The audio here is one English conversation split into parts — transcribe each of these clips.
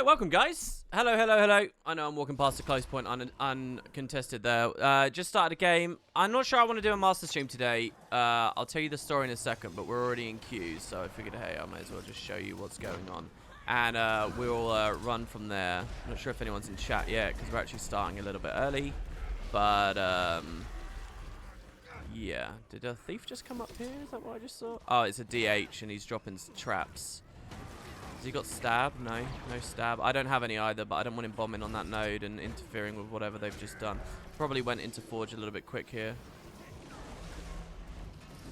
Right, welcome guys. Hello, hello, hello. I know I'm walking past the close point uncontested there. Just started a game. I'm not sure I want to do a master stream today. I'll tell you the story in a second, but we're already in queues, so I figured, hey, I might as well just show you what's going on. And we'll run from there. I'm not sure if anyone's in chat yet, because we're actually starting a little bit early. But, yeah. Did a thief just come up here? Is that what I just saw? Oh, it's a DH, and he's dropping traps. Has he got stab? No, no stab. I don't have any either, but I don't want him bombing on that node and interfering with whatever they've just done. Probably went into Forge a little bit quick here.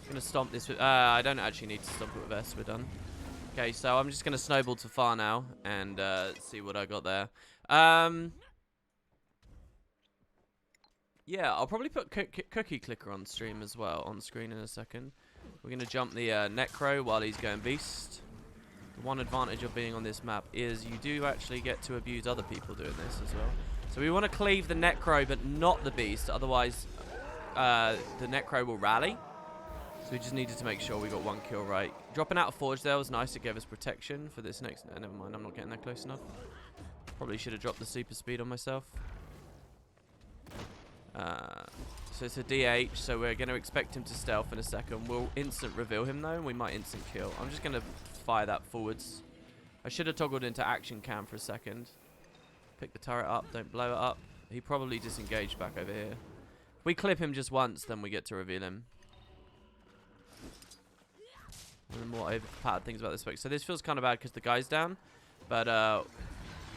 Gonna stomp this with... I don't actually need to stomp it with S. We're done. Okay, so I'm just gonna snowball to far now and see what I got there. Yeah, I'll probably put Cookie Clicker on stream as well, on screen in a second. We're gonna jump the Necro while he's going Beast. One advantage of being on this map is you do actually get to abuse other people doing this as well. So we want to cleave the Necro but not the Beast, otherwise the Necro will rally. So we just needed to make sure we got one kill right. Dropping out of Forge there was nice. It gave us protection for this next... never mind, I'm not getting that close enough. Probably should have dropped the super speed on myself. So it's a DH, so we're going to expect him to stealth in a second. We'll instant reveal him though, and we might instant kill. I'm just going to fire that forwards. I should have toggled into action cam for a second. Pick the turret up, don't blow it up. He probably disengaged back over here. If we clip him just once, then we get to reveal him. And more overpowered things about this book. So this feels kind of bad because the guy's down. But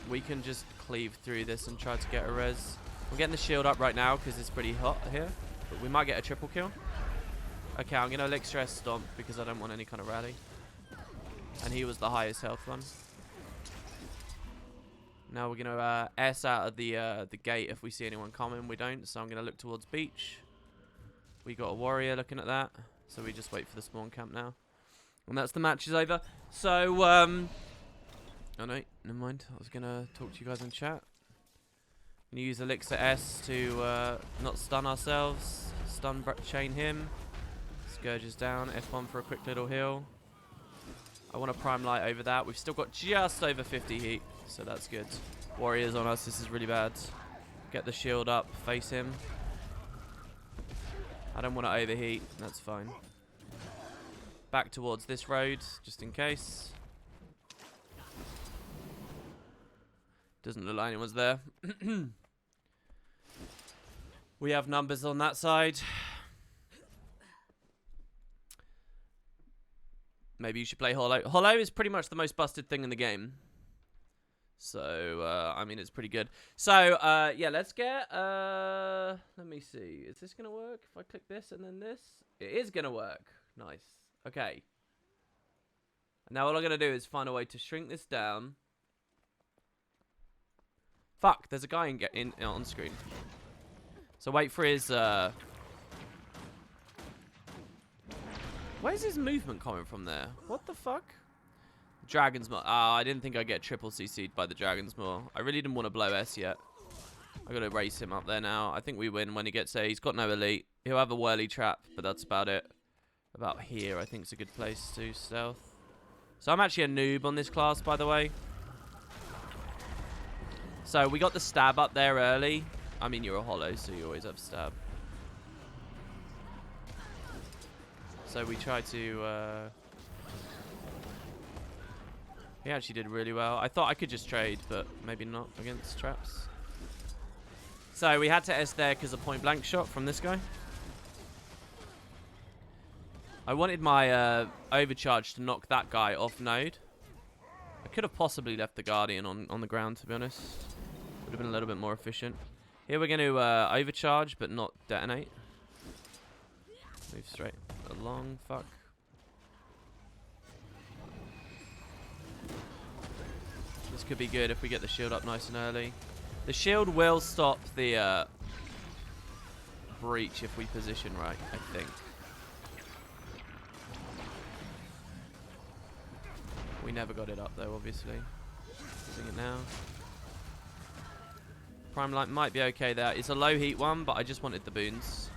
we can just cleave through this and try to get a res. I'm getting the shield up right now because it's pretty hot here. But we might get a triple kill. Okay, I'm going to elixir S stomp because I don't want any kind of rally. And he was the highest health one. Now we're going to S out of the gate if we see anyone coming. We don't, so I'm going to look towards beach. We got a warrior looking at that. So we just wait for the spawn camp now. And that's the match is over. So, oh no, never mind. I was going to talk to you guys in chat. Going to use elixir S to not stun ourselves. Stun chain him. Scourge is down. F1 for a quick little heal. I want a prime light over that. We've still got just over 50 heat, so that's good. Warriors on us. This is really bad. Get the shield up. Face him. I don't want to overheat. That's fine. Back towards this road, just in case. Doesn't look like anyone's there. We have numbers on that side. Maybe you should play Holo. Holo is pretty much the most busted thing in the game. So, I mean, it's pretty good. So, yeah, let's get... let me see. Is this going to work? If I click this and then this? It is going to work. Nice. Okay. Now all I'm going to do is find a way to shrink this down. Fuck, there's a guy on screen. So wait for his... Where's his movement coming from there? What the fuck? Dragon's Maw. Ah, I didn't think I'd get triple CC'd by the Dragon's Maw. I really didn't want to blow S yet. I gotta race him up there now. I think we win when he gets there. He's got no elite. He'll have a whirly trap, but that's about it. About here, I think, is a good place to stealth. So I'm actually a noob on this class, by the way. So we got the stab up there early. I mean, you're a holo, so you always have stab. So we try to... He actually did really well. I thought I could just trade, but maybe not against traps. So we had to S there because of point blank shot from this guy. I wanted my overcharge to knock that guy off node. I could have possibly left the Guardian on the ground, to be honest. Would have been a little bit more efficient. Here we're going to overcharge, but not detonate. Move straight along, fuck. This could be good if we get the shield up nice and early. The shield will stop the breach if we position right, I think. We never got it up though, obviously. Using it now. Prime light might be okay there. It's a low heat one, but I just wanted the boons.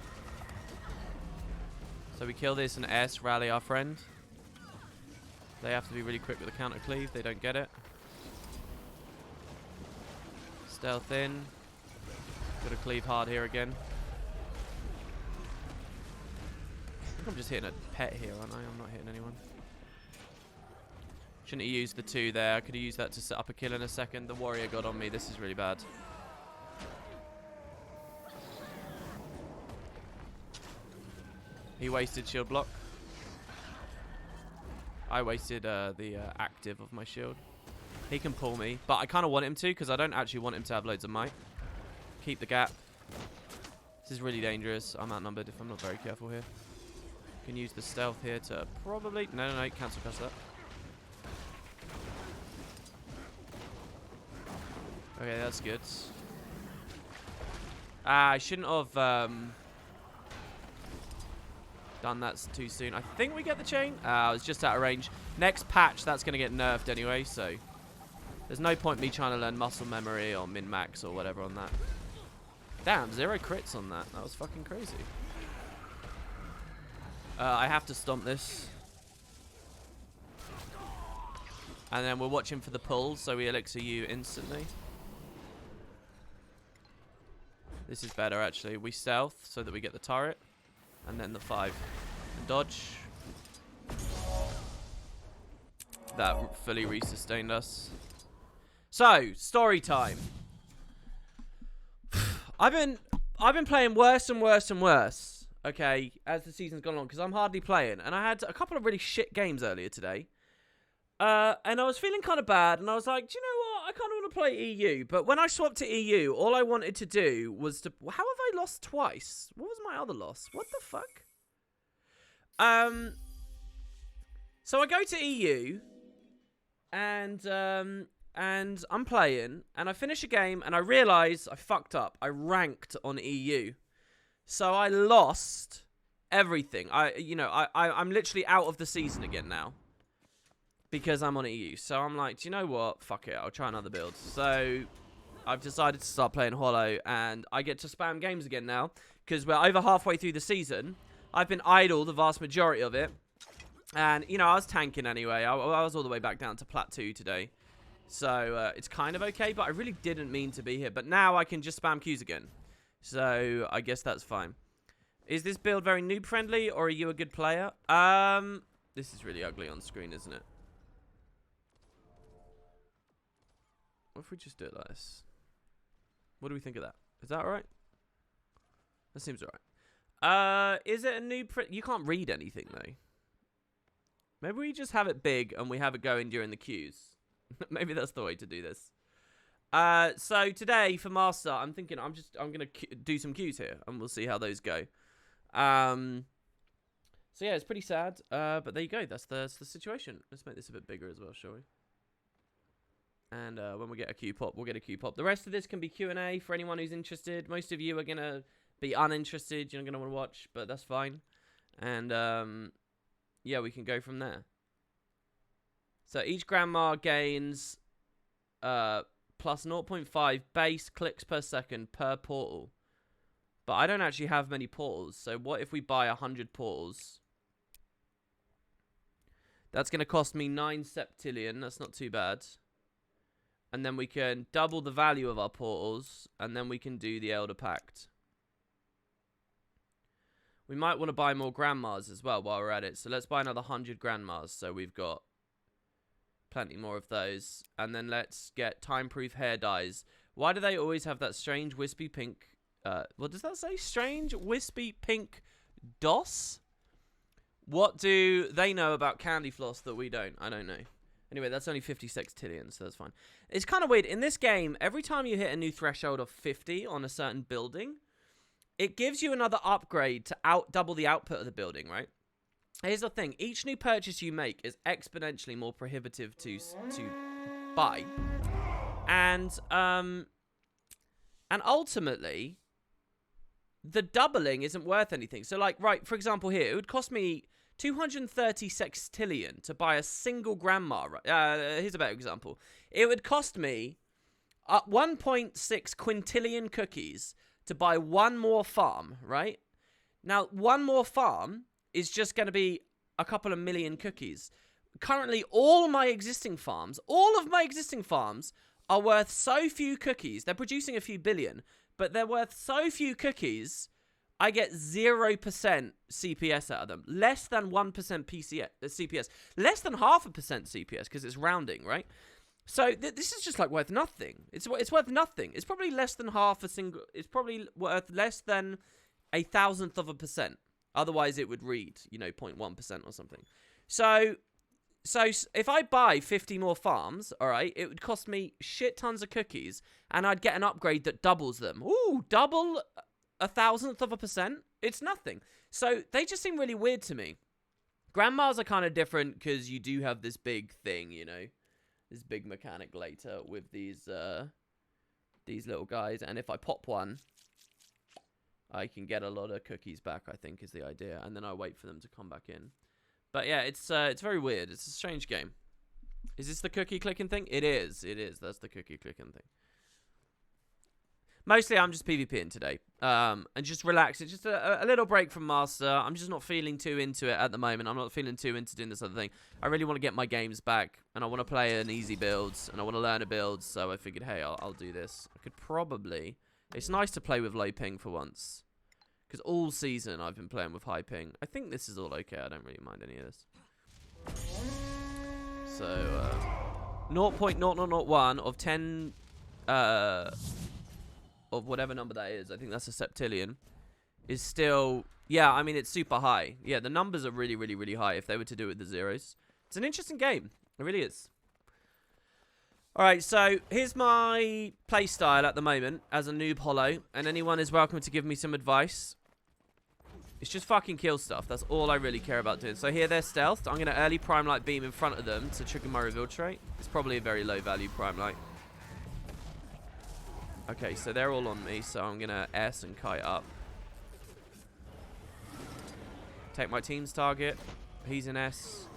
So we kill this and S, rally our friend. They have to be really quick with the counter cleave. They don't get it. Stealth in. Gotta cleave hard here again. I think I'm just hitting a pet here, aren't I? I'm not hitting anyone. Shouldn't have used the 2 there. I could have used that to set up a kill in a second. The warrior got on me. This is really bad. He wasted shield block. I wasted the active of my shield. He can pull me, but I kind of want him to because I don't actually want him to have loads of might. Keep the gap. This is really dangerous. I'm outnumbered if I'm not very careful here. Can use the stealth here to probably... No, cancel cast that. Okay, that's good. I shouldn't have done that too soon. I think we get the chain. I was just out of range. Next patch, that's going to get nerfed anyway, so there's no point me trying to learn muscle memory or min-max or whatever on that. Damn, 0 crits on that. That was fucking crazy. I have to stomp this. And then we're watching for the pull, so we elixir you instantly. This is better, actually. We stealth so that we get the turret. And then the 5. And dodge. That fully resustained us. So, story time. I've been playing worse and worse and worse, okay, as the season's gone on, because I'm hardly playing. And I had a couple of really shit games earlier today. And I was feeling kind of bad, and I was like, do you know what? I kind of want to play EU. But when I swapped to EU, all I wanted to do was to... How have I lost twice? What was my other loss? What the fuck? So I go to EU, and I'm playing, and I finish a game, and I realise I fucked up. I ranked on EU. So I lost everything. I'm literally out of the season again now. Because I'm on EU. So I'm like, do you know what? Fuck it. I'll try another build. So I've decided to start playing Holo. And I get to spam games again now. Because we're over halfway through the season. I've been idle the vast majority of it. And, you know, I was tanking anyway. I was all the way back down to Plat 2 today. So it's kind of okay. But I really didn't mean to be here. But now I can just spam Qs again. So I guess that's fine. Is this build very noob friendly? Or are you a good player? This is really ugly on screen, isn't it? What if we just do it like this? What do we think of that? Is that alright? That seems alright. Is it a new print? You can't read anything, though. Maybe we just have it big and we have it going during the queues. Maybe that's the way to do this. So today, for Master, I'm thinking I'm going to do some queues here. And we'll see how those go. So yeah, it's pretty sad. But there you go. That's the situation. Let's make this a bit bigger as well, shall we? And when we get a Q pop, we'll get a Q pop. The rest of this can be Q&A for anyone who's interested. Most of you are going to be uninterested. You're not going to want to watch, but that's fine. And yeah, we can go from there. So each grandma gains plus 0.5 base clicks per second per portal. But I don't actually have many portals. So what if we buy 100 portals? That's going to cost me 9 septillion. That's not too bad. And then we can double the value of our portals. And then we can do the Elder Pact. We might want to buy more grandmas as well while we're at it. So let's buy another 100 grandmas. So we've got plenty more of those. And then let's get time-proof hair dyes. Why do they always have that strange wispy pink... what does that say? Strange wispy pink DOS? What do they know about candy floss that we don't? I don't know. Anyway, that's only 56 tillion, so that's fine. It's kind of weird. In this game, every time you hit a new threshold of 50 on a certain building, it gives you another upgrade to double the output of the building, right? Here's the thing. Each new purchase you make is exponentially more prohibitive to buy. And ultimately, the doubling isn't worth anything. So, like, right, for example here, it would cost me 230 sextillion to buy a single grandma. Here's a better example. It would cost me 1.6 quintillion cookies to buy one more farm, right? Now, one more farm is just going to be a couple of million cookies. Currently, all of my existing farms are worth so few cookies. They're producing a few billion, but they're worth so few cookies. I get 0% CPS out of them. Less than 1% CPS. Less than 0.5% CPS because it's rounding, right? So this is just like worth nothing. It's worth nothing. It's probably less than half a single. It's probably worth less than 0.001%. Otherwise, it would read, 0.1% or something. So if I buy 50 more farms, all right, it would cost me shit tons of cookies, and I'd get an upgrade that doubles them. Ooh, double 0.001%? It's nothing. So they just seem really weird to me. Grandmas are kind of different because you do have this big thing, this big mechanic later with these little guys, and if I pop one, I can get a lot of cookies back, I think, is the idea, and then I wait for them to come back in. But yeah, it's very weird. It's a strange game. Is this the cookie clicking thing? It is. It is. That's the cookie clicking thing. Mostly, I'm just PvPing today, and just relaxing. Just a little break from Master. I'm just not feeling too into it at the moment. I'm not feeling too into doing this other thing. I really want to get my games back, and I want to play an easy build, and I want to learn a build. So I figured, hey, I'll do this. I could probably. It's nice to play with low ping for once, because all season I've been playing with high ping. I think this is all okay. I don't really mind any of this. So 0.0001 of 10. Of whatever number that is, I think that's a septillion, is still, yeah, I mean, it's super high. Yeah, the numbers are really, really, really high if they were to do it with the zeros. It's an interesting game. It really is. Alright, so here's my playstyle at the moment as a noob holo, and anyone is welcome to give me some advice. It's just fucking kill stuff. That's all I really care about doing. So here they're stealthed. I'm going to early prime light beam in front of them to trigger my reveal trait. It's probably a very low value prime light. Okay, so they're all on me, so I'm going to S and kite up. Take my team's target. He's an S.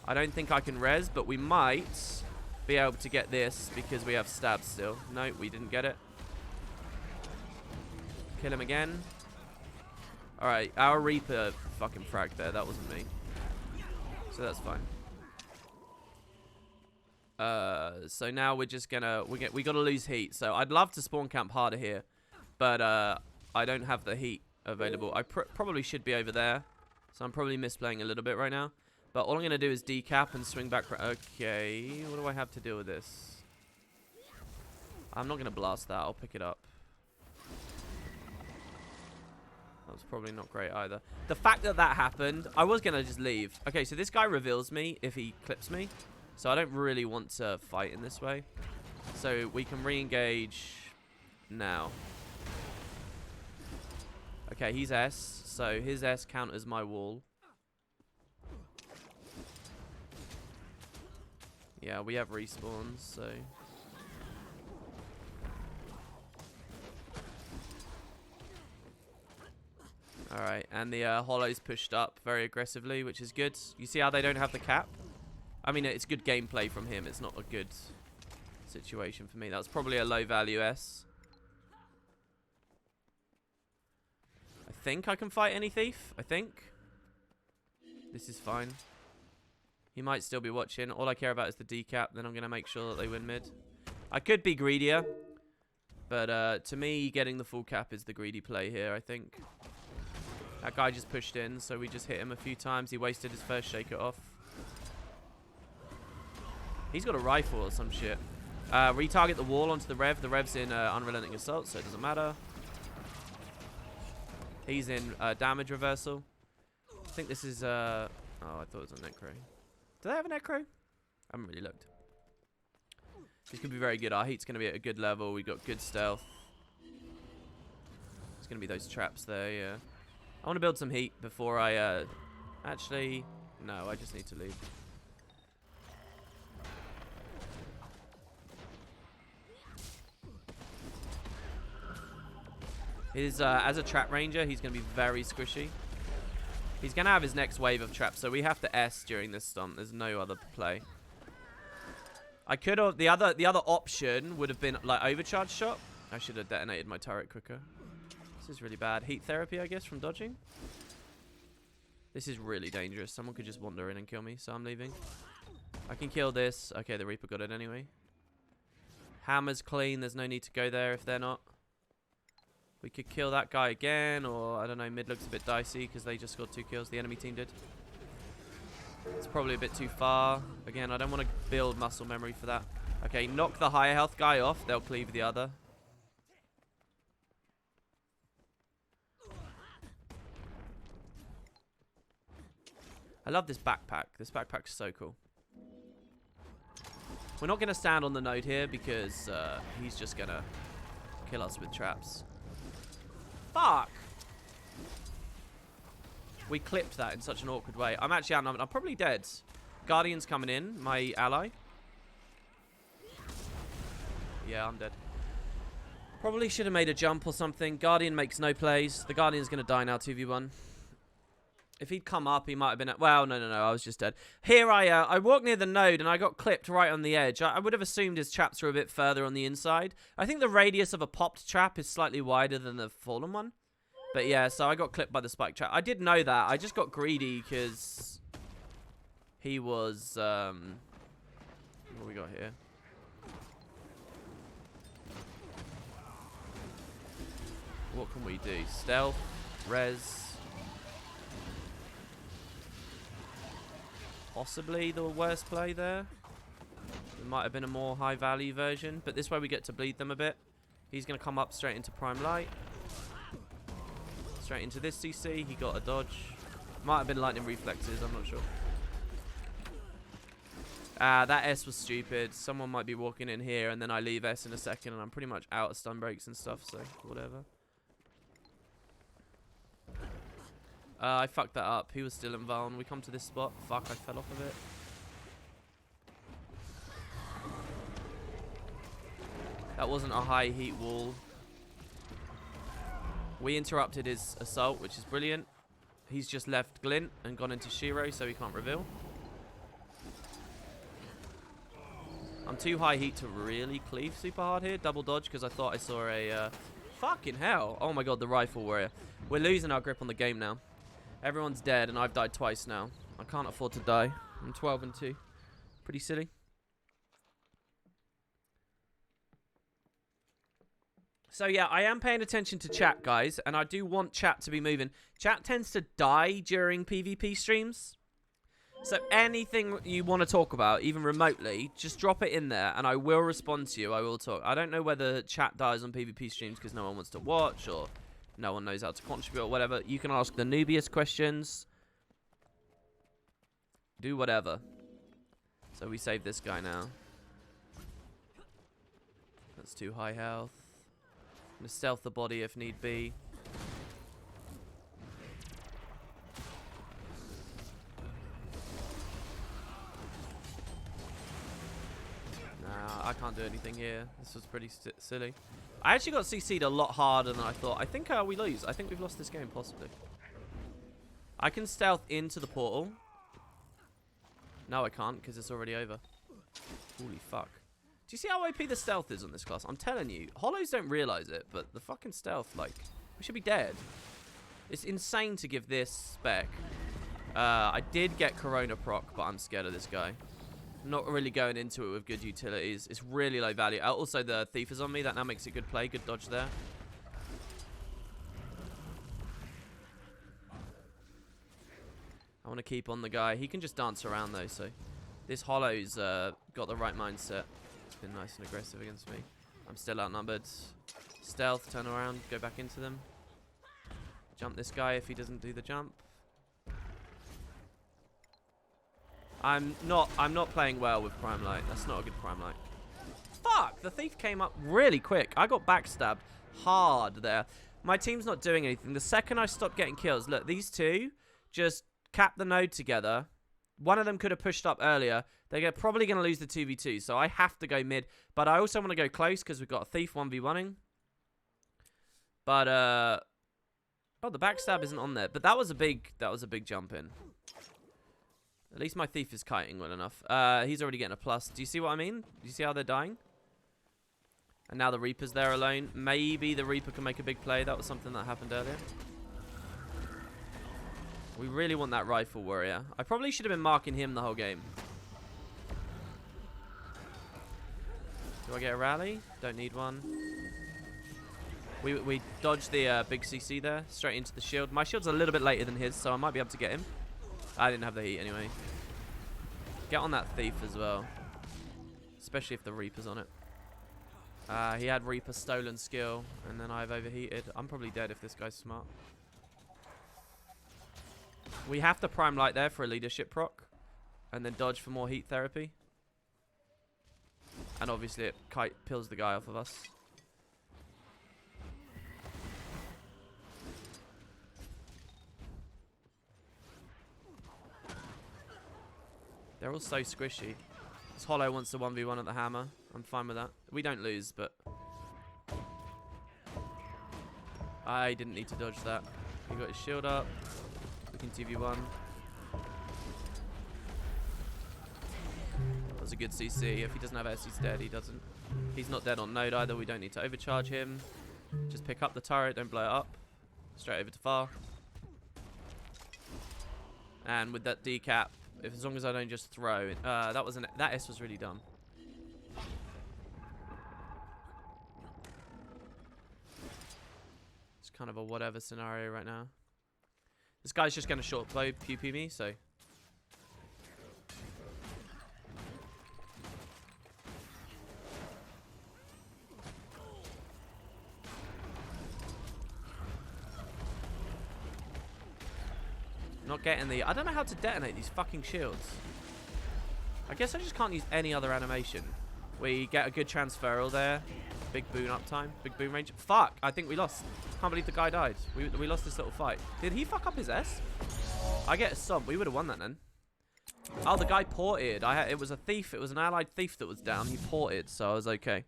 I don't think I can res, but we might be able to get this because we have stab still. No, we didn't get it. Kill him again. Alright, our Reaper fucking fragged there. That wasn't me. So that's fine. So now we're just gonna we gotta lose heat. So I'd love to spawn camp harder here, but I don't have the heat available. I probably should be over there, so I'm probably misplaying a little bit right now. But all I'm gonna do is decap and swing back. Okay, what do I have to do with this? I'm not gonna blast that. I'll pick it up. That was probably not great either. The fact that that happened, I was gonna just leave. Okay, so this guy reveals me if he clips me. So I don't really want to fight in this way. So we can re-engage now. Okay, he's S. So his S counters my wall. Yeah, we have respawns, so... Alright, and the Holo's pushed up very aggressively, which is good. You see how they don't have the cap? I mean, it's good gameplay from him. It's not a good situation for me. That's probably a low value S. I think I can fight any thief. I think. This is fine. He might still be watching. All I care about is the decap. Then I'm going to make sure that they win mid. I could be greedier. But to me, getting the full cap is the greedy play here, I think. That guy just pushed in, so we just hit him a few times. He wasted his first shake it off. He's got a rifle or some shit. Retarget the wall onto the Rev. The Rev's in Unrelenting Assault, so it doesn't matter. He's in damage reversal. I think this is... oh, I thought it was a Necro. Do they have a Necro? I haven't really looked. This could be very good. Our heat's going to be at a good level. We've got good stealth. There's going to be those traps there, yeah. I want to build some heat before I... Actually, no, I just need to leave. As a trap ranger, he's going to be very squishy. He's going to have his next wave of traps, so we have to S during this stomp. There's no other play. I could have... The other option would have been, like, overcharge shot. I should have detonated my turret quicker. This is really bad. Heat therapy, I guess, from dodging. This is really dangerous. Someone could just wander in and kill me, so I'm leaving. I can kill this. Okay, the Reaper got it anyway. Hammer's clean. There's no need to go there if they're not. We could kill that guy again, or I don't know. Mid looks a bit dicey because they just scored 2 kills. The enemy team did. It's probably a bit too far. Again, I don't want to build muscle memory for that. Okay, knock the higher health guy off. They'll cleave the other. I love this backpack. This backpack's so cool. We're not going to stand on the node here because he's just going to kill us with traps. Fuck! We clipped that in such an awkward way. I'm actually outnumbered. I'm probably dead. Guardian's coming in, my ally. Yeah, I'm dead. Probably should have made a jump or something. Guardian makes no plays. The Guardian's going to die now, 2v1. If he'd come up, he might have been... Well, no. I was just dead. Here I walked near the node and I got clipped right on the edge. I would have assumed his traps were a bit further on the inside. I think the radius of a popped trap is slightly wider than the fallen one. But yeah, so I got clipped by the spike trap. I did know that. I just got greedy because he was... What we got here? What can we do? Stealth, res... Possibly the worst play there. It might have been a more high value version, but this way we get to bleed them a bit. He's going to come up straight into prime light. Straight into this CC. He got a dodge. Might have been lightning reflexes, I'm not sure. That S was stupid. Someone might be walking in here and then I leave S in a second and I'm pretty much out of stun breaks and stuff, so whatever. I fucked that up. He was still in Vuln. We come to this spot. Fuck, I fell off of it. That wasn't a high heat wall. We interrupted his assault, which is brilliant. He's just left Glint and gone into Shiro, so he can't reveal. I'm too high heat to really cleave super hard here. Double dodge because I thought I saw a... fucking hell. Oh my god, the rifle warrior. We're losing our grip on the game now. Everyone's dead, and I've died twice now. I can't afford to die. I'm 12 and 2. Pretty silly. So, yeah, I am paying attention to chat, guys, and I do want chat to be moving. Chat tends to die during PvP streams. So anything you want to talk about, even remotely, just drop it in there, and I will respond to you. I will talk. I don't know whether chat dies on PvP streams because no one wants to watch, or... no one knows how to contribute or whatever. You can ask the noobiest questions. Do whatever. So we save this guy now. That's too high health. I'm going to stealth the body if need be. Nah, I can't do anything here. This was pretty silly. I actually got CC'd a lot harder than I thought. I think we lose. I think we've lost this game, possibly. I can stealth into the portal. No, I can't, because it's already over. Holy fuck. Do you see how OP the stealth is on this class? I'm telling you. Holos don't realize it, but the fucking stealth, like, we should be dead. It's insane to give this spec. I did get Corona proc, but I'm scared of this guy. Not really going into it with good utilities. It's really low value. Also, the thief is on me. That now makes it good play. Good dodge there. I want to keep on the guy. He can just dance around, though, so... this Holo's got the right mindset. It's been nice and aggressive against me. I'm still outnumbered. Stealth, turn around, go back into them. Jump this guy if he doesn't do the jump. I'm not playing well with Prime Light. That's not a good Prime Light. Fuck! The thief came up really quick. I got backstabbed hard there. My team's not doing anything. The second I stopped getting kills, look, these two just capped the node together. One of them could have pushed up earlier. They're probably going to lose the 2v2, so I have to go mid. But I also want to go close because we've got a thief 1v1ing. But, oh, the backstab isn't on there. But that was a big jump in. At least my thief is kiting well enough. He's already getting a plus. Do you see what I mean? Do you see how they're dying? And now the Reaper's there alone. Maybe the Reaper can make a big play. That was something that happened earlier. We really want that Rifle Warrior. I probably should have been marking him the whole game. Do I get a rally? Don't need one. We dodged the big CC there, straight into the shield. My shield's a little bit later than his, so I might be able to get him. I didn't have the heat anyway. Get on that thief as well. Especially if the Reaper's on it. He had Reaper stolen skill, and then I've overheated. I'm probably dead if this guy's smart. We have to prime light there for a leadership proc, and then dodge for more heat therapy. And obviously it peels the guy off of us. They're all so squishy. This Holo wants to 1v1 at the hammer. I'm fine with that. We don't lose, but I didn't need to dodge that. He got his shield up. We can 2v1. That was a good CC. If he doesn't have S, he's dead. He doesn't. He's not dead on node either. We don't need to overcharge him. Just pick up the turret. Don't blow it up. Straight over to far. And with that decap, as long as I don't just throw it. That S was really dumb. It's kind of a whatever scenario right now. This guy's just going to short bow PvP me, so. Not getting the... I don't know how to detonate these fucking shields. I guess I just can't use any other animation. We get a good transferal there. Big boon uptime. Big boon range. Fuck! I think we lost. Can't believe the guy died. We lost this little fight. Did he fuck up his S? I get a sub. We would have won that then. Oh, the guy ported. It was a thief. It was an allied thief that was down. He ported, so I was okay.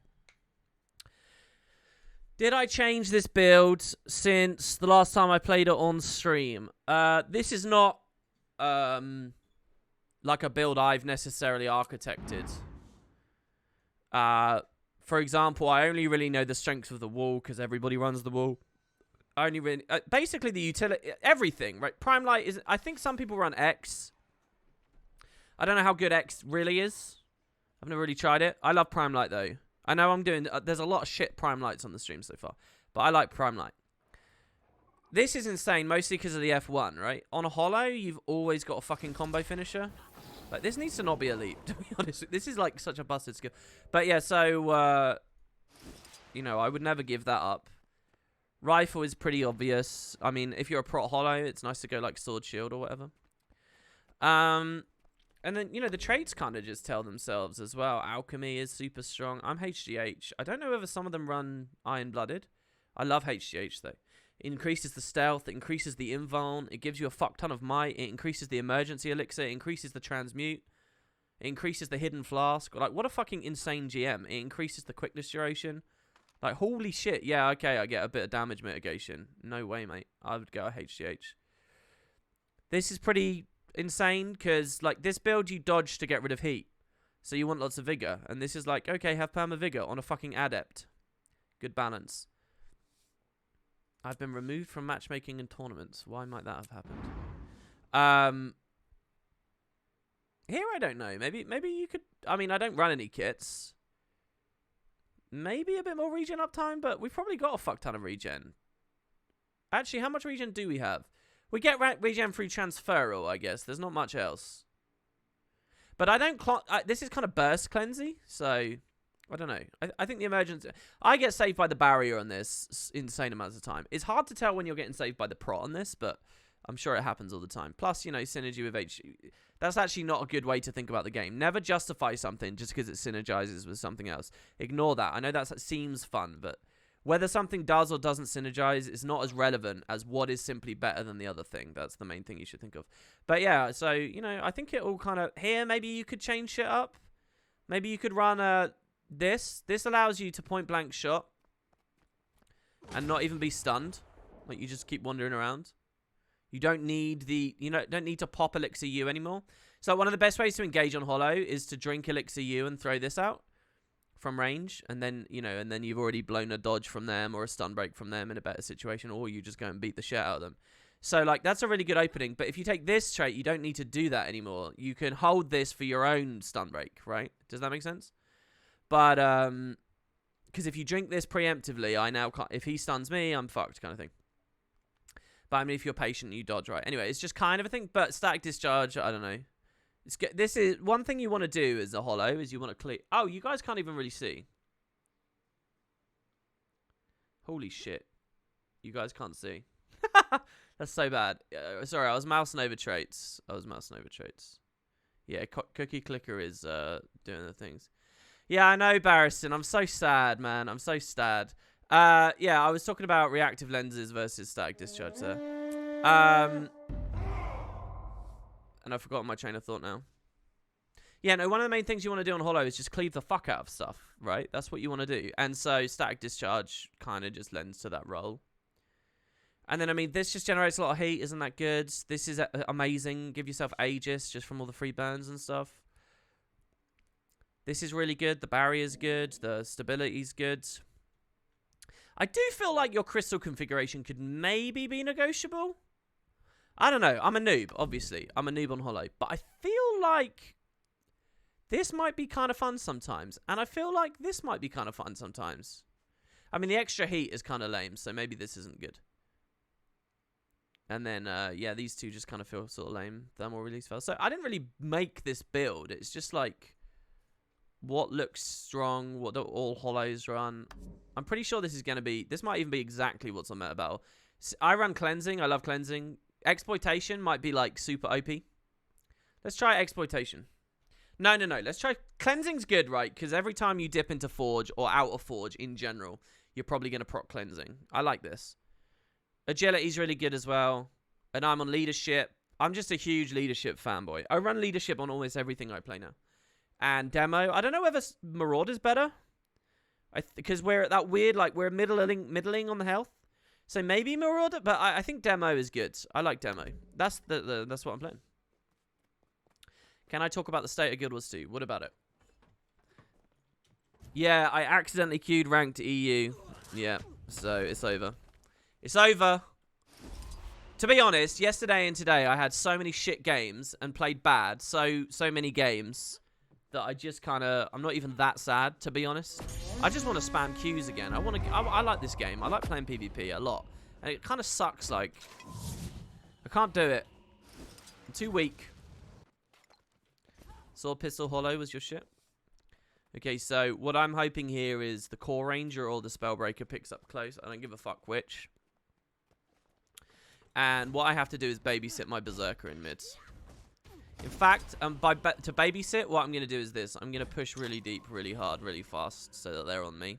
Did I change this build since the last time I played it on stream? This is not like a build I've necessarily architected. For example, I only really know the strengths of the wall because everybody runs the wall. I only really... basically the utility... Everything, right? Prime Light is... I think some people run X. I don't know how good X really is. I've never really tried it. I love Prime Light though. I know I'm doing... there's a lot of shit Prime Lights on the stream so far. But I like Prime Light. This is insane, mostly because of the F1, right? On a Holo, you've always got a fucking combo finisher. Like, this needs to not be elite, to be honest. This is, like, such a busted skill. But, yeah, so... you know, I would never give that up. Rifle is pretty obvious. I mean, if you're a Prot Holo, it's nice to go, like, Sword Shield or whatever. And then, you know, the trades kind of just tell themselves as well. Alchemy is super strong. I'm HGH. I don't know whether some of them run Iron-Blooded. I love HGH, though. It increases the stealth. It increases the invuln. It gives you a fuck ton of might. It increases the emergency elixir. It increases the transmute. It increases the hidden flask. Like, what a fucking insane GM. It increases the quickness duration. Like, holy shit. Yeah, okay, I get a bit of damage mitigation. No way, mate. I would go HGH. This is pretty... insane because like this build you dodge to get rid of heat, so you want lots of vigor, and this is like, okay, have perma vigor on a fucking adept. Good balance. I've been removed from matchmaking and tournaments. Why might that have happened? Here I don't know. Maybe you could... I mean, I don't run any kits. Maybe a bit more regen uptime, but we've probably got a fuck ton of regen. Actually, how much regen do we have? We get regen through transferal, I guess. There's not much else. But I don't... this is kind of burst cleansy, so... I don't know. I think the emergency... I get saved by the barrier on this insane amounts of time. It's hard to tell when you're getting saved by the prot on this, but I'm sure it happens all the time. Plus, you know, synergy with H... That's actually not a good way to think about the game. Never justify something just because it synergizes with something else. Ignore that. I know that seems fun, but... whether something does or doesn't synergize is not as relevant as what is simply better than the other thing. That's the main thing you should think of. But yeah, so, you know, I think it all kind of... Here, maybe you could change shit up. Maybe you could run this. This allows you to point-blank shot and not even be stunned. Like, you just keep wandering around. You don't need the... You know, don't need to pop Elixir U anymore. So one of the best ways to engage on Holo is to drink Elixir U and throw this out from range, and then, you know, and then you've already blown a dodge from them or a stun break from them in a better situation, or you just go and beat the shit out of them. So, like, that's a really good opening. But if you take this trait, you don't need to do that anymore. You can hold this for your own stun break, right? Does that make sense? But, because if you drink this preemptively, I now can't, if he stuns me, I'm fucked kind of thing. But I mean, if you're patient, you dodge, right? Anyway, it's just kind of a thing. But static discharge, I don't know. This is one thing you want to do as a holo is you want to clear. Oh, you guys can't even really see. Holy shit. You guys can't see. That's so bad. Sorry, I was mousing over traits. Yeah, Cookie Clicker is doing the things. Yeah, I know, Barriston. I'm so sad, man. I'm so sad. Yeah, I was talking about reactive lenses versus static discharge there. And I've forgotten my train of thought now. Yeah, no, one of the main things you want to do on holo is just cleave the fuck out of stuff, right? That's what you want to do. And so static discharge kind of just lends to that role. And then, I mean, this just generates a lot of heat. Isn't that good? This is amazing. Give yourself Aegis just from all the free burns and stuff. This is really good. The barrier's good. The stability's good. I do feel like your crystal configuration could maybe be negotiable. I don't know. I'm a noob, obviously. I'm a noob on holo. But I feel like this might be kind of fun sometimes. And I feel like this might be kind of fun sometimes. I mean, the extra heat is kind of lame, so maybe this isn't good. And then, yeah, these two just kind of feel sort of lame. Thermal release fail. So I didn't really make this build. It's just like what looks strong, what all holos run. I'm pretty sure this is going to be... This might even be exactly what's on Meta Battle. I run Cleansing. I love Cleansing. Exploitation might be like super OP. Let's try Exploitation. No. Let's try... Cleansing's good, right? Because every time you dip into Forge or out of Forge in general, you're probably going to proc Cleansing. I like this. Agility's really good as well. And I'm on Leadership. I'm just a huge Leadership fanboy. I run Leadership on almost everything I play now. And Demo. I don't know whether Marauder's better. Because we're at that weird, like, we're middling on the health. So maybe Marauder, but I think Demo is good. I like Demo. That's that's what I'm playing. Can I talk about the state of Guild Wars 2? What about it? Yeah, I accidentally queued ranked EU. Yeah, so it's over. It's over. To be honest, yesterday and today I had so many shit games and played bad. So many games that I just kind of... I'm not even that sad, to be honest. I just want to spam queues again. I like this game. I like playing PvP a lot. And it kind of sucks, like... I can't do it. I'm too weak. Sword Pistol Holo was your shit. Okay, so what I'm hoping here is the Core Ranger or the Spellbreaker picks up close. I don't give a fuck which. And what I have to do is babysit my Berserker in mids. In fact, to babysit, what I'm going to do is this. I'm going to push really deep, really hard, really fast so that they're on me.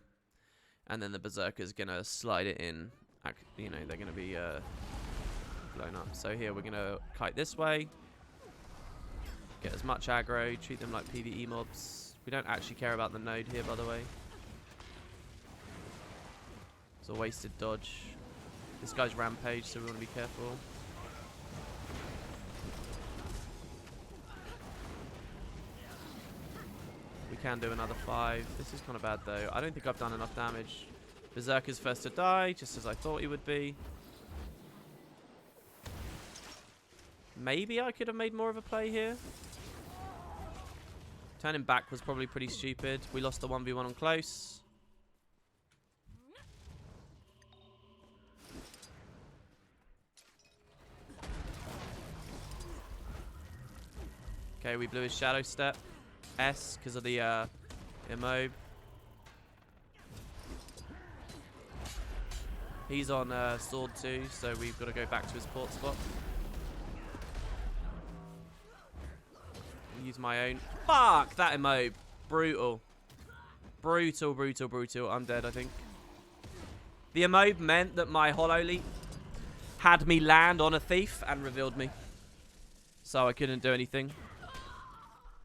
And then the Berserker's going to slide it in. You know, they're going to be blown up. So here, we're going to kite this way. Get as much aggro. Treat them like PvE mobs. We don't actually care about the node here, by the way. It's a wasted dodge. This guy's Rampage, so we want to be careful. We can do another 5. This is kind of bad, though. I don't think I've done enough damage. Berserker's first to die, just as I thought he would be. Maybe I could have made more of a play here. Turning back was probably pretty stupid. We lost the 1v1 on close. Okay, we blew his Shadow Step. S, because of the immob. He's on sword too, so we've got to go back to his port spot. Use my own. Fuck, that immob. Brutal. Brutal. I'm dead, I think. The immob meant that my Holo Leap had me land on a thief and revealed me. So I couldn't do anything.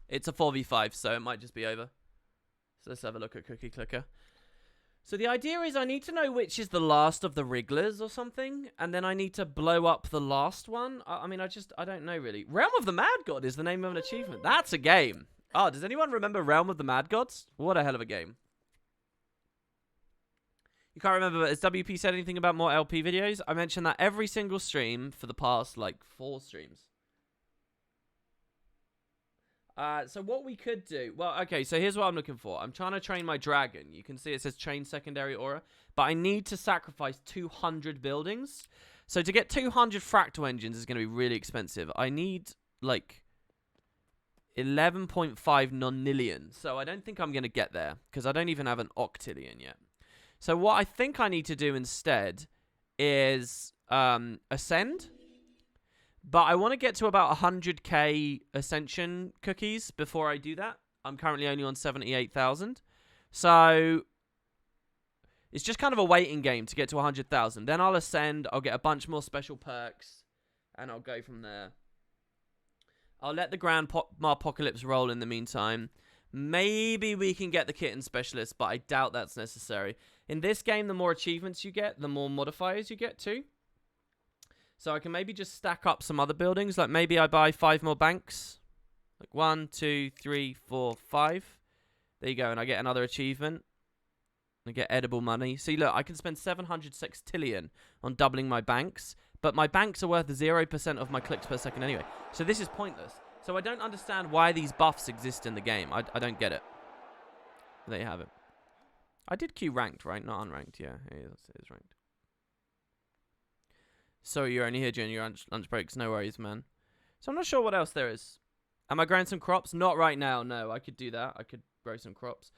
It's a 4v5, so it might just be over. So let's have a look at Cookie Clicker. So the idea is I need to know which is the last of the Wrigglers or something. And then I need to blow up the last one. I mean, I don't know really. Realm of the Mad God is the name of an achievement. That's a game. Oh, does anyone remember Realm of the Mad Gods? What a hell of a game. You can't remember, but has WP said anything about more LP videos? I mentioned that every single stream for the past, like, 4 streams. So what we could do... Well, okay, so here's what I'm looking for. I'm trying to train my dragon. You can see it says train secondary aura. But I need to sacrifice 200 buildings. So to get 200 fractal engines is going to be really expensive. I need, like, 11.5 nonillion. So I don't think I'm going to get there. Because I don't even have an octillion yet. So what I think I need to do instead is ascend. But I want to get to about 100k ascension cookies before I do that. I'm currently only on 78,000. So it's just kind of a waiting game to get to 100,000. Then I'll ascend. I'll get a bunch more special perks. And I'll go from there. I'll let the Grand Apocalypse roll in the meantime. Maybe we can get the Kitten Specialist, but I doubt that's necessary. In this game, the more achievements you get, the more modifiers you get too. So I can maybe just stack up some other buildings. Like maybe I buy 5 more banks. Like 1, 2, 3, 4, 5. There you go. And I get another achievement. I get edible money. See, look, I can spend 700 sextillion on doubling my banks. But my banks are worth 0% of my clicks per second anyway. So this is pointless. So I don't understand why these buffs exist in the game. I don't get it. There you have it. I did queue ranked, right? Not unranked. Yeah, it is ranked. Sorry, you're only here during your lunch breaks. No worries, man. So I'm not sure what else there is. Am I growing some crops? Not right now, no. I could do that. I could grow some crops.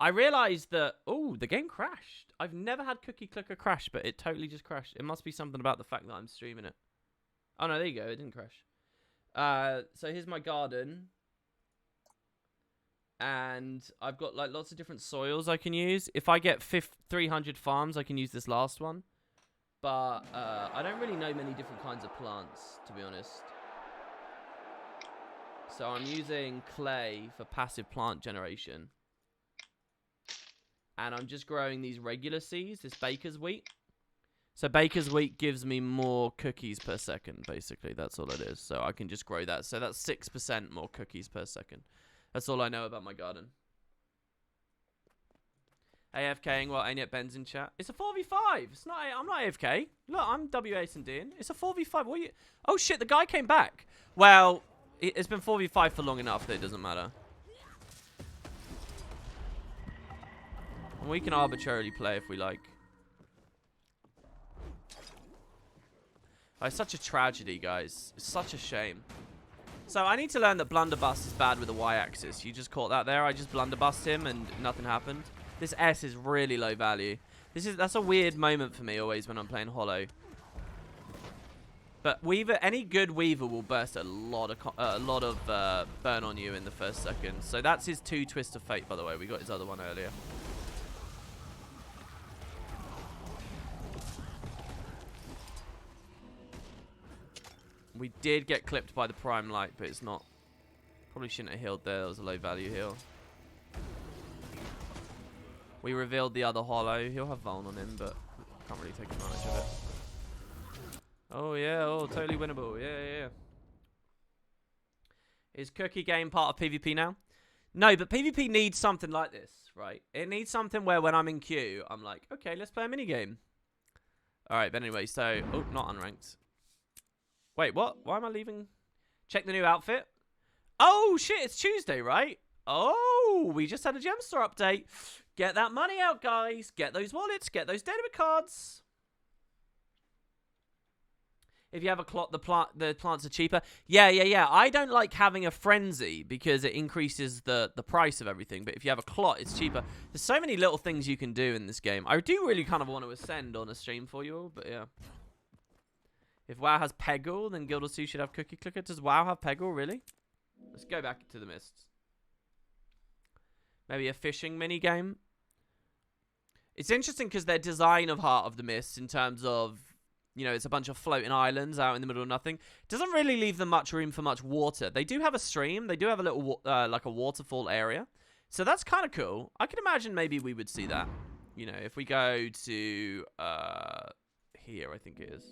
I realized that... Oh, the game crashed. I've never had Cookie Clicker crash, but it totally just crashed. It must be something about the fact that I'm streaming it. Oh, no, there you go. It didn't crash. So here's my garden. And I've got like lots of different soils I can use. If I get 300 farms, I can use this last one. But I don't really know many different kinds of plants, to be honest. So I'm using clay for passive plant generation. And I'm just growing these regular seeds, this baker's wheat. So baker's wheat gives me more cookies per second, basically. That's all it is. So I can just grow that. So that's 6% more cookies per second. That's all I know about my garden. AFKing while ain't yet Ben's in chat. It's a 4v5. It's not. I'm not AFK. Look, I'm WAS and Dean. It's a 4v5. What are you? Oh shit! The guy came back. Well, it's been 4v5 for long enough that it doesn't matter. And we can arbitrarily play if we like. Oh, it's such a tragedy, guys. It's such a shame. So I need to learn that blunderbuss is bad with the y-axis. You just caught that there. I just blunderbussed him and nothing happened. This S is really low value. That's a weird moment for me always when I'm playing Holo. But Weaver, any good Weaver will burst a lot of burn on you in the first second. So that's his 2 Twist of Fate, by the way. We got his other one earlier. We did get clipped by the Prime Light, but it's not. Probably shouldn't have healed there. That was a low value heal. We revealed the other Holo. He'll have Vuln on him, but can't really take advantage of it. Oh, yeah. Oh, totally winnable. Yeah. Is Cookie Game part of PvP now? No, but PvP needs something like this, right? It needs something where when I'm in queue, I'm like, okay, let's play a minigame. All right, but anyway, so... Oh, not unranked. Wait, what? Why am I leaving? Check the new outfit. Oh, shit, it's Tuesday, right? Oh, we just had a gem store update. Get that money out, guys. Get those wallets. Get those debit cards. If you have a clot, the plants are cheaper. Yeah. I don't like having a frenzy because it increases the price of everything. But if you have a clot, it's cheaper. There's so many little things you can do in this game. I do really kind of want to ascend on a stream for you all, but yeah. If WoW has Peggle, then Guild of Sea should have Cookie Clicker. Does WoW have Peggle, really? Let's go back to the mists. Maybe a fishing mini-game. It's interesting because their design of Heart of the Mists in terms of, you know, it's a bunch of floating islands out in the middle of nothing. Doesn't really leave them much room for much water. They do have a stream. They do have a little, like a waterfall area. So that's kind of cool. I can imagine maybe we would see that. You know, if we go to, here, I think it is.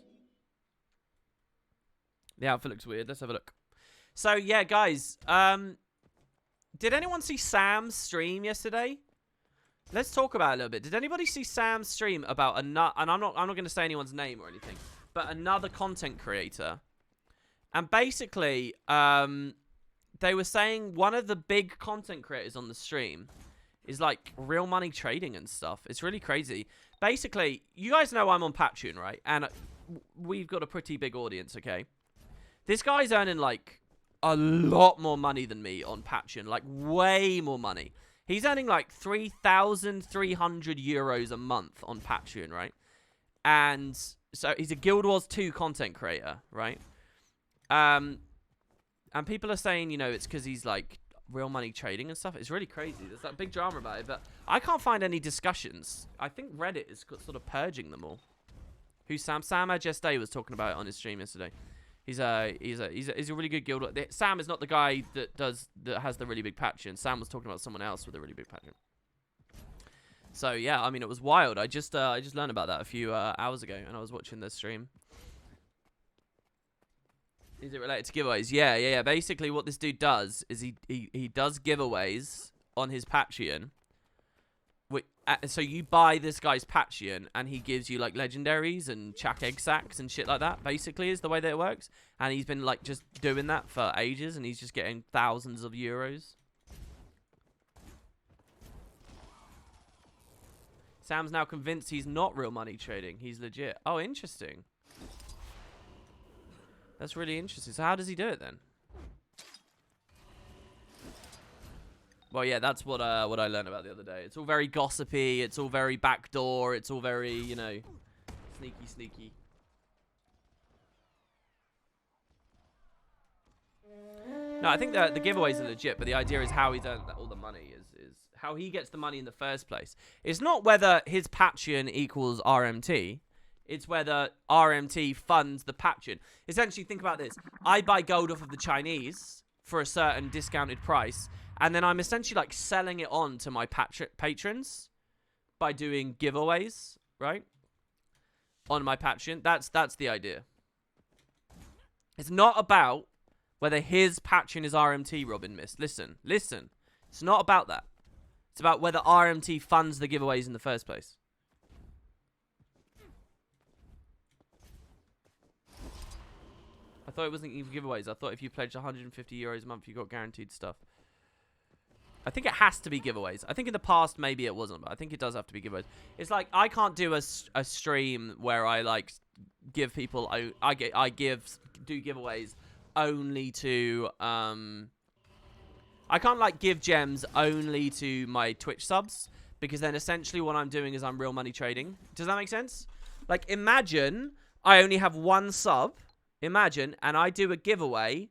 The outfit looks weird. Let's have a look. So, yeah, guys. Did anyone see Sam's stream yesterday? Let's talk about it a little bit. Did anybody see Sam's stream about another... And I'm not going to say anyone's name or anything. But another content creator. And basically, they were saying one of the big content creators on the stream is like real money trading and stuff. It's really crazy. Basically, you guys know I'm on Patreon, right? And we've got a pretty big audience, okay? This guy's earning like a lot more money than me on Patreon, like way more money. He's earning like 3,300 euros a month on Patreon, right? And so he's a Guild Wars 2 content creator, right? And people are saying, you know, it's because he's like real money trading and stuff. It's really crazy. There's that big drama about it, but I can't find any discussions. I think Reddit is sort of purging them all. Who's Sam? Sam Ajeste was talking about it on his stream yesterday. He's a really good guild. Sam is not the guy that has the really big Patreon. Sam was talking about someone else with a really big Patreon. So yeah, I mean it was wild. I just learned about that a few hours ago, and I was watching the stream. Is it related to giveaways? Yeah. Basically, what this dude does is he does giveaways on his Patreon. So you buy this guy's Patreon, and he gives you like legendaries and Chak egg sacks and shit like that. Basically, is the way that it works. And he's been like just doing that for ages, and he's just getting thousands of euros. Sam's now convinced he's not real money trading. He's legit. Oh, interesting. That's really interesting. So how does he do it then? Well, yeah, that's what I learned about the other day. It's all very gossipy. It's all very backdoor. It's all very, you know, sneaky. No, I think the giveaways are legit, but the idea is how he's earned all the money is how he gets the money in the first place. It's not whether his Patreon equals RMT. It's whether RMT funds the Patreon. Essentially, think about this. I buy gold off of the Chinese for a certain discounted price, and then I'm essentially like selling it on to my patrons by doing giveaways, right? On my Patreon. That's the idea. It's not about whether his Patreon is RMT, Robin Mist. Listen. It's not about that. It's about whether RMT funds the giveaways in the first place. I thought it wasn't even giveaways. I thought if you pledged 150 euros a month, you got guaranteed stuff. I think it has to be giveaways. I think in the past, maybe it wasn't, but I think it does have to be giveaways. It's like, I can't do a stream where I, like, give people... do giveaways only to... I can't, like, give gems only to my Twitch subs, because then essentially what I'm doing is I'm real money trading. Does that make sense? Like, imagine I only have one sub... Imagine, and I do a giveaway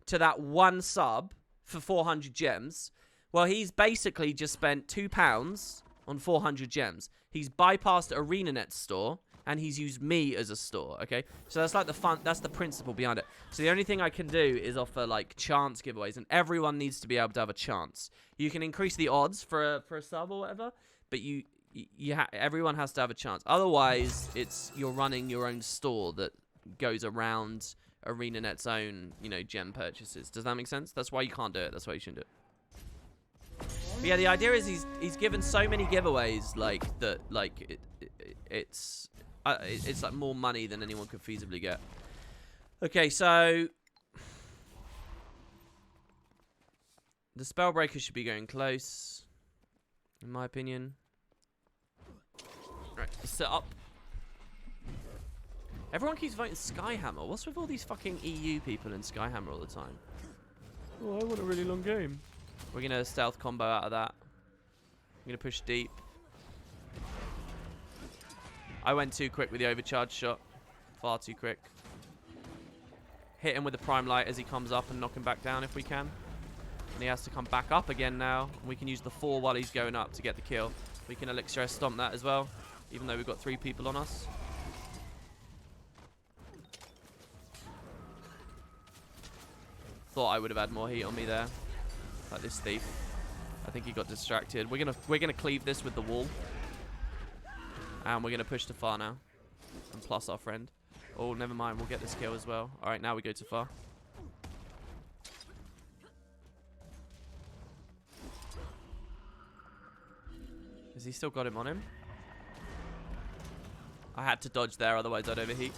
to that one sub for 400 gems. Well, he's basically just spent £2 on 400 gems. He's bypassed ArenaNet's store, and he's used me as a store, okay? So that's like that's the principle behind it. So the only thing I can do is offer, like, chance giveaways, and everyone needs to be able to have a chance. You can increase the odds for a sub or whatever, but everyone has to have a chance. Otherwise, you're running your own store that goes around ArenaNet's own, you know, gem purchases. Does that make sense? That's why you can't do it. That's why you shouldn't do it. But yeah, the idea is he's given so many giveaways like that, like it's like more money than anyone could feasibly get. Okay, so the Spellbreaker should be going close, in my opinion. Right, set up. Everyone keeps voting Skyhammer. What's with all these fucking EU people in Skyhammer all the time? Oh, I want a really long game. We're going to stealth combo out of that. I'm going to push deep. I went too quick with the overcharge shot. Far too quick. Hit him with the Prime Light as he comes up and knock him back down if we can. And he has to come back up again now. We can use the 4 while he's going up to get the kill. We can Elixir stomp that as well, even though we've got 3 people on us. Thought I would have had more heat on me there, like this thief. I think he got distracted. We're gonna cleave this with the wall, and we're gonna push to far now, and plus our friend. Oh, never mind. We'll get this kill as well. All right, now we go to far. Has he still got him on him? I had to dodge there, otherwise I'd overheat.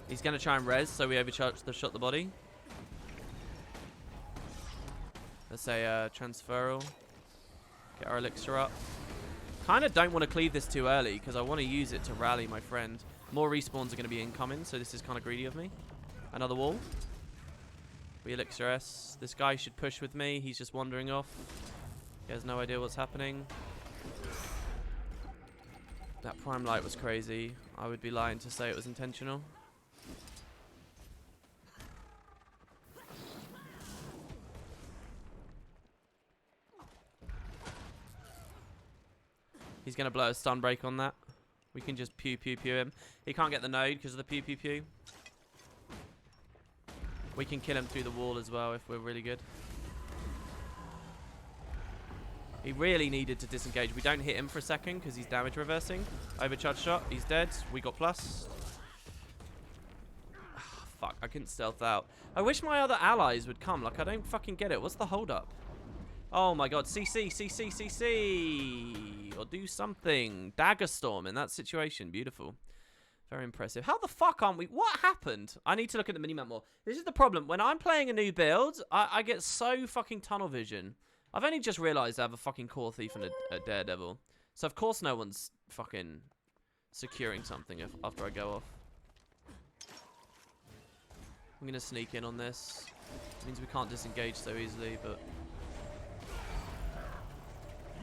He's going to try and res, so we overcharge the shot the body. Let's say transferal. Get our elixir up. Kind of don't want to cleave this too early because I want to use it to rally my friend. More respawns are going to be incoming, so this is kind of greedy of me. Another wall. We elixir S. This guy should push with me. He's just wandering off. He has no idea what's happening. That prime light was crazy. I would be lying to say it was intentional. He's going to blow a stun break on that. We can just pew pew pew him. He can't get the node because of the pew pew pew. We can kill him through the wall as well if we're really good. He really needed to disengage. We don't hit him for a second because he's damage reversing. Overcharge shot. He's dead. We got plus. Oh, fuck. I couldn't stealth out. I wish my other allies would come. Like, I don't fucking get it. What's the hold up? Oh my god. CC, CC, CC. Or do something. Dagger storm in that situation. Beautiful. Very impressive. How the fuck aren't we? What happened? I need to look at the minimap more. This is the problem. When I'm playing a new build, I get so fucking tunnel vision. I've only just realised I have a fucking core thief and a daredevil. So of course no one's fucking securing something after I go off. I'm going to sneak in on this. It means we can't disengage so easily, but...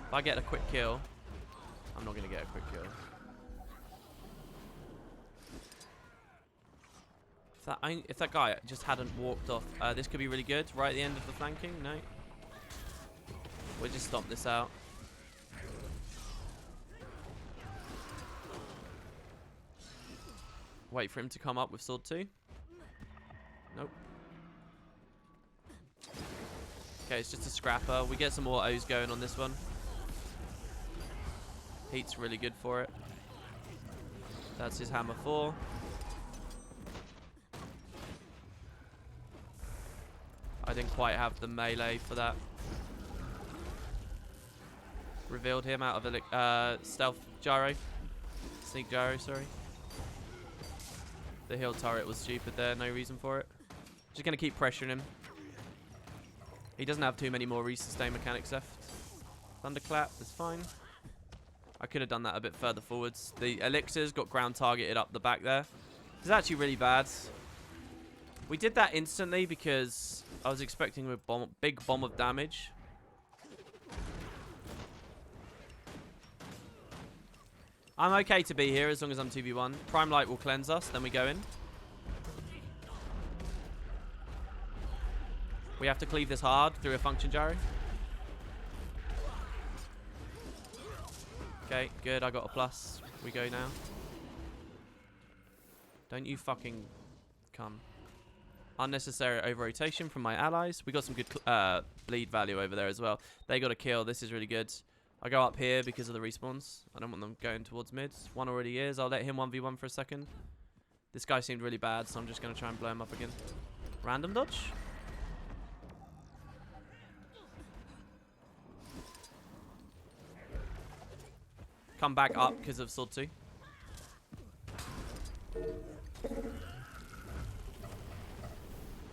if I get a quick kill... I'm not going to get a quick kill. If that guy just hadn't walked off, this could be really good. Right at the end of the flanking, no. We'll just stomp this out. Wait for him to come up with sword 2. Nope. Okay, it's just a scrapper. We get some more O's going on this one. Heat's really good for it. That's his hammer 4. I didn't quite have the melee for that. Revealed him out of a stealth gyro. Sneak gyro, sorry. The heal turret was stupid there, no reason for it. Just going to keep pressuring him. He doesn't have too many more resustain mechanics left. Thunderclap is fine. I could have done that a bit further forwards. The elixirs got ground targeted up the back there. It's actually really bad. We did that instantly because I was expecting a big bomb of damage. I'm okay to be here as long as I'm 2v1. Prime Light will cleanse us, then we go in. We have to cleave this hard through a function gyro. Okay, good. I got a plus. We go now. Don't you fucking come. Unnecessary over-rotation from my allies. We got some good bleed value over there as well. They got a kill. This is really good. I go up here because of the respawns. I don't want them going towards mid. One already is. I'll let him 1v1 for a second. This guy seemed really bad, so I'm just going to try and blow him up again. Random dodge. Come back up because of sword 2.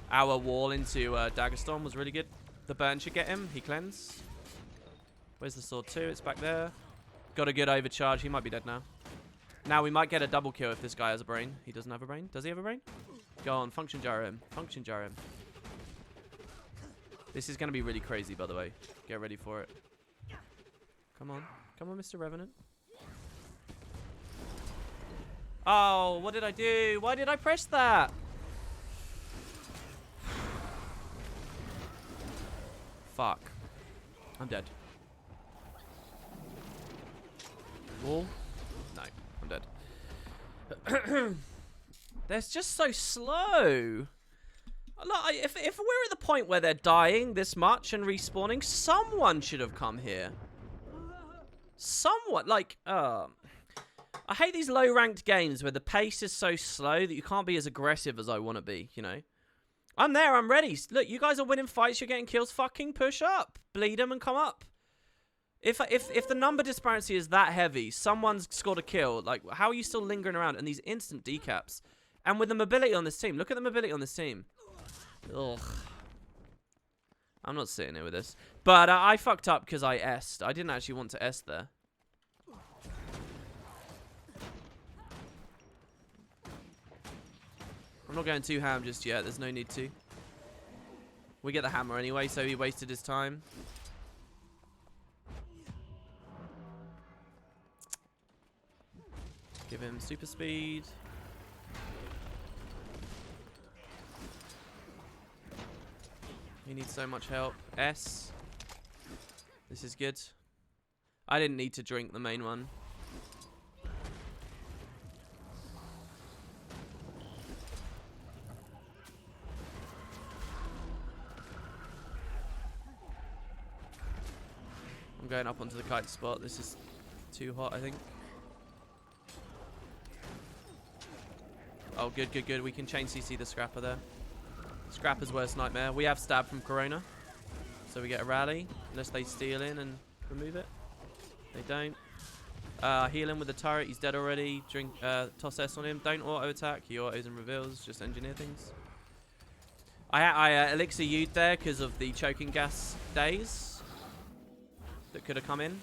Our wall into Daggerstorm was really good. The burn should get him. He cleansed. Where's the sword 2? It's back there. Got a good overcharge. He might be dead now. Now we might get a double kill if this guy has a brain. He doesn't have a brain. Does he have a brain? Go on. Function gyro him. Function gyro him. This is going to be really crazy, by the way. Get ready for it. Come on. Come on, Mr. Revenant. Oh, what did I do? Why did I press that? Fuck. I'm dead. Wall? No, I'm dead. They're just so slow. Look, if we're at the point where they're dying this much and respawning, someone should have come here. Someone, like, I hate these low-ranked games where the pace is so slow that you can't be as aggressive as I want to be, you know? I'm there, I'm ready. Look, you guys are winning fights, you're getting kills, fucking push up. Bleed them and come up. If the number disparity is that heavy, someone's scored a kill, like, how are you still lingering around? And these instant decaps. And with the mobility on this team, look at the mobility on this team. Ugh. I'm not sitting here with this. But I fucked up because I S'd. I didn't actually want to S there. I'm not going too ham just yet. There's no need to. We get the hammer anyway, so he wasted his time. Give him super speed. He needs so much help. S. This is good. I didn't need to drink the main one. I'm going up onto the kite spot. This is too hot, I think. Oh, good, good, good. We can chain CC the Scrapper there. Scrapper's worst nightmare. We have stab from Corona. So we get a rally. Unless they steal in and remove it. They don't. Heal him with the turret. He's dead already. Drink, toss S on him. Don't auto attack. He autos and reveals. Just engineer things. I elixir U'd there because of the choking gas days that could have come in.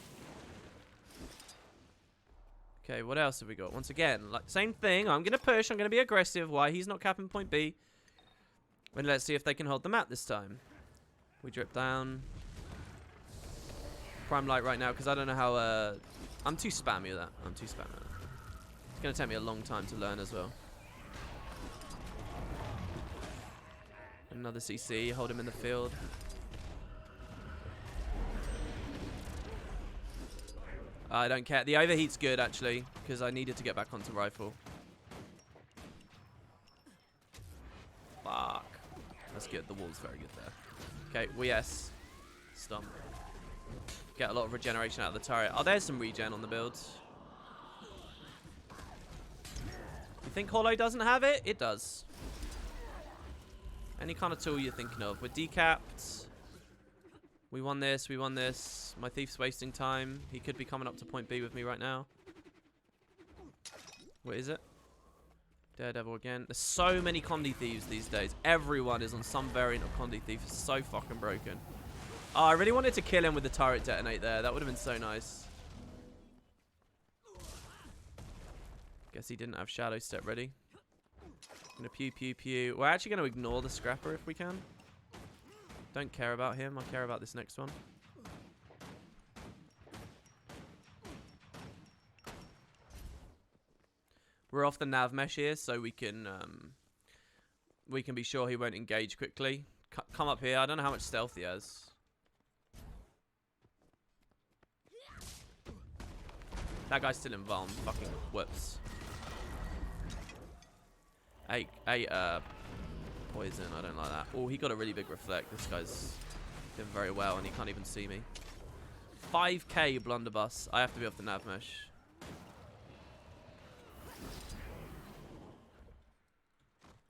Okay, what else have we got? Once again, like same thing. I'm gonna push. I'm gonna be aggressive. Why? He's not capping point B. And let's see if they can hold the map this time. We drip down. Prime light right now because I don't know how. I'm too spammy with that. I'm too spammy with that. It's gonna take me a long time to learn as well. Another CC. Hold him in the field. I don't care. The overheat's good, actually, because I needed to get back onto rifle. Fuck. That's good. The wall's very good there. Okay, we S. Stomp. Get a lot of regeneration out of the turret. Oh, there's some regen on the build. You think Holo doesn't have it? It does. Any kind of tool you're thinking of. We're decapped. We won this, we won this. My thief's wasting time. He could be coming up to point B with me right now. What is it? Daredevil again. There's so many Condi thieves these days. Everyone is on some variant of Condi thief. It's so fucking broken. Oh, I really wanted to kill him with the turret detonate there. That would have been so nice. Guess he didn't have shadow step ready. Gonna pew pew pew. We're actually gonna ignore the Scrapper if we can. Don't care about him. I care about this next one. We're off the nav mesh here, so we can be sure he won't engage quickly. Come up here. I don't know how much stealth he has. That guy's still in Vuln. Fucking whoops. Eight poison, I don't like that. Oh, he got a really big reflect. This guy's doing very well and he can't even see me. 5k blunderbuss. I have to be off the nav mesh.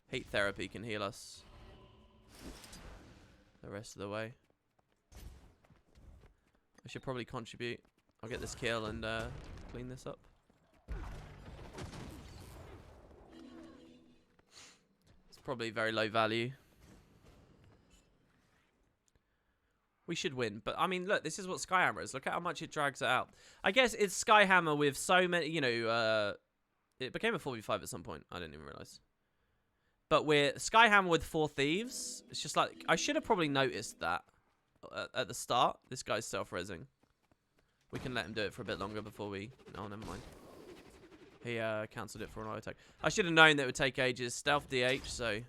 Heat therapy can heal us the rest of the way. I should probably contribute. I'll get this kill and clean this up. Probably very low value. We should win. But, I mean, look, this is what Skyhammer is. Look at how much it drags it out. I guess it's Skyhammer with so many, you know, it became a 4v5 at some point. I didn't even realize. But we're Skyhammer with 4 thieves. It's just like, I should have probably noticed that at the start. This guy's self-resing. We can let him do it for a bit longer before we... Oh, never mind. He cancelled it for an auto attack. I should have known that it would take ages. Stealth DH, so...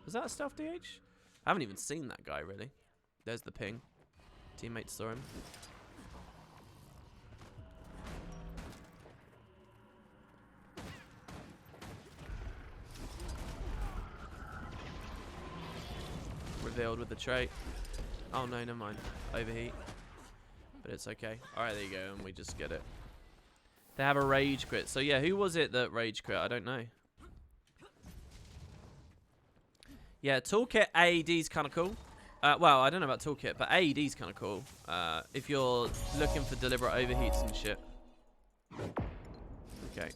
Was that a stealth DH? I haven't even seen that guy, really. There's the ping. Teammates saw him. Revealed with the trait. Oh no, never mind. Overheat. But it's okay. Alright, there you go, and we just get it. They have a rage crit. So yeah, who was it that rage crit? I don't know. Yeah, toolkit AED's kind of cool. Well, I don't know about toolkit, but AED's kind of cool. If you're looking for deliberate overheats and shit. Okay.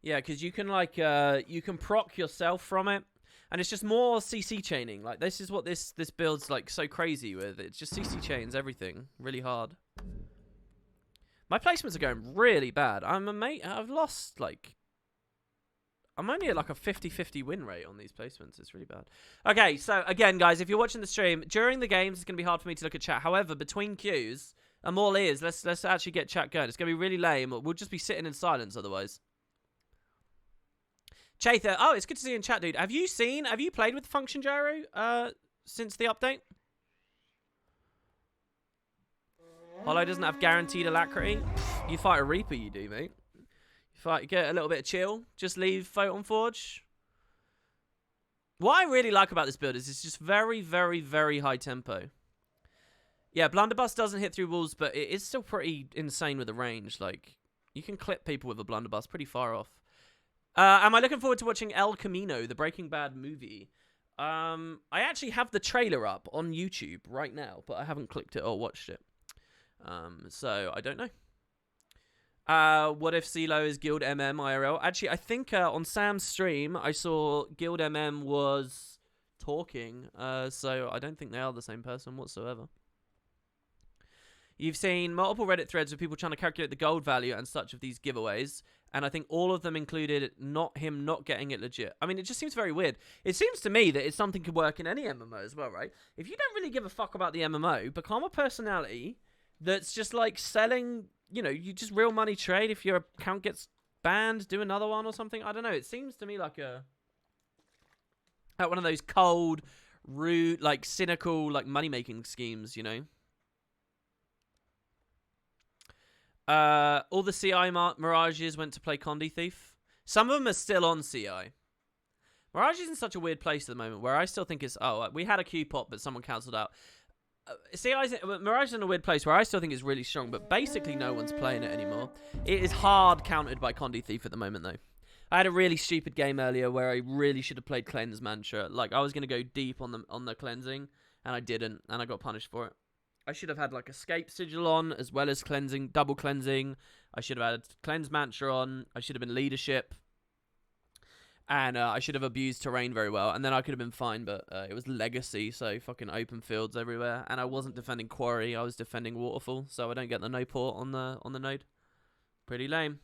Yeah, because you can like you can proc yourself from it, and it's just more CC chaining. Like this is what this build's like so crazy with. It's just CC chains everything really hard. My placements are going really bad. I've lost like. I'm only at like a 50-50 win rate on these placements. It's really bad. Okay, so again, guys, if you're watching the stream during the games, it's gonna be hard for me to look at chat. However, between queues, I'm all ears. Let's actually get chat going. It's gonna be really lame. We'll just be sitting in silence otherwise. Chather, oh, it's good to see you in chat, dude. Have you played with Function Gyro since the update? Holo doesn't have guaranteed alacrity. You fight a Reaper, you do, mate. Get a little bit of chill. Just leave Photon Forge. What I really like about this build is it's just very, very, very high tempo. Yeah, Blunderbuss doesn't hit through walls, but it is still pretty insane with the range. Like, you can clip people with a Blunderbuss pretty far off. Am I looking forward to watching El Camino, the Breaking Bad movie? I actually have the trailer up on YouTube right now, but I haven't clicked it or watched it. So I don't know. What if CeeLo is Guild MM IRL? Actually, I think on Sam's stream, I saw Guild MM was talking. So I don't think they are the same person whatsoever. You've seen multiple Reddit threads with people trying to calculate the gold value and such of these giveaways, and I think all of them included not getting it legit. I mean, it just seems very weird. It seems to me that it's something could work in any MMO as well, right? If you don't really give a fuck about the MMO, become a personality that's just like selling, you know, you just real money trade. If your account gets banned, do another one or something. I don't know. It seems to me like one of those cold, rude, like cynical, like money-making schemes, you know? All the CI Mirages went to play Condi Thief. Some of them are still on CI. Mirage is in such a weird place at the moment where I still think it's... Oh, we had a queue pop, but someone cancelled out. Mirage is in a weird place where I still think it's really strong, but basically no one's playing it anymore. It is hard countered by Condi Thief at the moment, though. I had a really stupid game earlier where I really should have played Cleanse Mantra. Like, I was going to go deep on the cleansing, and I didn't, and I got punished for it. I should have had like Escape Sigil on as well as cleansing, double cleansing. I should have had Cleanse Mantra on. I should have been Leadership. And I should have abused terrain very well. And then I could have been fine, but it was Legacy, so fucking open fields everywhere. And I wasn't defending Quarry, I was defending Waterfall, so I don't get the no port on the node. Pretty lame.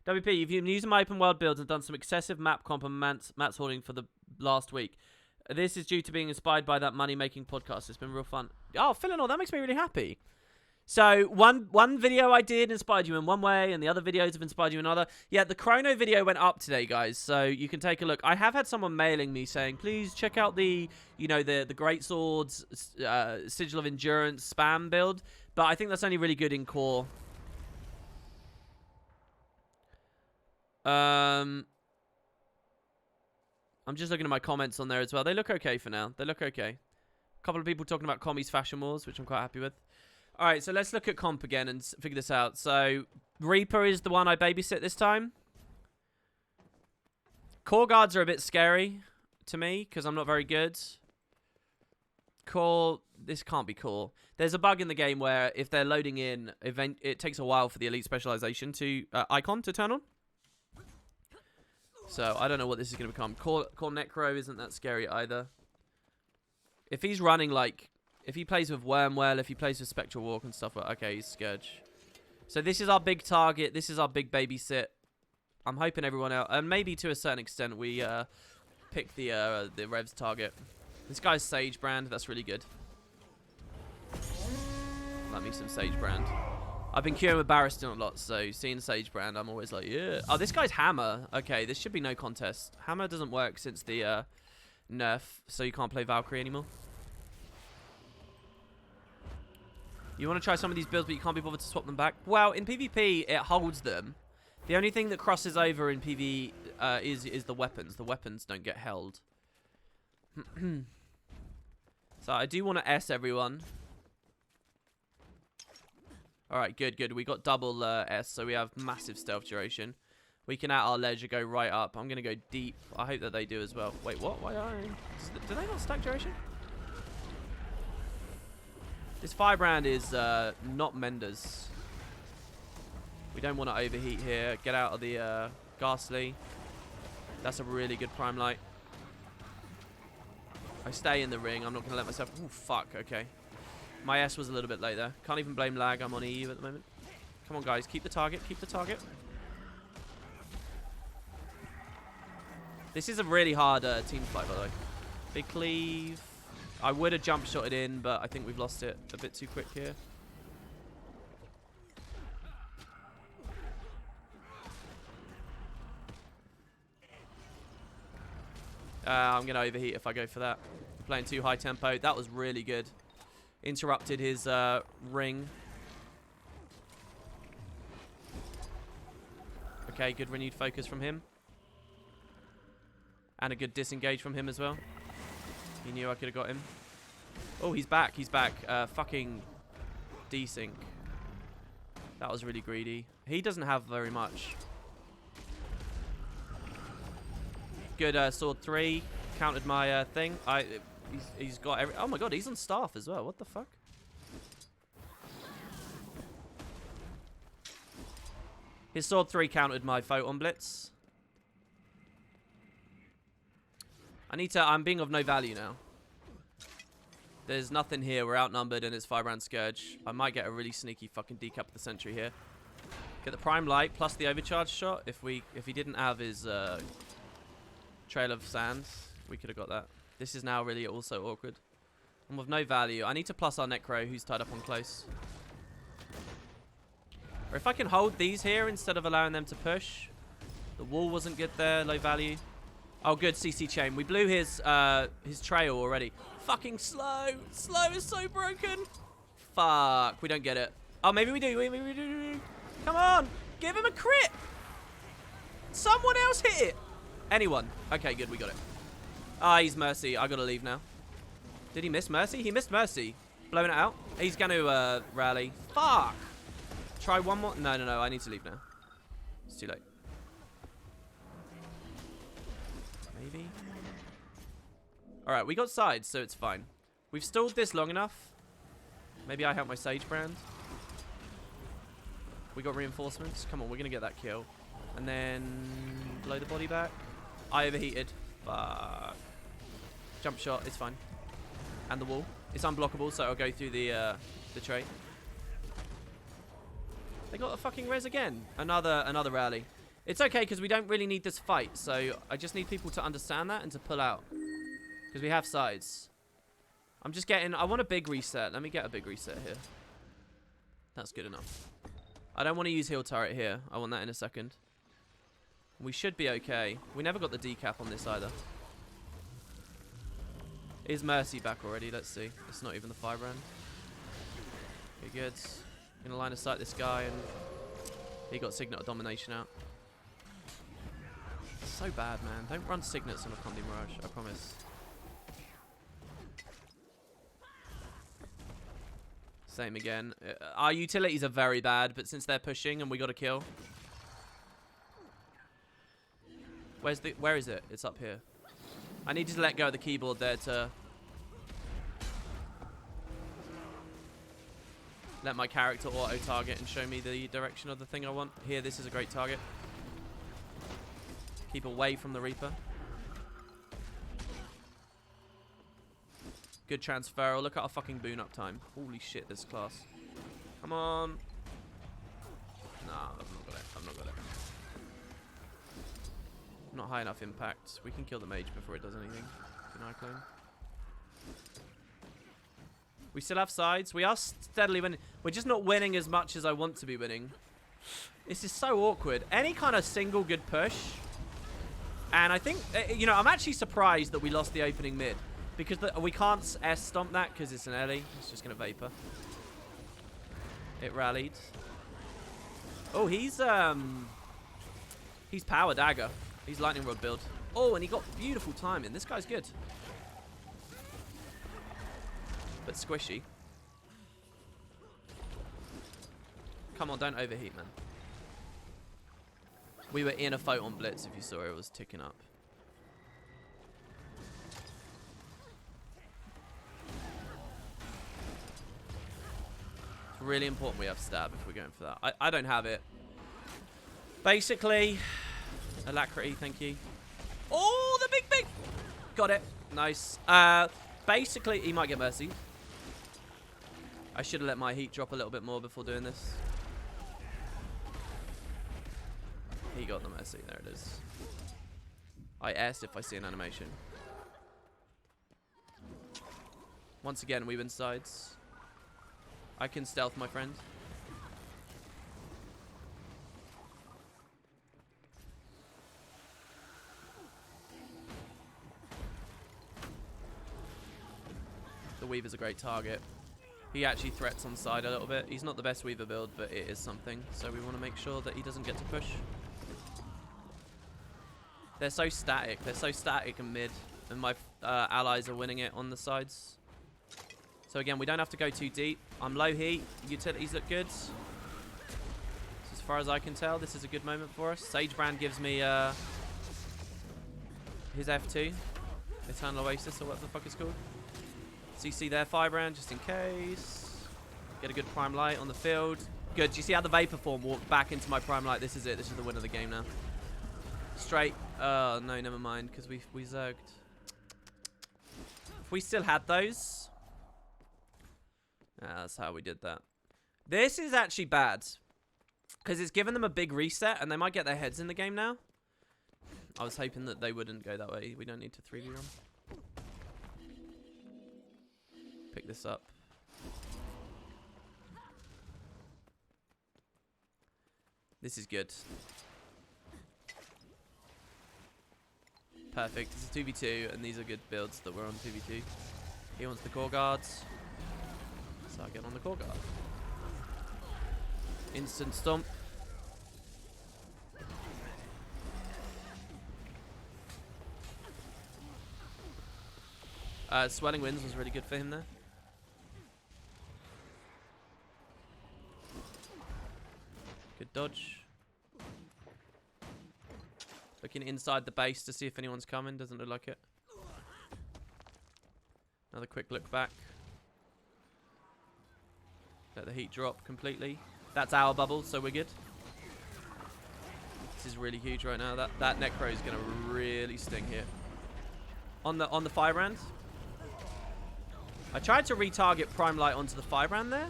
WP, you've been using my open world builds and done some excessive map comp and mats hoarding for the last week. This is due to being inspired by that money-making podcast. It's been real fun. Oh, Philonor, that makes me really happy. So, one video I did inspired you in one way, and the other videos have inspired you in another. Yeah, the Chrono video went up today, guys, so you can take a look. I have had someone mailing me saying, please check out the Great Swords Sigil of Endurance spam build, but I think that's only really good in core. I'm just looking at my comments on there as well. They look okay for now. They look okay. A couple of people talking about Commies Fashion Wars, which I'm quite happy with. All right, so let's look at comp again and figure this out. So Reaper is the one I babysit this time. Core guards are a bit scary to me because I'm not very good. Core, this can't be core. There's a bug in the game where if they're loading in, it takes a while for the elite specialization to icon to turn on. So, I don't know what this is going to become. Core Necro isn't that scary either. If he's running, like... If he plays with Wormwell, if he plays with Spectral Walk and stuff, okay, he's Scourge. So, this is our big target. This is our big babysit. I'm hoping everyone else... And maybe to a certain extent, we pick the Revs target. This guy's Sage Brand. That's really good. Love me some Sage Brand. I've been queuing with Barristan a lot, so seeing Sage Brand, I'm always like, yeah. Oh, this guy's Hammer. Okay, this should be no contest. Hammer doesn't work since the nerf, so you can't play Valkyrie anymore. You want to try some of these builds, but you can't be bothered to swap them back? Well, in PvP, it holds them. The only thing that crosses over in PvE is the weapons. The weapons don't get held. So I do want to S everyone. Alright, good. We got double S, so we have massive stealth duration. We can, at our leisure, go right up. I'm going to go deep. I hope that they do as well. Wait, what? Why are they... Do they not stack duration? This firebrand is not Menders. We don't want to overheat here. Get out of the Ghastly. That's a really good prime light. I stay in the ring. I'm not going to let myself... Oh, fuck. Okay. My S was a little bit late there. Can't even blame lag. I'm on EU at the moment. Come on, guys. Keep the target. Keep the target. This is a really hard team fight, by the way. Big cleave. I would have jump shotted in, but I think we've lost it a bit too quick here. I'm going to overheat if I go for that. Playing too high tempo. That was really good. Interrupted his ring. Okay, good renewed focus from him. And a good disengage from him as well. He knew I could have got him. Oh, he's back. He's back. Fucking desync. That was really greedy. He doesn't have very much. Good sword 3. Countered my thing. He's got every... Oh my god, he's on staff as well. What the fuck? His sword 3 countered my photon blitz. I'm being of no value now. There's nothing here. We're outnumbered and it's firebrand Scourge. I might get a really sneaky fucking decap of the sentry here. Get the prime light plus the overcharge shot. If he didn't have his trail of sands, we could have got that. This is now really also awkward. I'm of no value. I need to plus our Necro, who's tied up on close. Or if I can hold these here instead of allowing them to push. The wall wasn't good there. Low value. Oh, good CC chain. We blew his trail already. Fucking slow. Slow is so broken. Fuck. We don't get it. Oh, maybe we do. Maybe we do. Come on. Give him a crit. Someone else hit it. Anyone. Okay, good. We got it. Ah, he's Mercy. I gotta leave now. Did he miss Mercy? He missed Mercy. Blowing it out. He's gonna rally. Fuck. Try one more. No. I need to leave now. It's too late. Maybe. Alright, we got sides, so it's fine. We've stalled this long enough. Maybe I help my Sage brand. We got reinforcements. Come on, we're gonna get that kill. And then blow the body back. I overheated. Fuck. Jump shot, it's fine. And the wall. It's unblockable, so I'll go through the tray. They got a fucking res again. Another rally. It's okay, because we don't really need this fight, so I just need people to understand that and to pull out. Because we have sides. I'm just getting... I want a big reset. Let me get a big reset here. That's good enough. I don't want to use heal turret here. I want that in a second. We should be okay. We never got the decap on this either. Is Mercy back already? Let's see. It's not even the firebrand. Okay, good. Gonna line of sight this guy, and he got Signet of Domination out. It's so bad, man. Don't run Signets on a Condi Mirage, I promise. Same again. Our utilities are very bad, but since they're pushing and we got a kill. Where is it? It's up here. I need to let go of the keyboard there to let my character auto-target and show me the direction of the thing I want. Here, this is a great target. Keep away from the Reaper. Good transfer. Look at our fucking boon up time. Holy shit, this class. Come on. Nah, I've not got it. I've not got it. Not high enough impact. We can kill the mage before it does anything. Deny clone. We still have sides. We are steadily winning. We're just not winning as much as I want to be winning. This is so awkward. Any kind of single good push. And I think, you know, I'm actually surprised that we lost the opening mid. Because we can't S-stomp that because it's an Ellie. It's just going to Vapor. It rallied. Oh, he's Power Dagger. He's Lightning Rod build. Oh, and he got beautiful timing. This guy's good. But squishy. Come on, don't overheat, man. We were in a Photon Blitz, if you saw it was ticking up. It's really important we have stab if we're going for that. I don't have it. Basically, alacrity, thank you. Oh, the big. Got it. Nice. Basically, he might get mercy. I should have let my heat drop a little bit more before doing this. He got the mercy. There it is. I S if I see an animation. Once again, we win sides. I can stealth, my friend. The Weaver's a great target. He actually threats on side a little bit. He's not the best Weaver build, but it is something. So we want to make sure that he doesn't get to push. They're so static. They're so static in mid. And my allies are winning it on the sides. So again, we don't have to go too deep. I'm low heat. Utilities look good. So as far as I can tell, this is a good moment for us. Sagebrand gives me his F2. Eternal Oasis, or what the fuck it's called. CC there, Firebrand, just in case. Get a good Prime Light on the field. Good. Do you see how the Vapor Form walked back into my Prime Light? This is it. This is the win of the game now. Straight. Oh, no, never mind, because we zerged. If we still had those... that's how we did that. This is actually bad. Because it's given them a big reset, and they might get their heads in the game now. I was hoping that they wouldn't go that way. We don't need to 3v run. Pick this up. This is good. Perfect. It's a 2v2, and these are good builds that we're on 2v2. He wants the core guards. So I get on the core guard. Instant stomp. Swelling Winds was really good for him there. Good dodge. Looking inside the base to see if anyone's coming. Doesn't look like it. Another quick look back. Let the heat drop completely. That's our bubble, so we're good. This is really huge right now. That Necro is going to really sting here. On the Firebrand. I tried to retarget Prime Light onto the Firebrand there,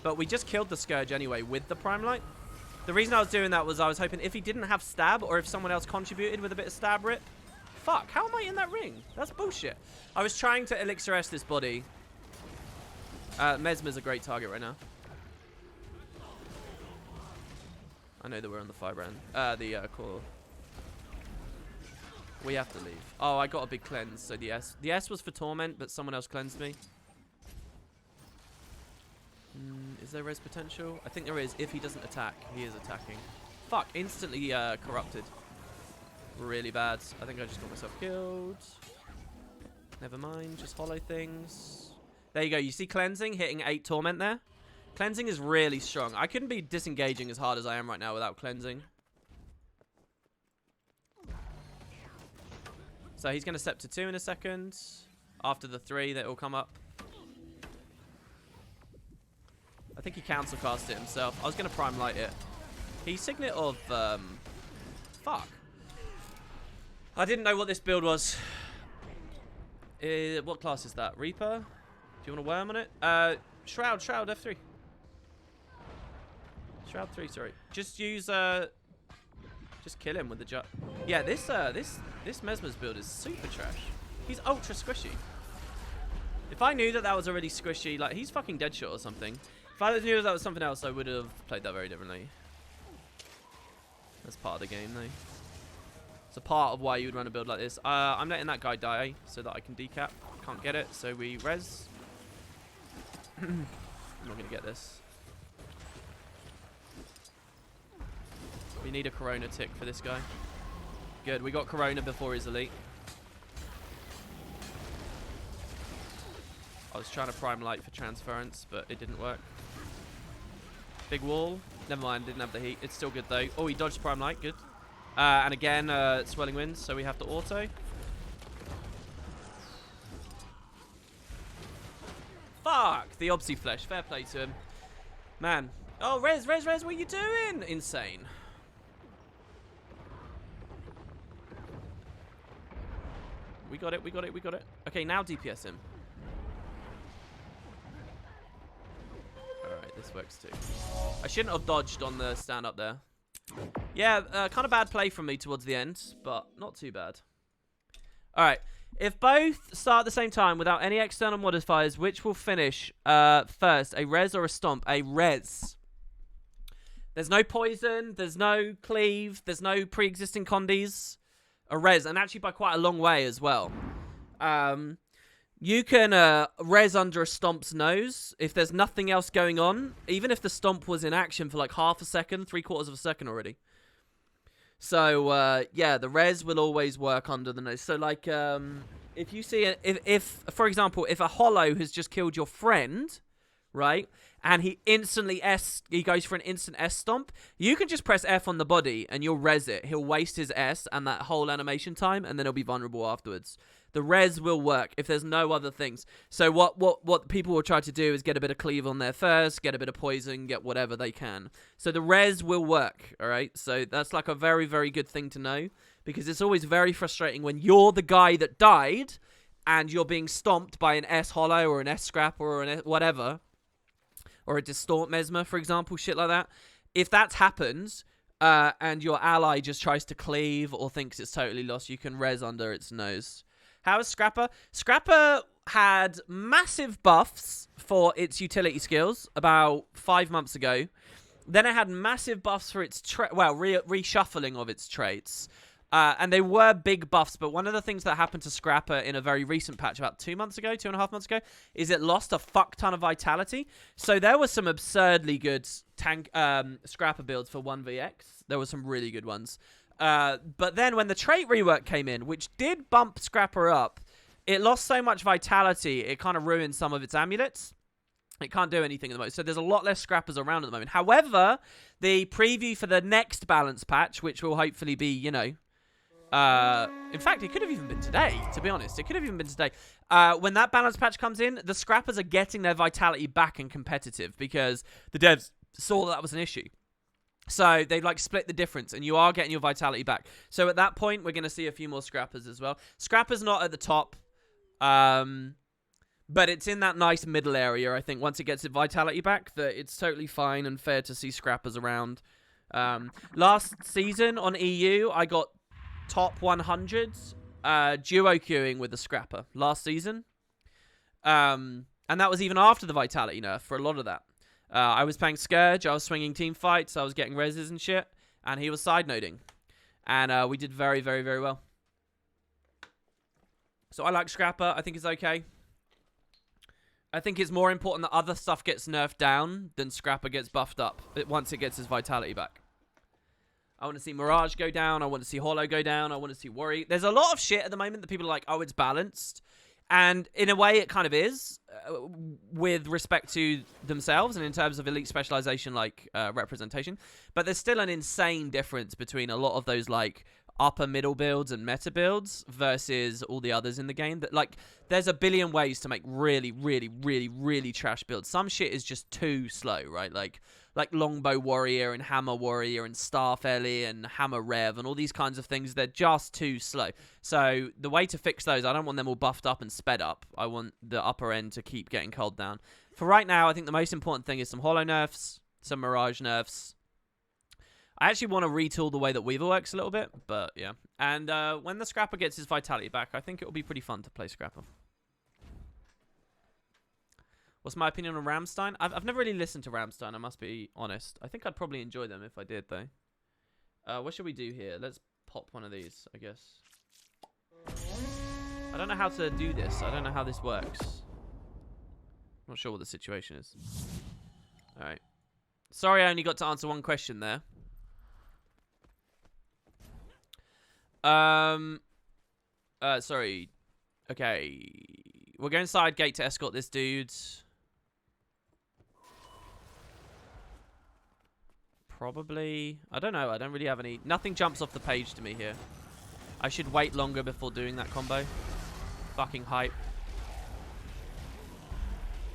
but we just killed the Scourge anyway with the Prime Light. The reason I was doing that was I was hoping if he didn't have stab, or if someone else contributed with a bit of stab rip. Fuck, how am I in that ring? That's bullshit. I was trying to Elixir S this body. Mesmer's a great target right now. I know that we're on the Firebrand. The core. We have to leave. Oh, I got a big cleanse, so the S. The S was for Torment, but someone else cleansed me. Is there res potential? I think there is. If he doesn't attack, he is attacking. Fuck, instantly corrupted. Really bad. I think I just got myself killed. Never mind, just hollow things. There you go. You see cleansing hitting 8 torment there? Cleansing is really strong. I couldn't be disengaging as hard as I am right now without cleansing. So he's going to step to 2 in a second. After the 3, that will come up. I think he cancel cast it himself. I was going to Prime Light it. He Signet of... fuck. I didn't know what this build was. What class is that? Reaper? Do you want to worm on it? Shroud F3. Shroud 3, sorry. Just use... just kill him with the jut. Yeah, this Mesmer's build is super trash. He's ultra squishy. If I knew that that was already squishy, like, he's fucking Deadshot or something. If I knew that was something else, I would have played that very differently. That's part of the game, though. It's a part of why you would run a build like this. I'm letting that guy die so that I can decap. Can't get it, so we res. I'm not going to get this. We need a Corona tick for this guy. Good, we got Corona before his elite. I was trying to Prime Light for transference, but it didn't work. Big wall. Never mind, didn't have the heat. It's still good, though. Oh, he dodged Prime Light. Good. And again, Swelling Winds, so we have to auto. Fuck! The Obsy Flesh. Fair play to him. Man. Oh, Rez, what are you doing? Insane. We got it. Okay, now DPS him. Alright, this works too. I shouldn't have dodged on the stand up there. Yeah, kind of bad play from me towards the end, but not too bad. Alright, if both start at the same time without any external modifiers, which will finish first, a res or a stomp? A res. There's no poison, there's no cleave, there's no pre-existing condies. A res, and actually by quite a long way as well. You can res under a stomp's nose if there's nothing else going on, even if the stomp was in action for like half a second, 3/4 of a second already. So, yeah, the res will always work under the nose. So, like, if you see, if for example, if a holo has just killed your friend, right, and he goes for an instant S stomp, you can just press F on the body and you'll res it. He'll waste his S and that whole animation time, and then he'll be vulnerable afterwards. The res will work if there's no other things. So what people will try to do is get a bit of cleave on there first, get a bit of poison, get whatever they can. So the res will work, all right? So that's like a very, very good thing to know, because it's always very frustrating when you're the guy that died and you're being stomped by an S holo or an S scrapper or an S whatever, or a distort mesmer, for example, shit like that. If that's happened, and your ally just tries to cleave or thinks it's totally lost, you can res under its nose. How is Scrapper? Scrapper had massive buffs for its utility skills about 5 months ago. Then it had massive buffs for its reshuffling of its traits. And they were big buffs, but one of the things that happened to Scrapper in a very recent patch, about 2 months ago, 2.5 months ago, is it lost a fuck ton of vitality. So there were some absurdly good Scrapper builds for 1vx. There were some really good ones. But then when the trait rework came in, which did bump Scrapper up, it lost so much vitality, it kind of ruined some of its amulets. It can't do anything at the moment. So there's a lot less Scrappers around at the moment. However, the preview for the next balance patch, which will hopefully be, you know, in fact, it could have even been today, to be honest. It could have even been today. When that balance patch comes in, the Scrappers are getting their vitality back in competitive because the devs saw that was an issue. So they've like split the difference and you are getting your vitality back. So at that point, we're going to see a few more Scrappers as well. Scrapper's not at the top, but it's in that nice middle area, I think. Once it gets its vitality back, that it's totally fine and fair to see Scrappers around. Last season on EU, I got top 100 duo queuing with the Scrapper last season. And that was even after the vitality nerf for a lot of that. I was playing Scourge, I was swinging team fights, I was getting reses and shit, and he was side noding. And we did very, very, very well. So I like Scrapper, I think it's okay. I think it's more important that other stuff gets nerfed down than Scrapper gets buffed up once it gets his vitality back. I want to see Mirage go down, I want to see Holo go down, I want to see Worry. There's a lot of shit at the moment that people are like, oh, it's balanced. And in a way, it kind of is, with respect to themselves and in terms of elite specialization, like representation. But there's still an insane difference between a lot of those like upper middle builds and meta builds versus all the others in the game. That like, there's a billion ways to make really, really, really, really trash builds. Some shit is just too slow, right? Like Longbow Warrior and Hammer Warrior and Staff Ellie and Hammer Rev and all these kinds of things, they're just too slow. So the way to fix those, I don't want them all buffed up and sped up. I want the upper end to keep getting culled down. For right now, I think the most important thing is some Holo nerfs, some Mirage nerfs. I actually want to retool the way that Weaver works a little bit, but yeah. And when the Scrapper gets his vitality back, I think it will be pretty fun to play Scrapper. What's my opinion on Rammstein? I've never really listened to Rammstein, I must be honest. I think I'd probably enjoy them if I did, though. What should we do here? Let's pop one of these, I guess. I don't know how to do this. I don't know how this works. I'm not sure what the situation is. Alright. Sorry I only got to answer one question there. Sorry. Okay. We're going side gate to escort this dude. Probably. I don't know. I don't really have any. Nothing jumps off the page to me here. I should wait longer before doing that combo. Fucking hype.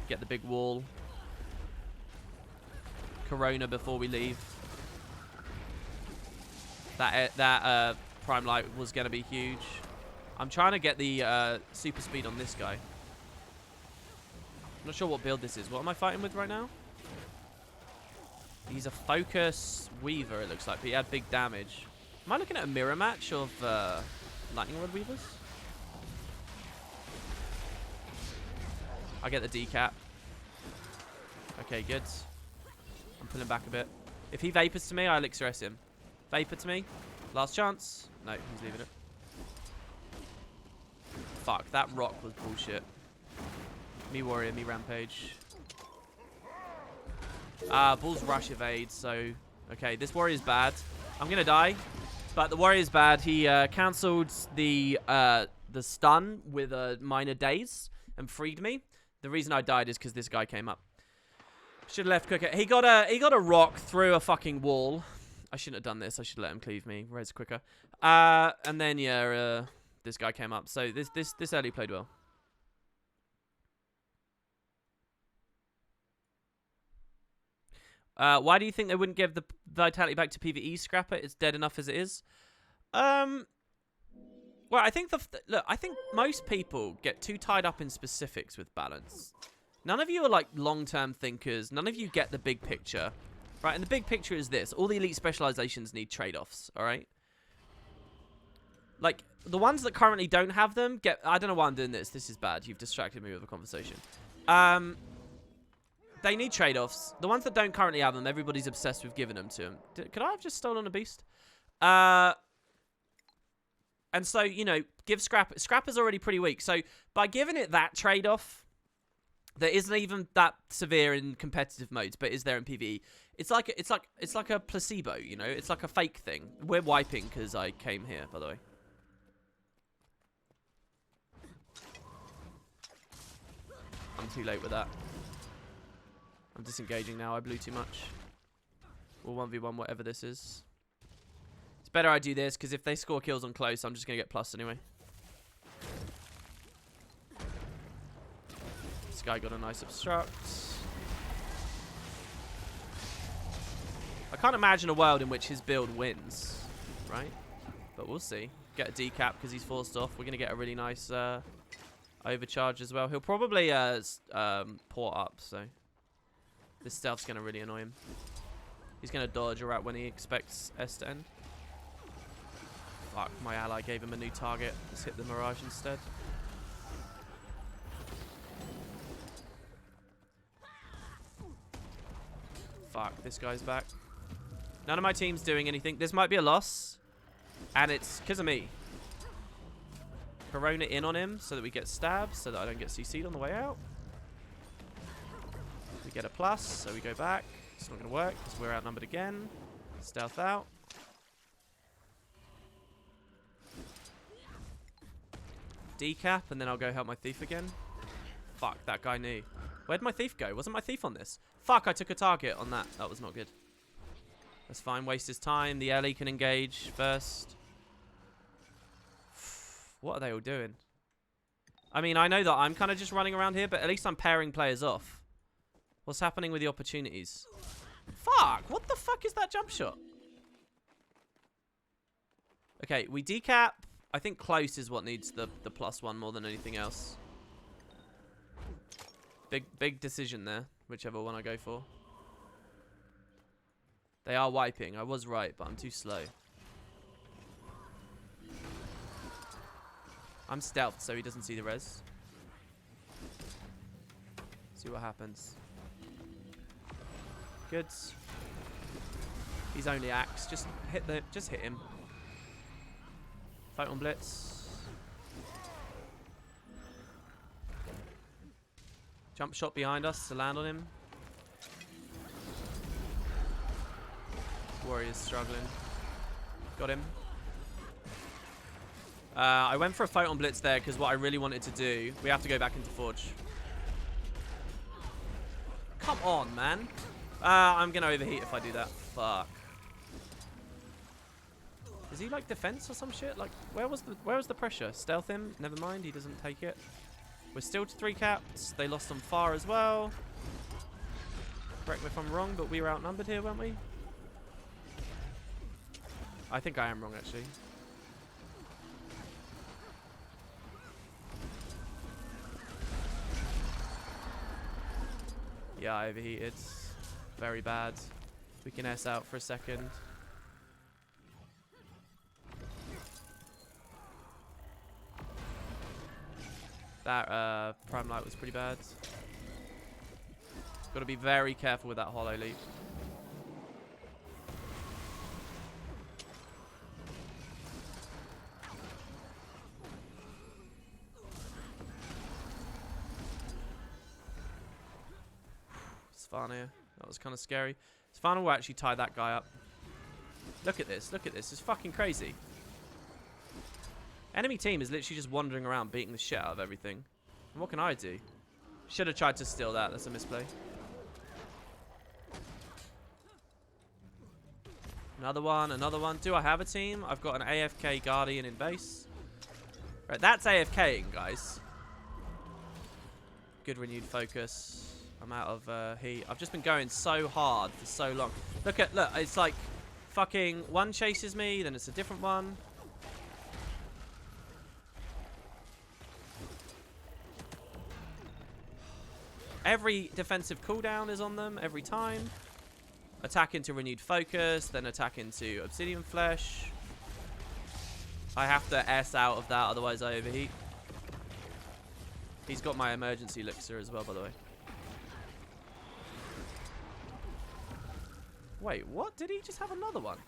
Get the big wall. Corona before we leave. That Prime Light was going to be huge. I'm trying to get the super speed on this guy. I'm not sure what build this is. What am I fighting with right now? He's a Focus Weaver, it looks like, but he had big damage. Am I looking at a mirror match of Lightning Rod Weavers? I get the decap. Okay, good. I'm pulling back a bit. If he vapors to me, I elixir S him. Vapor to me. Last chance. No, he's leaving it. Fuck, that rock was bullshit. Me warrior, me rampage. Bull's rush evade, so... Okay, this warrior's bad. I'm gonna die, but the warrior's bad. He cancelled the stun with a minor daze and freed me. The reason I died is because this guy came up. Should have left quicker. He got a rock through a fucking wall. I shouldn't have done this. I should let him cleave me. Res quicker. And then yeah, this guy came up. So this early played well. Why do you think they wouldn't give the vitality back to PvE Scrapper? It's dead enough as it is. Well, I think look, I think most people get too tied up in specifics with balance. None of you are like long-term thinkers. None of you get the big picture, right? And the big picture is this: all the elite specializations need trade-offs. All right. Like the ones that currently don't have them get. I don't know why I'm doing this. This is bad. You've distracted me with a conversation. They need trade-offs. The ones that don't currently have them, everybody's obsessed with giving them to them. Could I have just stolen a beast? And so, you know, give Scrapper. Scrapper's already pretty weak. So by giving it that trade-off, that isn't even that severe in competitive modes, but is there in PvE. It's like a placebo, you know. It's like a fake thing. We're wiping because I came here, by the way. I'm too late with that. I'm disengaging now. I blew too much. We'll 1v1 whatever this is. It's better I do this, because if they score kills on close, I'm just going to get plus anyway. This guy got a nice obstruct. I can't imagine a world in which his build wins, right? But we'll see. Get a decap because he's forced off. We're going to get a really nice overcharge as well. He'll probably port up, so... This stealth's going to really annoy him. He's going to dodge right when he expects S to end. Fuck, my ally gave him a new target. Let's hit the Mirage instead. Fuck, this guy's back. None of my team's doing anything. This might be a loss. And it's because of me. Corona in on him so that we get stabbed, so that I don't get CC'd on the way out. We get a plus, so we go back. It's not going to work because we're outnumbered again. Stealth out. Decap, and then I'll go help my thief again. Fuck, that guy knew. Where'd my thief go? Wasn't my thief on this? Fuck, I took a target on that. That was not good. That's fine. Waste his time. The LE can engage first. What are they all doing? I mean, I know that I'm kind of just running around here, but at least I'm pairing players off. What's happening with the opportunities? Fuck! What the fuck is that jump shot? Okay, we decap. I think close is what needs the +1 more than anything else. Big decision there, whichever one I go for. They are wiping. I was right, but I'm too slow. I'm stealthed, so he doesn't see the res. See what happens. Good. He's only axe. Just hit him. Photon blitz. Jump shot behind us to land on him. Warrior's struggling. Got him. I went for a Photon Blitz there because what I really wanted to do... We have to go back into Forge. Come on, man. I'm going to overheat if I do that. Fuck. Is he like defense or some shit? Like, where was the pressure? Stealth him? Never mind, he doesn't take it. We're still to 3 caps. They lost on far as well. Correct me if I'm wrong, but we were outnumbered here, weren't we? I think I am wrong, actually. Yeah, I overheated. Very bad. We can S out for a second. That Prime Light was pretty bad. Got to be very careful with that Holo Leap. Svana, that was kind of scary. Svana will actually tie that guy up. Look at this, look at this. It's fucking crazy. Enemy team is literally just wandering around beating the shit out of everything. And what can I do? Should have tried to steal that. That's a misplay. Another one, another one. Do I have a team? I've got an AFK Guardian in base. Right, that's AFKing, guys. Good renewed focus. I'm out of heat. I've just been going so hard for so long. Look, it's like fucking one chases me, then it's a different one. Every defensive cooldown is on them every time. Attack into renewed focus, then attack into obsidian flesh. I have to S out of that, otherwise I overheat. He's got my emergency elixir as well, by the way. Wait, what? Did he just have another one?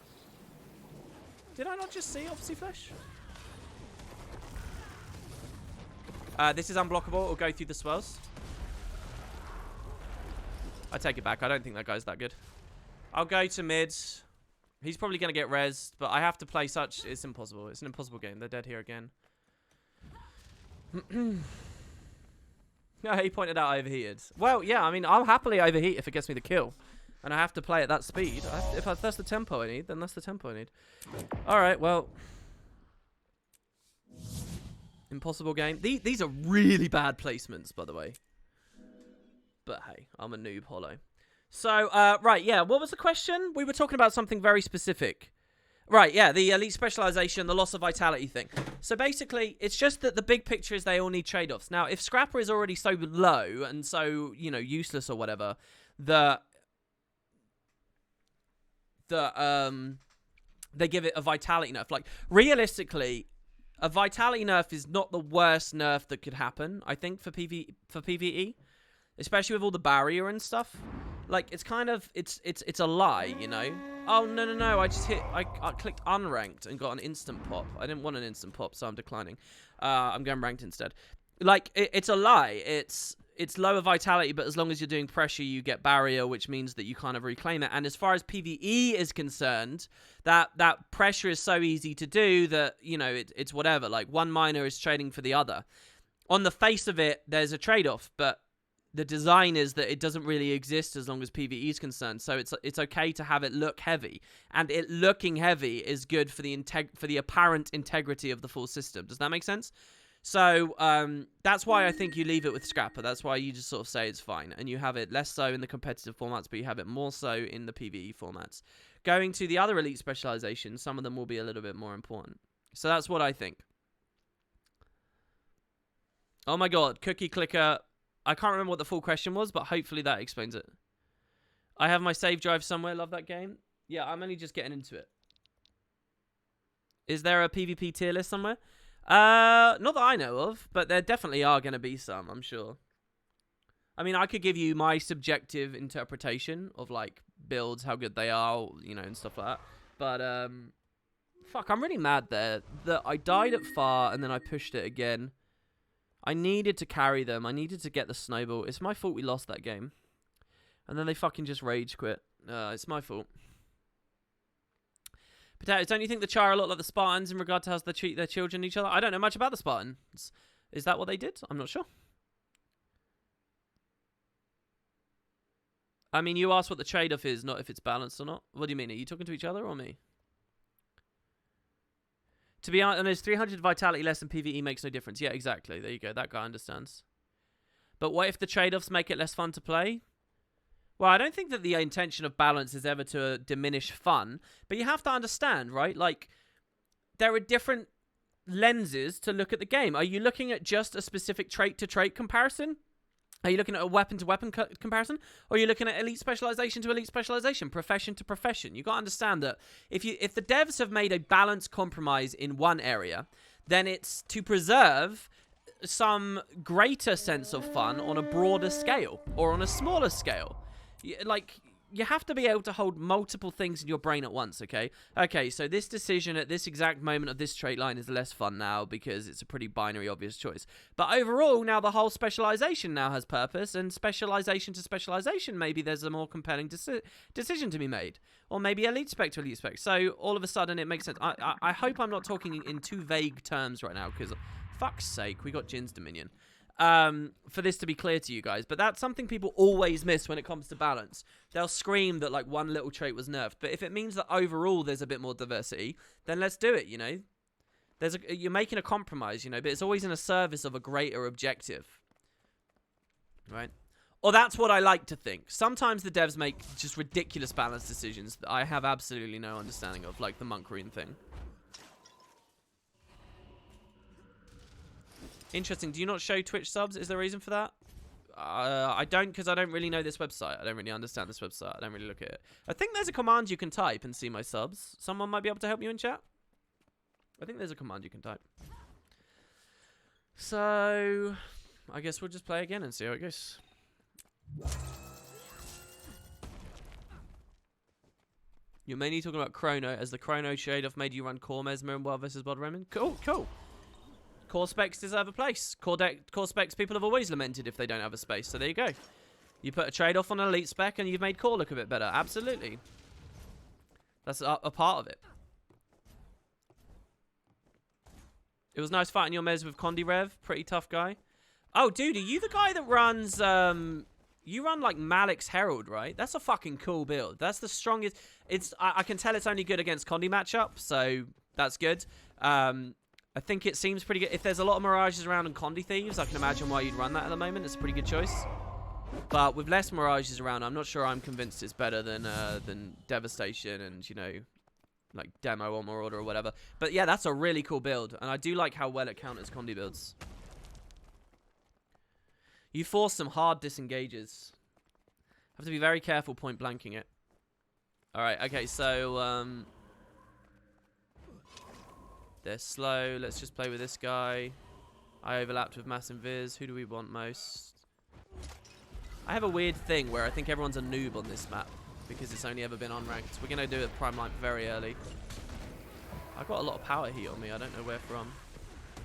Did I not just see Obsi Flesh? This is unblockable. It'll go through the swells. I take it back. I don't think that guy's that good. I'll go to mid. He's probably going to get rezzed, but I have to play such... It's impossible. It's an impossible game. They're dead here again. Yeah, he pointed out I overheated. Well, yeah, I mean, I'll happily overheat if it gets me the kill. And I have to play at that speed. If that's the tempo I need, then that's the tempo I need. Alright, well. Impossible game. These are really bad placements, by the way. But hey, I'm a noob holo. So, right, yeah, what was the question? We were talking about something very specific. Right, yeah, the elite specialization, the loss of vitality thing. So basically, it's just that the big picture is they all need trade-offs. Now, if Scrapper is already so low and so, you know, useless or whatever, they give it a vitality nerf. Like, realistically, a vitality nerf is not the worst nerf that could happen, I think, for PvE. Especially with all the barrier and stuff. Like, it's kind of, it's a lie, you know? Oh, no, I just I clicked unranked and got an instant pop. I didn't want an instant pop, so I'm declining. I'm going ranked instead. Like, it's a lie. It's lower vitality, but as long as you're doing pressure, you get barrier, which means that you kind of reclaim it. And as far as PvE is concerned, that pressure is so easy to do that, you know, it's whatever. Like, one miner is trading for the other. On the face of it, there's a trade-off, but the design is that it doesn't really exist as long as PvE is concerned. So it's okay to have it look heavy, and it looking heavy is good for the apparent integrity of the full system. Does that make sense? So that's why I think you leave it with Scrapper. That's why you just sort of say it's fine, and you have it less so in the competitive formats, but you have it more so in the PvE formats. Going to the other elite specializations, some of them will be a little bit more important. So that's what I think. Oh my god, Cookie Clicker. I can't remember what the full question was, but hopefully that explains it. I have my save drive somewhere. Love that game. Yeah, I'm only just getting into it. Is there a PvP tier list somewhere? Not that I know of, but there definitely are going to be some, I'm sure. I mean, I could give you my subjective interpretation of, like, builds, how good they are, you know, and stuff like that. But, fuck, I'm really mad there that I died at far and then I pushed it again. I needed to carry them. I needed to get the snowball. It's my fault we lost that game. And then they fucking just rage quit. It's my fault. Potatoes, don't you think the Char are a lot like the Spartans in regard to how they treat their children and each other? I don't know much about the Spartans. Is that what they did? I'm not sure. I mean, you asked what the trade-off is, not if it's balanced or not. What do you mean? Are you talking to each other or me? To be honest, 300 vitality less than PvE makes no difference. Yeah, exactly. There you go. That guy understands. But what if the trade-offs make it less fun to play? Well, I don't think that the intention of balance is ever to diminish fun, but you have to understand, right? Like, there are different lenses to look at the game. Are you looking at just a specific trait-to-trait comparison? Are you looking at a weapon-to-weapon comparison? Or are you looking at elite specialization to elite specialization, profession to profession? You've got to understand that if the devs have made a balanced compromise in one area, then it's to preserve some greater sense of fun on a broader scale or on a smaller scale. Like, you have to be able to hold multiple things in your brain at once, okay? Okay, so this decision at this exact moment of this trait line is less fun now because it's a pretty binary, obvious choice. But overall, now the whole specialization now has purpose, and specialization to specialization, maybe there's a more compelling decision to be made. Or maybe elite spec to elite spec. So all of a sudden, it makes sense. I hope I'm not talking in too vague terms right now, because fuck's sake, we got Jin's Dominion. For this to be clear to you guys, but that's something people always miss when it comes to balance. They'll scream that like one little trait was nerfed, but if it means that overall there's a bit more diversity, then let's do it, you know? You're making a compromise, you know, but it's always in a service of a greater objective, right? Or that's what I like to think. Sometimes the devs make just ridiculous balance decisions that I have absolutely no understanding of, like the monk rune thing. Interesting. Do you not show Twitch subs? Is there a reason for that? I don't, because I don't really know this website. I don't really understand this website. I don't really look at it. I think there's a command you can type and see my subs. Someone might be able to help you in chat. I think there's a command you can type. So, I guess we'll just play again and see how it goes. You're mainly talking about Chrono, as the Chrono trade-off made you run Core Mesmer and Wild versus Bod Remen. Cool, cool. Core specs deserve a place. Core specs people have always lamented if they don't have a space, so there you go. You put a trade-off on an elite spec and you've made core look a bit better. Absolutely. That's a part of it. It was nice fighting your mez with Condi Rev. Pretty tough guy. Oh, dude, are you the guy that runs... you run, like, Malik's Herald, right? That's a fucking cool build. That's the strongest... I can tell it's only good against Condi matchup, so that's good. I think it seems pretty good. If there's a lot of Mirages around and Condi Thieves, I can imagine why you'd run that at the moment. It's a pretty good choice. But with less Mirages around, I'm not sure I'm convinced it's better than Devastation and, you know, like Demo or Marauder or whatever. But yeah, that's a really cool build. And I do like how well it counters Condi builds. You force some hard disengages. Have to be very careful point blanking it. Alright, okay, so... they're slow. Let's just play with this guy. I overlapped with Mass Invis. Who do we want most? I have a weird thing where I think everyone's a noob on this map because it's only ever been unranked. We're going to do a Prime Line very early. I've got a lot of power heat on me. I don't know where from.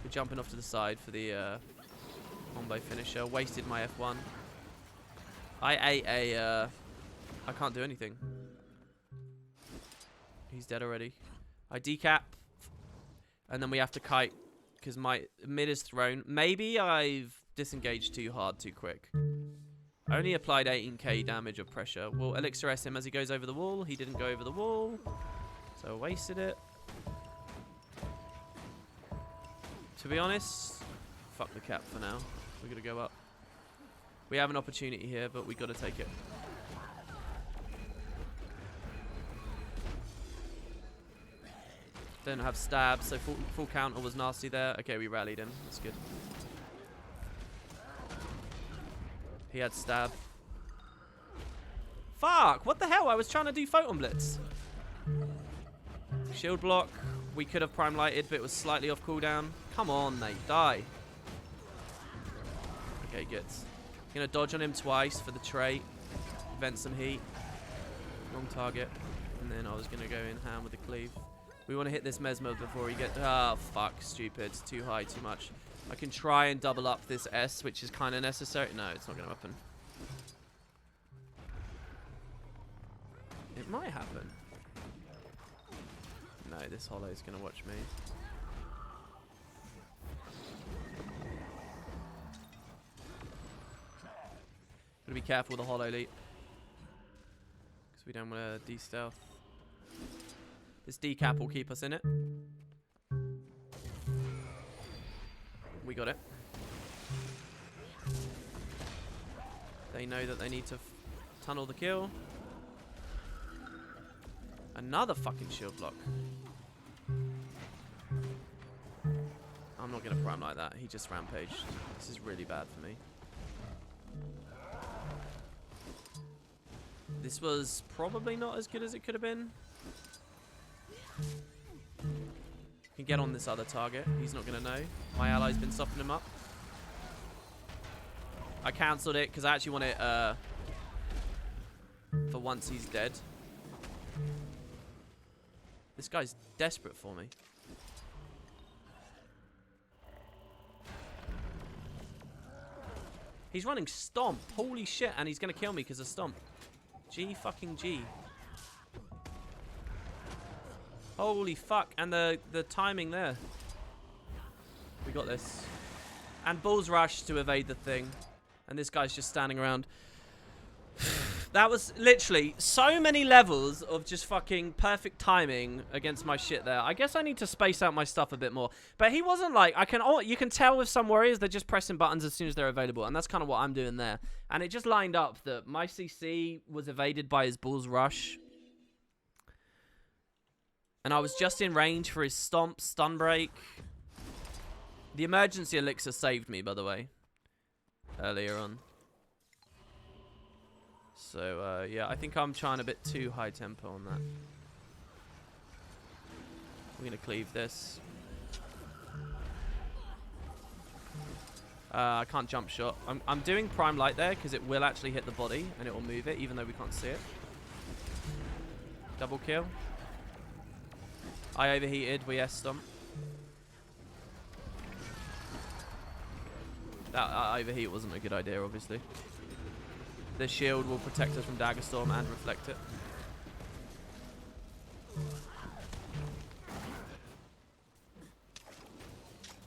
We're jumping off to the side for the combo finisher. Wasted my F1. I ate a... I can't do anything. He's dead already. I decap. And then we have to kite because my mid is thrown. Maybe I've disengaged too hard too quick. I only applied 18k damage of pressure. We'll Elixir S him as he goes over the wall. He didn't go over the wall. So I wasted it. To be honest, fuck the cap for now. We're going to go up. We have an opportunity here, but we got to take it. Don't have stab, so full counter was nasty there. Okay, we rallied him. That's good. He had stab. Fuck! What the hell? I was trying to do Photon Blitz. Shield block. We could have prime lighted, but it was slightly off cooldown. Come on, mate. Die. Okay, good. Gonna dodge on him twice for the trait. Vent some heat. Wrong target. And then I was gonna go in hand with the cleave. We want to hit this Mesmer before he gets... Oh, fuck. Stupid. Too high, too much. I can try and double up this S, which is kind of necessary. No, it's not going to happen. It might happen. No, this Holo is going to watch me. Gotta be careful with the Holo leap. Because we don't want to de-stealth. This decap will keep us in it. We got it. They know that they need to Tunnel the kill. Another fucking shield block. I'm not going to prime like that. He just rampaged. This is really bad for me. This was probably not as good as it could have been. Can get on this other target. He's not going to know. My ally's been stopping him up. I cancelled it because I actually want it for once he's dead. This guy's desperate for me. He's running Stomp. Holy shit. And he's going to kill me because of Stomp. G fucking G. Holy fuck. And the timing there. We got this. And Bull's Rush to evade the thing. And this guy's just standing around. That was literally so many levels of just fucking perfect timing against my shit there. I guess I need to space out my stuff a bit more. But he wasn't like, you can tell with some warriors, they're just pressing buttons as soon as they're available. And that's kind of what I'm doing there. And it just lined up that my CC was evaded by his Bull's Rush. And I was just in range for his Stomp, Stun Break. The emergency elixir saved me, by the way, earlier on. So, yeah, I think I'm trying a bit too high tempo on that. We're going to cleave this. I can't jump shot. I'm doing Prime Light there because it will actually hit the body and it will move it even though we can't see it. Double kill. I overheated. We S-stomp. That overheat wasn't a good idea, obviously. The shield will protect us from Dagger Storm and reflect it.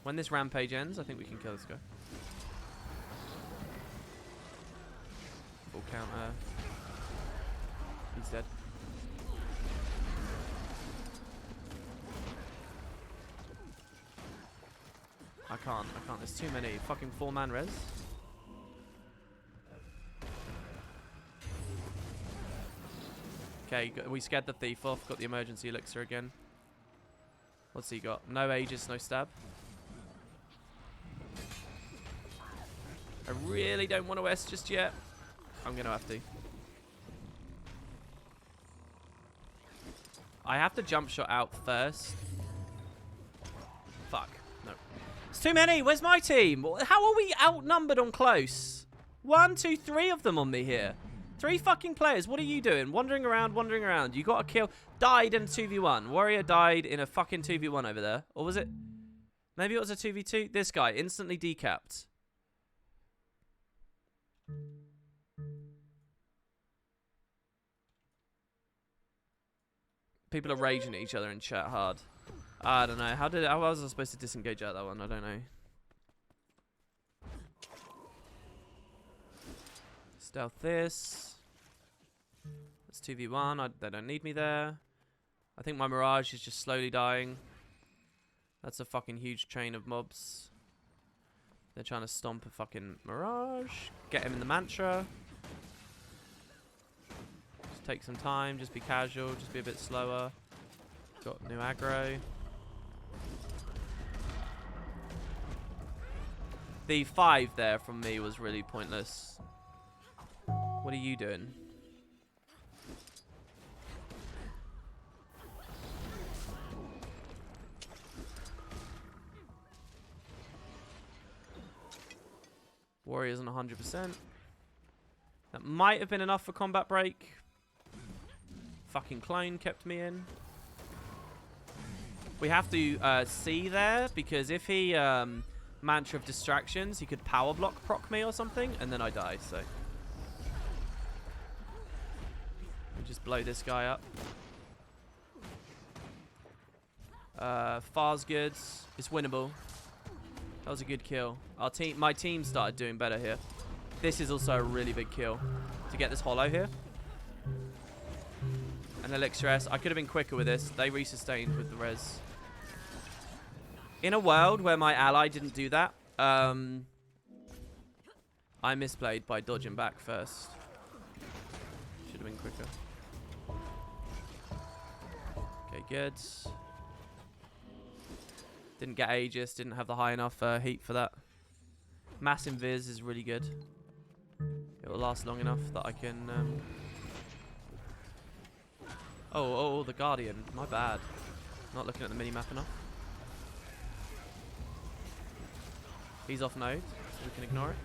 When this rampage ends, I think we can kill this guy. Full counter. He's dead. I can't. There's too many. Fucking 4-man res. Okay, we scared the thief off. Got the emergency elixir again. What's he got? No Aegis, no stab. I really don't want to S just yet. I'm going to have to. I have to jump shot out first. Fuck. No. It's too many. Where's my team? How are we outnumbered on close? 1, 2, 3 of them on me here. 3 fucking players. What are you doing? Wandering around. You got a kill. Died in a 2v1. Warrior died in a fucking 2v1 over there. Or was it? Maybe it was a 2v2. This guy instantly decapped. People are raging at each other in chat hard. I don't know. How was I supposed to disengage out that one? I don't know. Stealth this. It's 2v1. They don't need me there. I think my Mirage is just slowly dying. That's a fucking huge chain of mobs. They're trying to stomp a fucking Mirage. Get him in the Mantra. Just take some time. Just be casual. Just be a bit slower. Got new aggro. The 5 there from me was really pointless. What are you doing? Warriors on 100%. That might have been enough for combat break. Fucking clone kept me in. We have to see there because if he Mantra of Distractions, he could power block proc me or something, and then I die. So we just blow this guy up. Far's good. It's winnable. That was a good kill. My team started doing better here. This is also a really big kill to get this holo here. And Elixir S. I could have been quicker with this. They resustained with the res. In a world where my ally didn't do that, I misplayed by dodging back first. Should have been quicker. Okay, good. Didn't get Aegis, didn't have the high enough heat for that. Mass Invis is really good. It will last long enough that I can... Oh, the Guardian. My bad. Not looking at the mini-map enough. He's off node, so we can ignore it.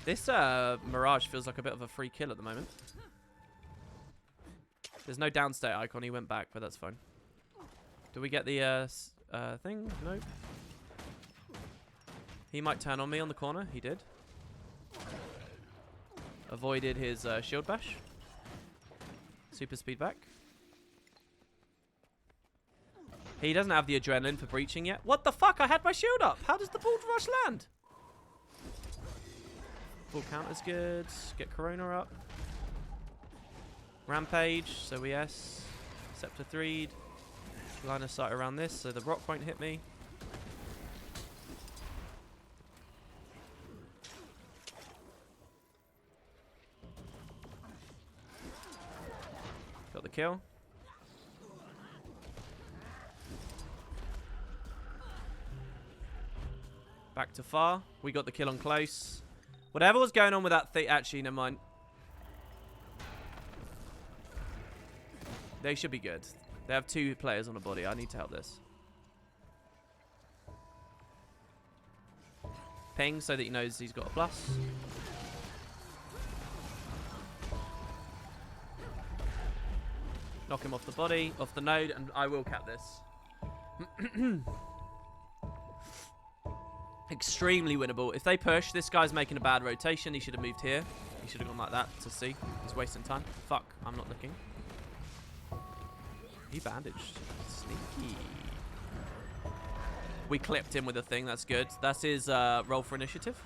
This Mirage feels like a bit of a free kill at the moment. There's no downstate icon. He went back, but that's fine. Do we get the thing? Nope. He might turn on me on the corner. He did. Avoided his shield bash. Super speed back. He doesn't have the adrenaline for breaching yet. What the fuck? I had my shield up. How does the bull rush land? Full counter's good. Get Corona up. Rampage. So we S. Scepter 3'd. Line of sight around this so the rock won't hit me. Got the kill. Back to far. We got the kill on close. Whatever was going on with that thing. Actually, never mind. They should be good. They have 2 players on the body. I need to help this. Ping so that he knows he's got a plus. Knock him off the body, off the node, and I will cap this. Extremely winnable. If they push, this guy's making a bad rotation. He should have moved here. He should have gone like that to see. He's wasting time. Fuck, I'm not looking. He bandaged. Sneaky. We clipped him with a thing. That's good. That's his roll for initiative.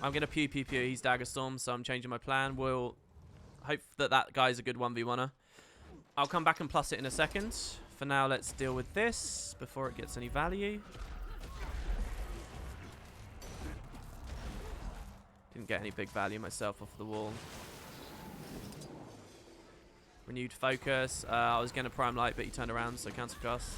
I'm going to pew. He's Dagger Storm, so I'm changing my plan. We'll hope that that guy's a good 1v1er. I'll come back and plus it in a second. For now, let's deal with this before it gets any value. Didn't get any big value myself off the wall. Renewed focus. I was going to prime light, but he turned around, so cancel cast.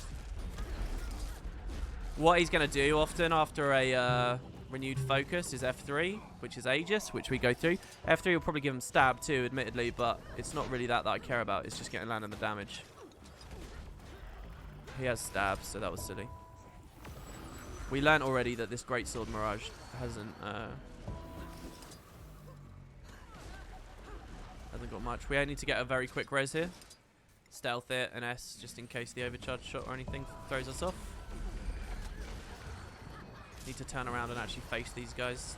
What he's going to do often after a renewed focus is F3, which is Aegis, which we go through. F3 will probably give him stab too, admittedly, but it's not really that I care about. It's just getting land on the damage. He has stab, so that was silly. We learned already that this Greatsword Mirage hasn't got much. We need to get a very quick res here. Stealth it and S just in case the overcharge shot or anything throws us off. Need to turn around and actually face these guys.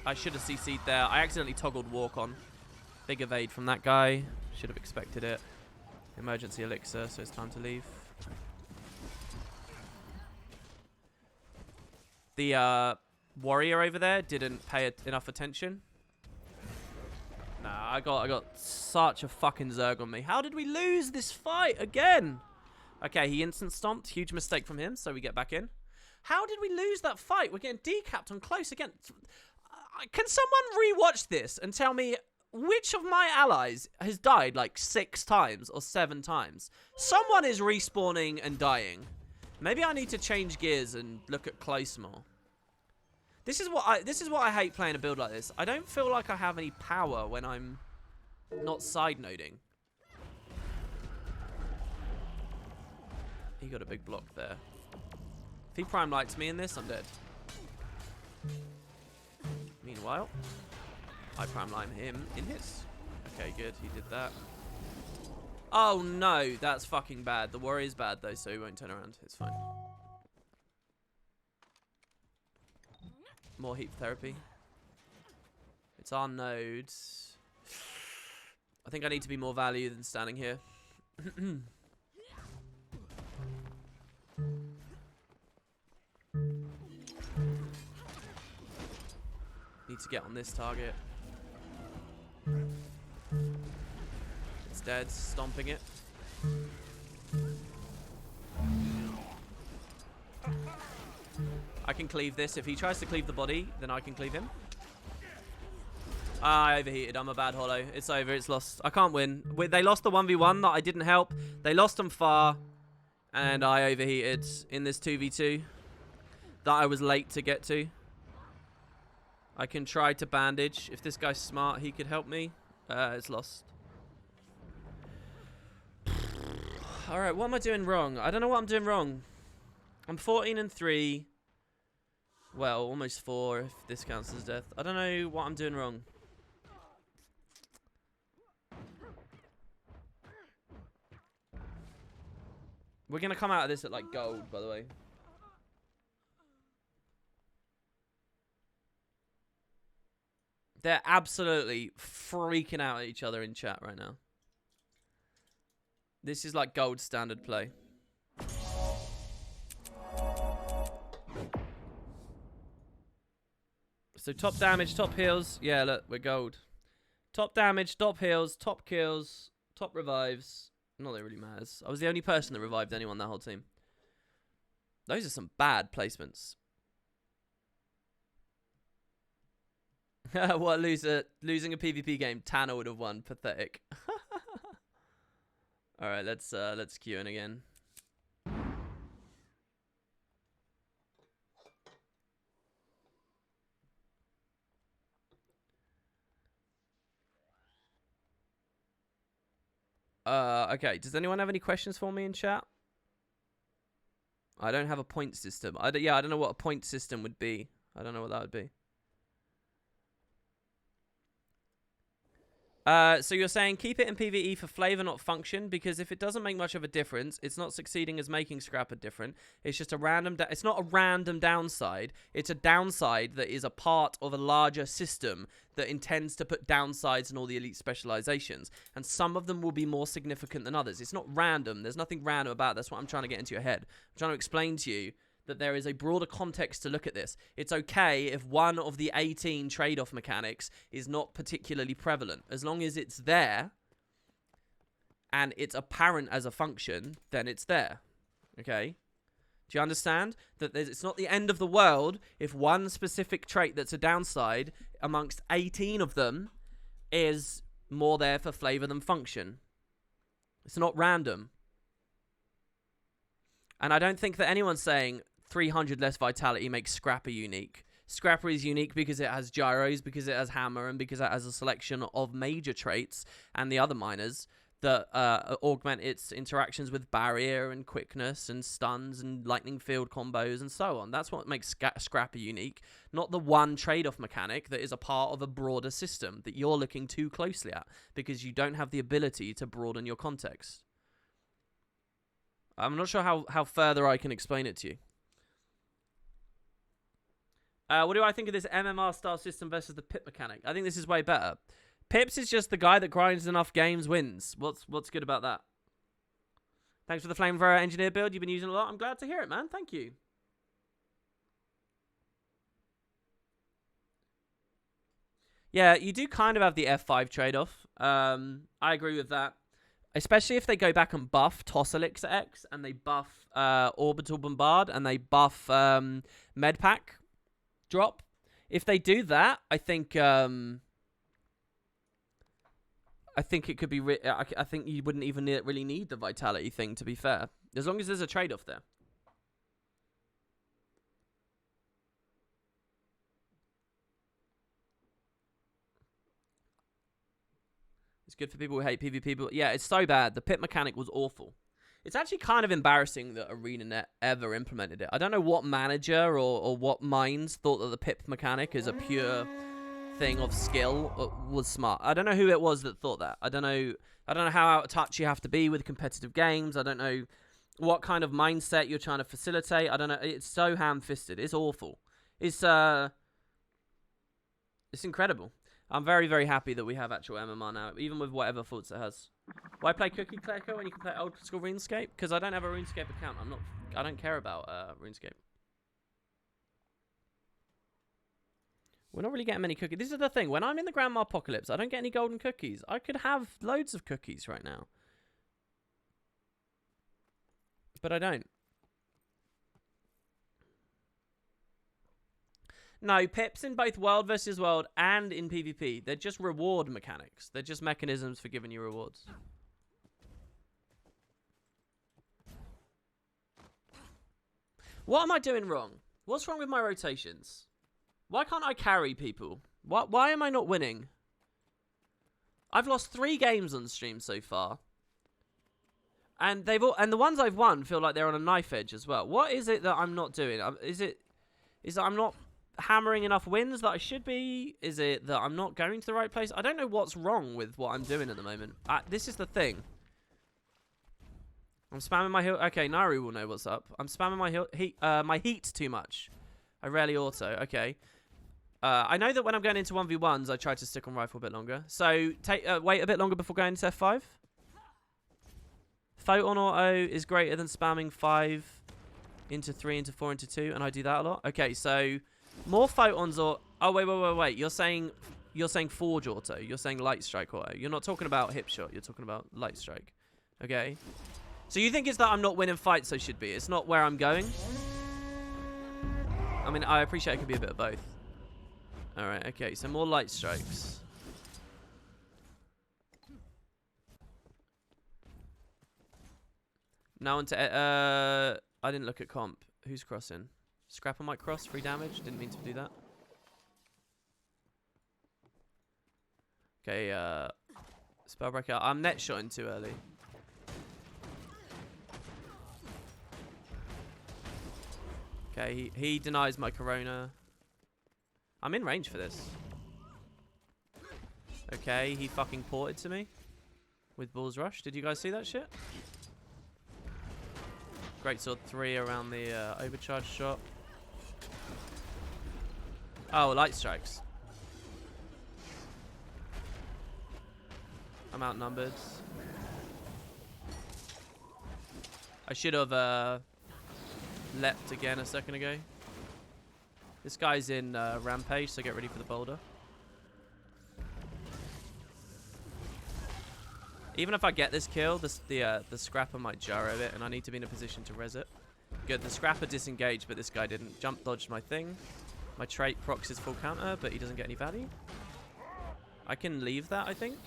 I should have CC'd there. I accidentally toggled walk on. Big evade from that guy. Should have expected it. Emergency elixir, so it's time to leave. The warrior over there didn't pay enough attention. Nah, I got such a fucking Zerg on me. How did we lose this fight again? Okay, he instant stomped. Huge mistake from him, so we get back in. How did we lose that fight? We're getting decapped on close again. Can someone rewatch this and tell me which of my allies has died like 6 times or 7 times? Someone is respawning and dying. Maybe I need to change gears and look at close more. This is what I hate playing a build like this. I don't feel like I have any power when I'm not side noding. He got a big block there. If he prime lights me in this, I'm dead. Meanwhile, I prime light him in his. Okay, good. He did that. Oh no, that's fucking bad. The warrior's bad though, so he won't turn around. It's fine. More heat therapy. It's our node. I think I need to be more value than standing here. Need to get on this target. It's dead. Stomping it. I can cleave this. If he tries to cleave the body, then I can cleave him. I overheated. I'm a bad holo. It's over. It's lost. I can't win. They lost the 1v1 that I didn't help. They lost them far. And I overheated in this 2v2 that I was late to get to. I can try to bandage. If this guy's smart, he could help me. It's lost. Alright, what am I doing wrong? I don't know what I'm doing wrong. I'm 14-3. Well, almost 4 if this counts as death. I don't know what I'm doing wrong. We're going to come out of this at, like, gold, by the way. They're absolutely freaking out at each other in chat right now. This is, like, gold standard play. So, top damage, top heals. Yeah, look, we're gold. Top damage, top heals, top kills, top revives. Not that it really matters. I was the only person that revived anyone that whole team. Those are some bad placements. What, losing a PvP game? Tanner would have won. Pathetic. Alright, let's queue in again. Okay, does anyone have any questions for me in chat? I don't have a point system. Yeah, I don't know what a point system would be. I don't know what that would be. So you're saying keep it in PvE for flavor, not function, because if it doesn't make much of a difference, it's not succeeding as making Scrapper different. It's just a random... It's not a random downside. It's a downside that is a part of a larger system that intends to put downsides in all the elite specializations. And some of them will be more significant than others. It's not random. There's nothing random about it. That's what I'm trying to get into your head. I'm trying to explain to you that there is a broader context to look at this. It's okay if one of the 18 trade-off mechanics is not particularly prevalent. As long as it's there and it's apparent as a function, then it's there. Okay? Do you understand? That it's not the end of the world if one specific trait that's a downside amongst 18 of them is more there for flavor than function. It's not random. And I don't think that anyone's saying 300 less vitality makes Scrapper unique. Scrapper is unique because it has gyros, because it has hammer, and because it has a selection of major traits and the other minors that augment its interactions with barrier and quickness and stuns and lightning field combos and so on. That's what makes Scrapper unique, not the one trade-off mechanic that is a part of a broader system that you're looking too closely at because you don't have the ability to broaden your context. I'm not sure how further I can explain it to you. What do I think of this MMR style system versus the pip mechanic? I think this is way better. Pips is just the guy that grinds enough games wins. What's good about that? Thanks for the flamethrower engineer build. You've been using a lot. I'm glad to hear it, man. Thank you. Yeah, you do kind of have the F5 trade-off. I agree with that. Especially if they go back and buff Toss Elixir X and they buff Orbital Bombard and they buff Medpack drop. If they do that, I think it could be... I think you wouldn't even really need the Vitality thing, to be fair. As long as there's a trade-off there. It's good for people who hate PvP, but yeah, it's so bad. The pit mechanic was awful. It's actually kind of embarrassing that ArenaNet ever implemented it. I don't know what manager or what minds thought that the pip mechanic is a pure thing of skill was smart. I don't know who it was that thought that. I don't know how out of touch you have to be with competitive games. I don't know what kind of mindset you're trying to facilitate. I don't know. It's so ham-fisted. It's awful. It's incredible. I'm very, very happy that we have actual MMR now, even with whatever faults it has. Why play Cookie Clicker when you can play old school RuneScape? Because I don't have a RuneScape account. I don't care about RuneScape. We're not really getting many cookies. This is the thing. When I'm in the Grandma Apocalypse, I don't get any golden cookies. I could have loads of cookies right now. But I don't. No, pips in both World versus World and in PvP. They're just reward mechanics. They're just mechanisms for giving you rewards. What am I doing wrong? What's wrong with my rotations? Why can't I carry people? Why am I not winning? I've lost 3 games on stream so far. And the ones I've won feel like they're on a knife edge as well. What is it that I'm not doing? Is it that I'm not hammering enough wins that I should be? Is it that I'm not going to the right place? I don't know what's wrong with what I'm doing at the moment. This is the thing. I'm spamming my heal. Okay, Naru will know what's up. I'm spamming my heat too much. I rarely auto. Okay. I know that when I'm going into 1v1s, I try to stick on rifle a bit longer. So wait a bit longer before going into F5. Photon auto is greater than spamming 5 into 3 into 4 into 2, and I do that a lot. Okay, so more photons or... Oh, wait. You're saying forge auto. You're saying light strike auto. You're not talking about hip shot. You're talking about light strike. Okay. So you think it's that I'm not winning fights I should be. It's not where I'm going. I mean, I appreciate it could be a bit of both. Alright, okay. So more light strikes. Now onto... I didn't look at comp. Who's crossing? Scrapper might cross. Free damage. Didn't mean to do that. Okay, Spellbreaker. I'm net shotting too early. Okay, he denies my Corona. I'm in range for this. Okay, he fucking ported to me with Bull's Rush. Did you guys see that shit? Great Sword 3 around the overcharge shot. Oh, light strikes. I'm outnumbered. I should have leapt again a second ago. This guy's in Rampage, so get ready for the boulder. Even if I get this kill, the Scrapper might gyro it, and I need to be in a position to res it. Good, the Scrapper disengaged, but this guy didn't. Jump dodged my thing. My trait procs his full counter, but he doesn't get any value. I can leave that, I think.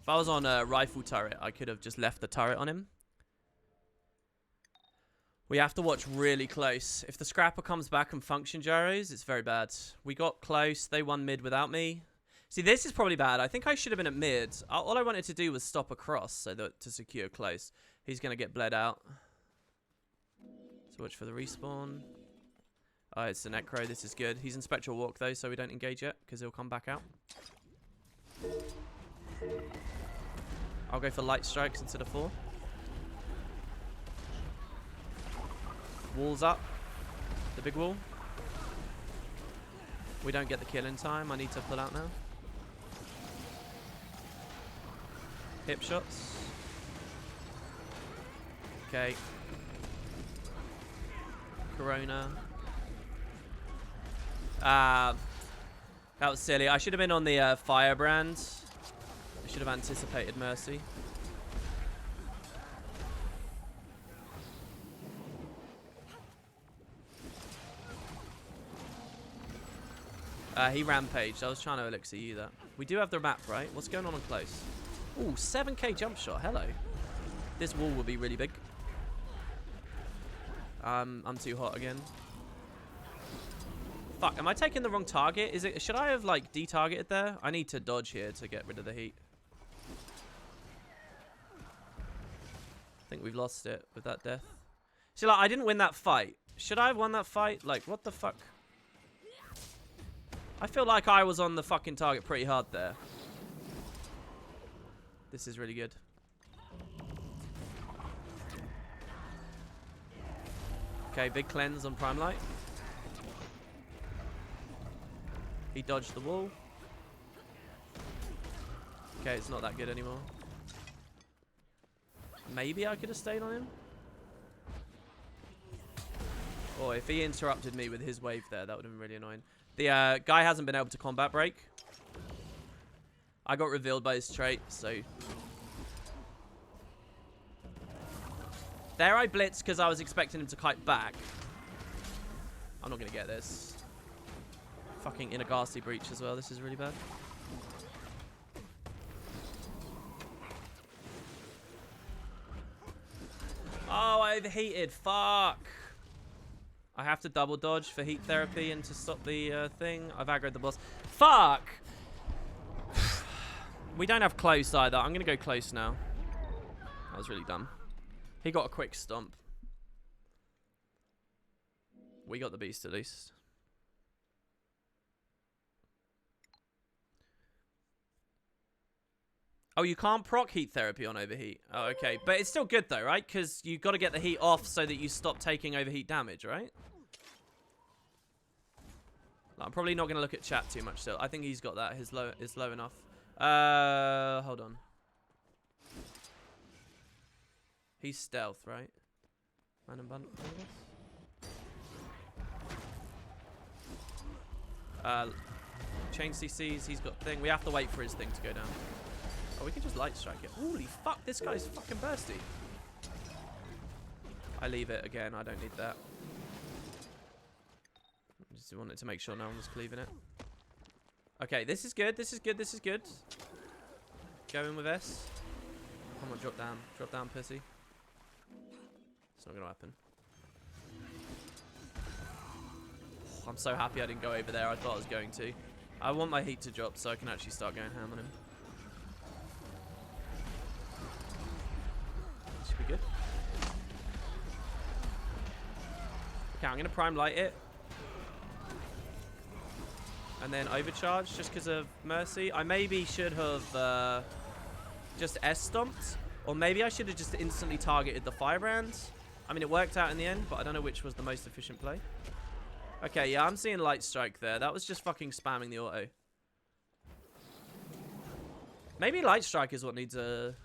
If I was on a rifle turret, I could have just left the turret on him. We have to watch really close. If the Scrapper comes back and function gyros, it's very bad. We got close. They won mid without me. See, this is probably bad. I think I should have been at mid. All I wanted to do was stop across so that to secure close. He's going to get bled out. So watch for the respawn. Oh, it's the Necro. This is good. He's in Spectral Walk, though, so we don't engage yet because he'll come back out. I'll go for light strikes instead of 4. Walls up. The big wall. We don't get the kill in time. I need to pull out now. Hip shots. Okay. Corona. That was silly. I should have been on the Firebrand. I should have anticipated Mercy. He rampaged. I was trying to elixir you that. We do have the map, right? What's going on close? Ooh, 7k jump shot. Hello. This wall will be really big. I'm too hot again. Fuck, am I taking the wrong target? Should I have, like, de-targeted there? I need to dodge here to get rid of the heat. I think we've lost it with that death. See, like, I didn't win that fight. Should I have won that fight? Like, what the fuck? I feel like I was on the fucking target pretty hard there. This is really good. Okay, big cleanse on Prime Light. He dodged the wall. Okay, it's not that good anymore. Maybe I could have stayed on him. Or if he interrupted me with his wave there, that would have been really annoying. The guy hasn't been able to combat break. I got revealed by his trait, so... There I blitzed because I was expecting him to kite back. I'm not going to get this. Fucking Inagasi breach as well. This is really bad. Oh, I overheated. Fuck. I have to double dodge for heat therapy and to stop the thing. I've aggroed the boss. Fuck. We don't have close either. I'm going to go close now. That was really dumb. He got a quick stomp. We got the beast at least. Oh, you can't proc heat therapy on overheat. Oh, okay. But it's still good though, right? Because you got to get the heat off so that you stop taking overheat damage, right? I'm probably not going to look at chat too much still. I think he's got that. His low is low enough. Hold on. He's stealth, right? Man and bun. Chain CCs. He's got thing. We have to wait for his thing to go down. Oh, we can just light strike it. Holy fuck, this guy's fucking bursty. I leave it again. I don't need that. Just wanted to make sure no one was cleaving it. Okay, this is good. This is good. This is good. Go in with S. Come on, drop down. Drop down, pussy. It's not going to happen. Oh, I'm so happy I didn't go over there. I thought I was going to. I want my heat to drop so I can actually start going ham on him. Should be good. Okay, I'm going to prime light it. And then overcharge just because of mercy. I maybe should have just S-stomped. Or maybe I should have just instantly targeted the firebrands. I mean, it worked out in the end, but I don't know which was the most efficient play. Okay, yeah, I'm seeing light strike there. That was just fucking spamming the auto. Maybe light strike is what needs a...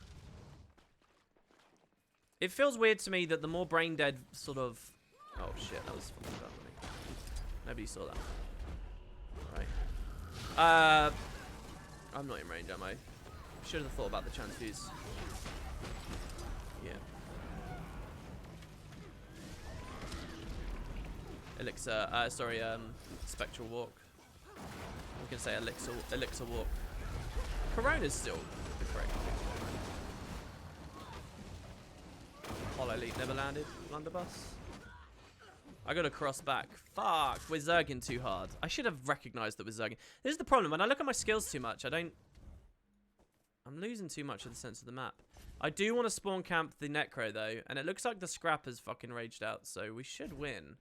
It feels weird to me that the more brain dead sort of... Oh shit, that was fucking dumb. Nobody saw that. Alright. I'm not in range, am I? Should have thought about the transfuse. Yeah. Elixir, sorry, Spectral Walk. I'm gonna say Elixir Walk. Corona's still the correct thing. Hollow Leap never landed. Blunderbuss. I got to cross back. Fuck, we're zerging too hard. I should have recognized that we're zerging. This is the problem. When I look at my skills too much, I'm losing too much of the sense of the map. I do want to spawn camp the Necro, though. And it looks like the Scrap has fucking raged out. So we should win.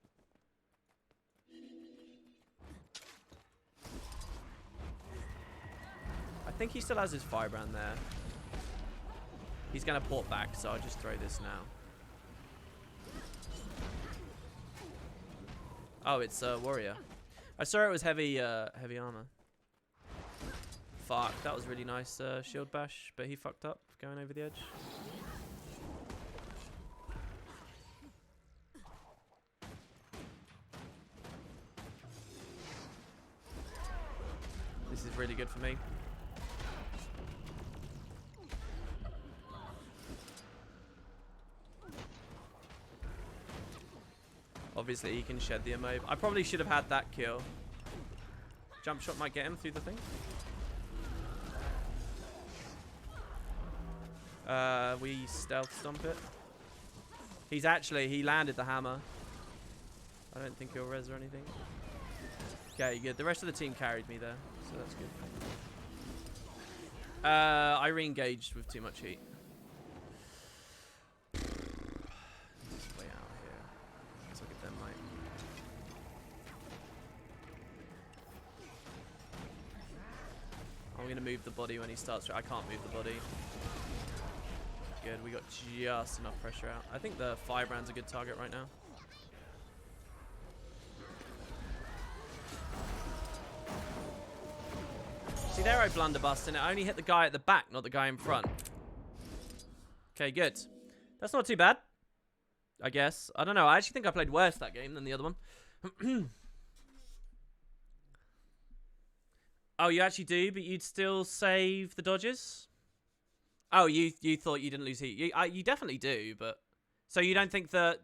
I think he still has his Firebrand there. He's going to port back, so I'll just throw this now. Oh, it's Warrior. I saw it was heavy armor. Fuck, that was really nice shield bash, but he fucked up going over the edge. This is really good for me. Obviously, he can shed the MO. I probably should have had that kill. Jump shot might get him through the thing. We stealth stomp it. He landed the hammer. I don't think he'll res or anything. Okay, good. The rest of the team carried me there, so that's good. I re-engaged with too much heat. I'm going to move the body when he starts. I can't move the body. Good, we got just enough pressure out. I think the Firebrand's a good target right now. See there, I blunderbust, and it only hit the guy at the back, not the guy in front. Okay, good. That's not too bad, I guess. I don't know. I actually think I played worse that game than the other one. Oh, you actually do, but you'd still save the dodges? Oh, you thought you didn't lose heat. You definitely do, but... So you don't think that...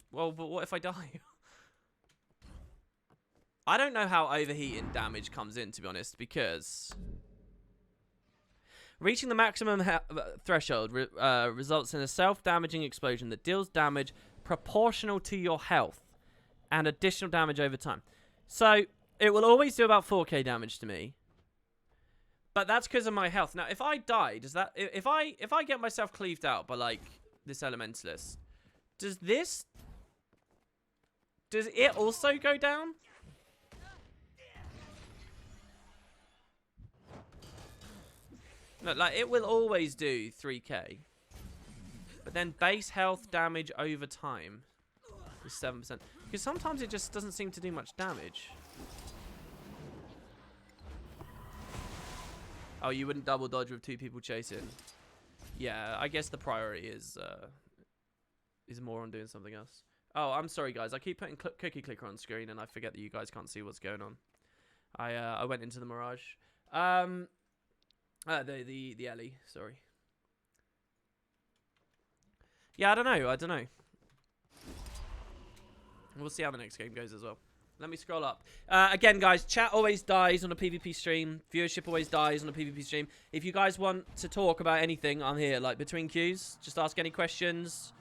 Well, but what if I die? I don't know how overheating damage comes in, to be honest, because reaching the maximum threshold results in a self-damaging explosion that deals damage proportional to your health and additional damage over time. So it will always do about 4k damage to me, but that's because of my health. Now, if I die, does that if I get myself cleaved out by like this elementalist, does it also go down? No, like it will always do 3k, but then base health damage over time is 7%. Because sometimes it just doesn't seem to do much damage. Oh, you wouldn't double dodge with 2 people chasing. Yeah, I guess the priority is more on doing something else. Oh, I'm sorry, guys. I keep putting cookie clicker on screen, and I forget that you guys can't see what's going on. I went into the Mirage. The alley. Sorry. Yeah, I don't know. We'll see how the next game goes as well. Let me scroll up. Again, guys, chat always dies on a PvP stream. Viewership always dies on a PvP stream. If you guys want to talk about anything, I'm here. Like, between queues, just ask any questions.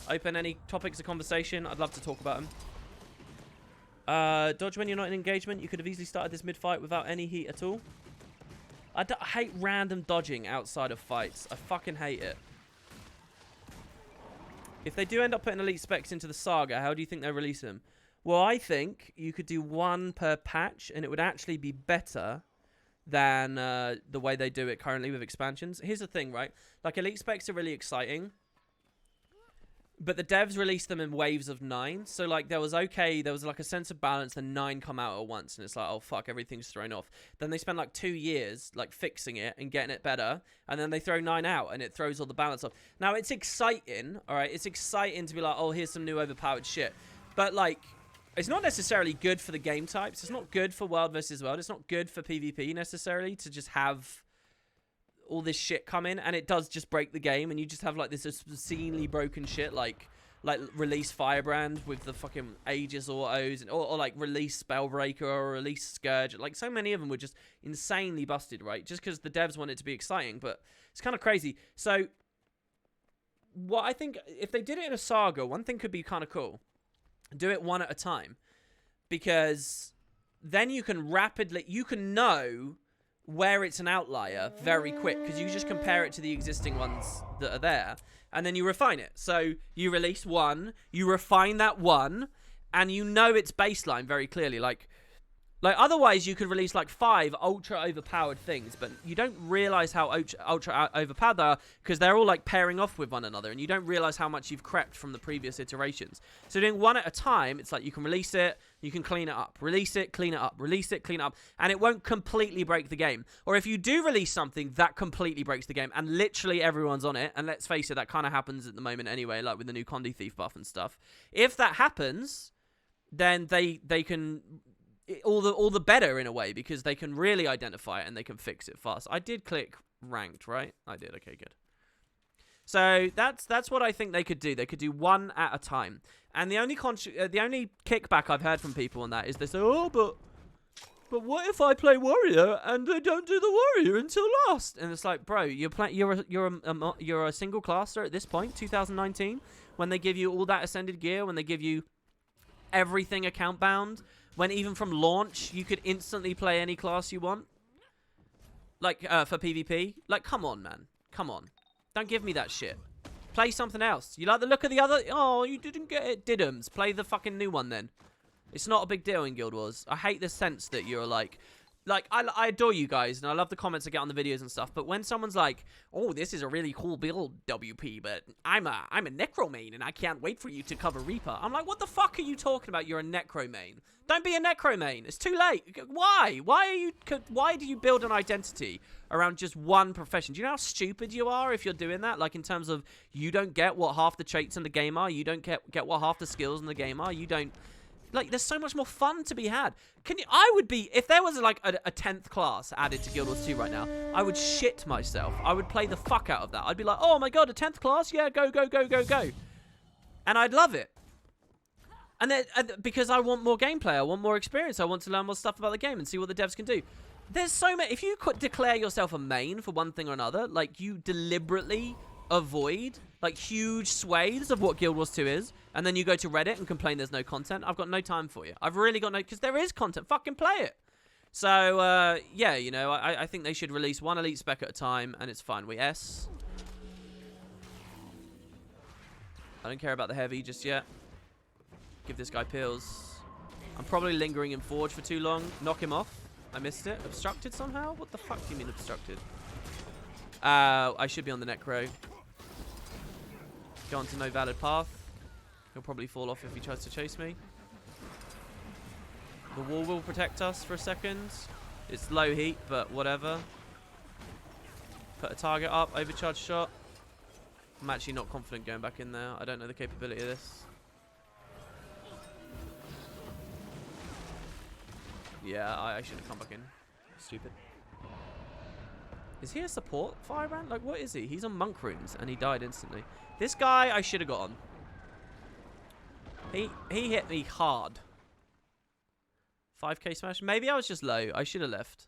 Open any topics of conversation. I'd love to talk about them. Dodge when you're not in engagement. You could have easily started this mid-fight without any heat at all. I hate random dodging outside of fights. I fucking hate it. If they do end up putting elite specs into the saga, how do you think they'll release them? Well, I think you could do 1 per patch, and it would actually be better than the way they do it currently with expansions. Here's the thing, right? Like, elite specs are really exciting, but the devs released them in waves of 9. So, like, there was like a sense of balance, then 9 come out at once, and it's like, oh, fuck, everything's thrown off. Then they spend, like, 2 years, like, fixing it and getting it better, and then they throw 9 out, and it throws all the balance off. Now, it's exciting, all right? It's exciting to be like, oh, here's some new overpowered shit. But, like, it's not necessarily good for the game types. It's not good for World versus World. It's not good for PvP, necessarily, to just have all this shit come in, and it does just break the game, and you just have like this obscenely broken shit, like release Firebrand with the fucking Aegis autos, and or like release Spellbreaker or release Scourge. Like, so many of them were just insanely busted, right? Just because the devs want it to be exciting, but it's kind of crazy. So what I think, if they did it in a saga, one thing could be kind of cool. Do it 1 at a time, because then you can know where it's an outlier very quick, because you just compare it to the existing ones that are there, and then you refine it. So you release 1, you refine that 1, and you know its baseline very clearly. Like otherwise you could release like 5 ultra overpowered things, but you don't realize how ultra overpowered they are, because they're all like pairing off with one another, and you don't realize how much you've crept from the previous iterations. So doing 1 at a time, it's like you can release it, you can clean it up, release it, clean it up, release it, clean it up, and it won't completely break the game. Or if you do release something that completely breaks the game, and literally everyone's on it, and let's face it, that kind of happens at the moment anyway, like with the new Condi Thief buff and stuff. If that happens, then they can all the better in a way, because they can really identify it and they can fix it fast. I did click ranked, right? I did. Okay, good. So that's what I think they could do. They could do 1 at a time. And the only kickback I've heard from people on that is they say, oh, but what if I play warrior and they don't do the warrior until last? And it's like, bro, you're a single classer at this point, 2019, when they give you all that ascended gear, when they give you everything account bound, when even from launch you could instantly play any class you want, like for PvP. Like, come on, man, come on, don't give me that shit. Play something else. You like the look of the other? Oh, you didn't get it, didums. Play the fucking new one then. It's not a big deal in Guild Wars. I hate the sense that you're like I adore you guys, and I love the comments I get on the videos and stuff, but when someone's like, oh, this is a really cool build, WP, but I'm a Necro main, and I can't wait for you to cover Reaper. I'm like, what the fuck are you talking about? You're a Necro main. Don't be a Necro main. It's too late. Why? Why do you build an identity around just one profession? Do you know how stupid you are if you're doing that? Like, in terms of, you don't get what half the traits in the game are, you don't get what half the skills in the game are, you don't... Like, there's so much more fun to be had. I would be, if there was like a 10th class added to Guild Wars 2 right now, I would shit myself. I would play the fuck out of that. I'd be like, oh my god, a 10th class? Yeah, go, go, go, go, go. And I'd love it. And then, because I want more gameplay, I want more experience, I want to learn more stuff about the game and see what the devs can do. There's so many. If you could declare yourself a main for one thing or another, like you deliberately avoid like huge swathes of what Guild Wars 2 is, and then you go to Reddit and complain there's no content, I've got no time for you. I've really got no, because there is content. Fucking play it. So, yeah, you know, I think they should release one elite spec at a time, and it's fine. We S. I don't care about the heavy just yet. Give this guy pills. I'm probably lingering in Forge for too long. Knock him off. I missed it. Obstructed somehow? What the fuck do you mean obstructed? I should be on the Necro. Go on to no valid path. He'll probably fall off if he tries to chase me. The wall will protect us for a second. It's low heat, but whatever. Put a target up. Overcharge shot. I'm actually not confident going back in there. I don't know the capability of this. Yeah, I should have come back in. Stupid. Is he a support firebrand? Like, what is he? He's on monk runes, and he died instantly. This guy, I should have got on. He hit me hard. 5k smash. Maybe I was just low. I should have left.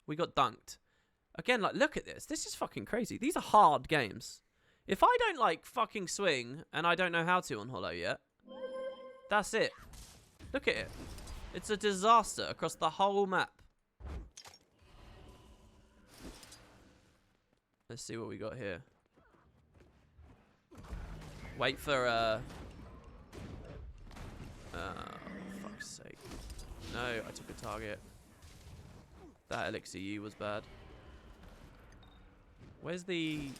We got dunked. Again, like, look at this. This is fucking crazy. These are hard games. If I don't, like, fucking swing, and I don't know how to on Holo yet, that's it. Look at it. It's a disaster across the whole map. Let's see what we got here. Wait for, fuck's sake. No, I took a target. That elixir U was bad. Where's the...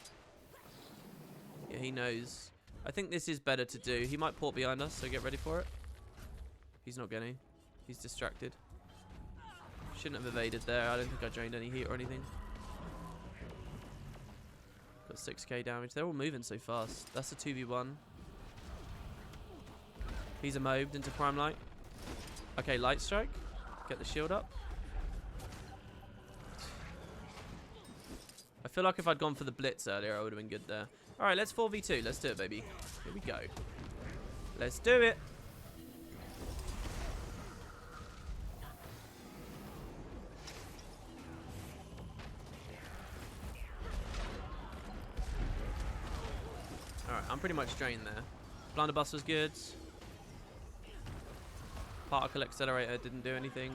Yeah, he knows. I think this is better to do. He might port behind us, so get ready for it. He's not getting. He's distracted. Shouldn't have evaded there. I don't think I drained any heat or anything. Got 6k damage. They're all moving so fast. That's a 2v1. He's immobed into Prime Light. Okay, Light Strike. Get the shield up. I feel like if I'd gone for the Blitz earlier, I would have been good there. Alright, let's 4v2. Let's do it, baby. Here we go. Let's do it. Alright, I'm pretty much drained there. Blunderbuss was good. Particle Accelerator didn't do anything.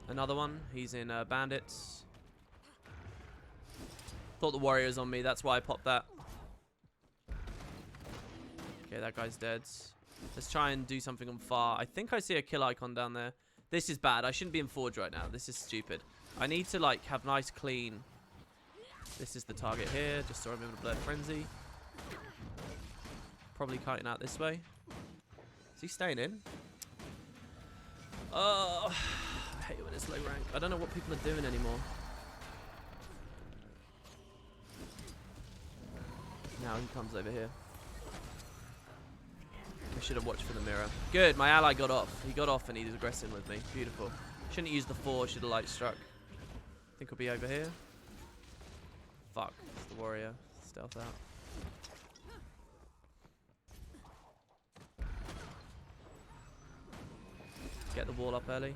Another one. He's in Bandits. Thought the warrior was on me. That's why I popped that. Okay, that guy's dead. Let's try and do something on far. I think I see a kill icon down there. This is bad. I shouldn't be in Forge right now. This is stupid. I need to, like, have nice, clean... This is the target here. Just saw him in a Blurred Frenzy. Probably kiting out this way. Is he staying in? Oh, I hate it when it's low rank. I don't know what people are doing anymore. Now he comes over here. I should have watched for the mirror. Good, my ally got off. He got off and he was aggressing with me. Beautiful. Shouldn't have used the 4, should have light struck. I think he'll be over here. Fuck, it's the warrior. Stealth out. Get the wall up early.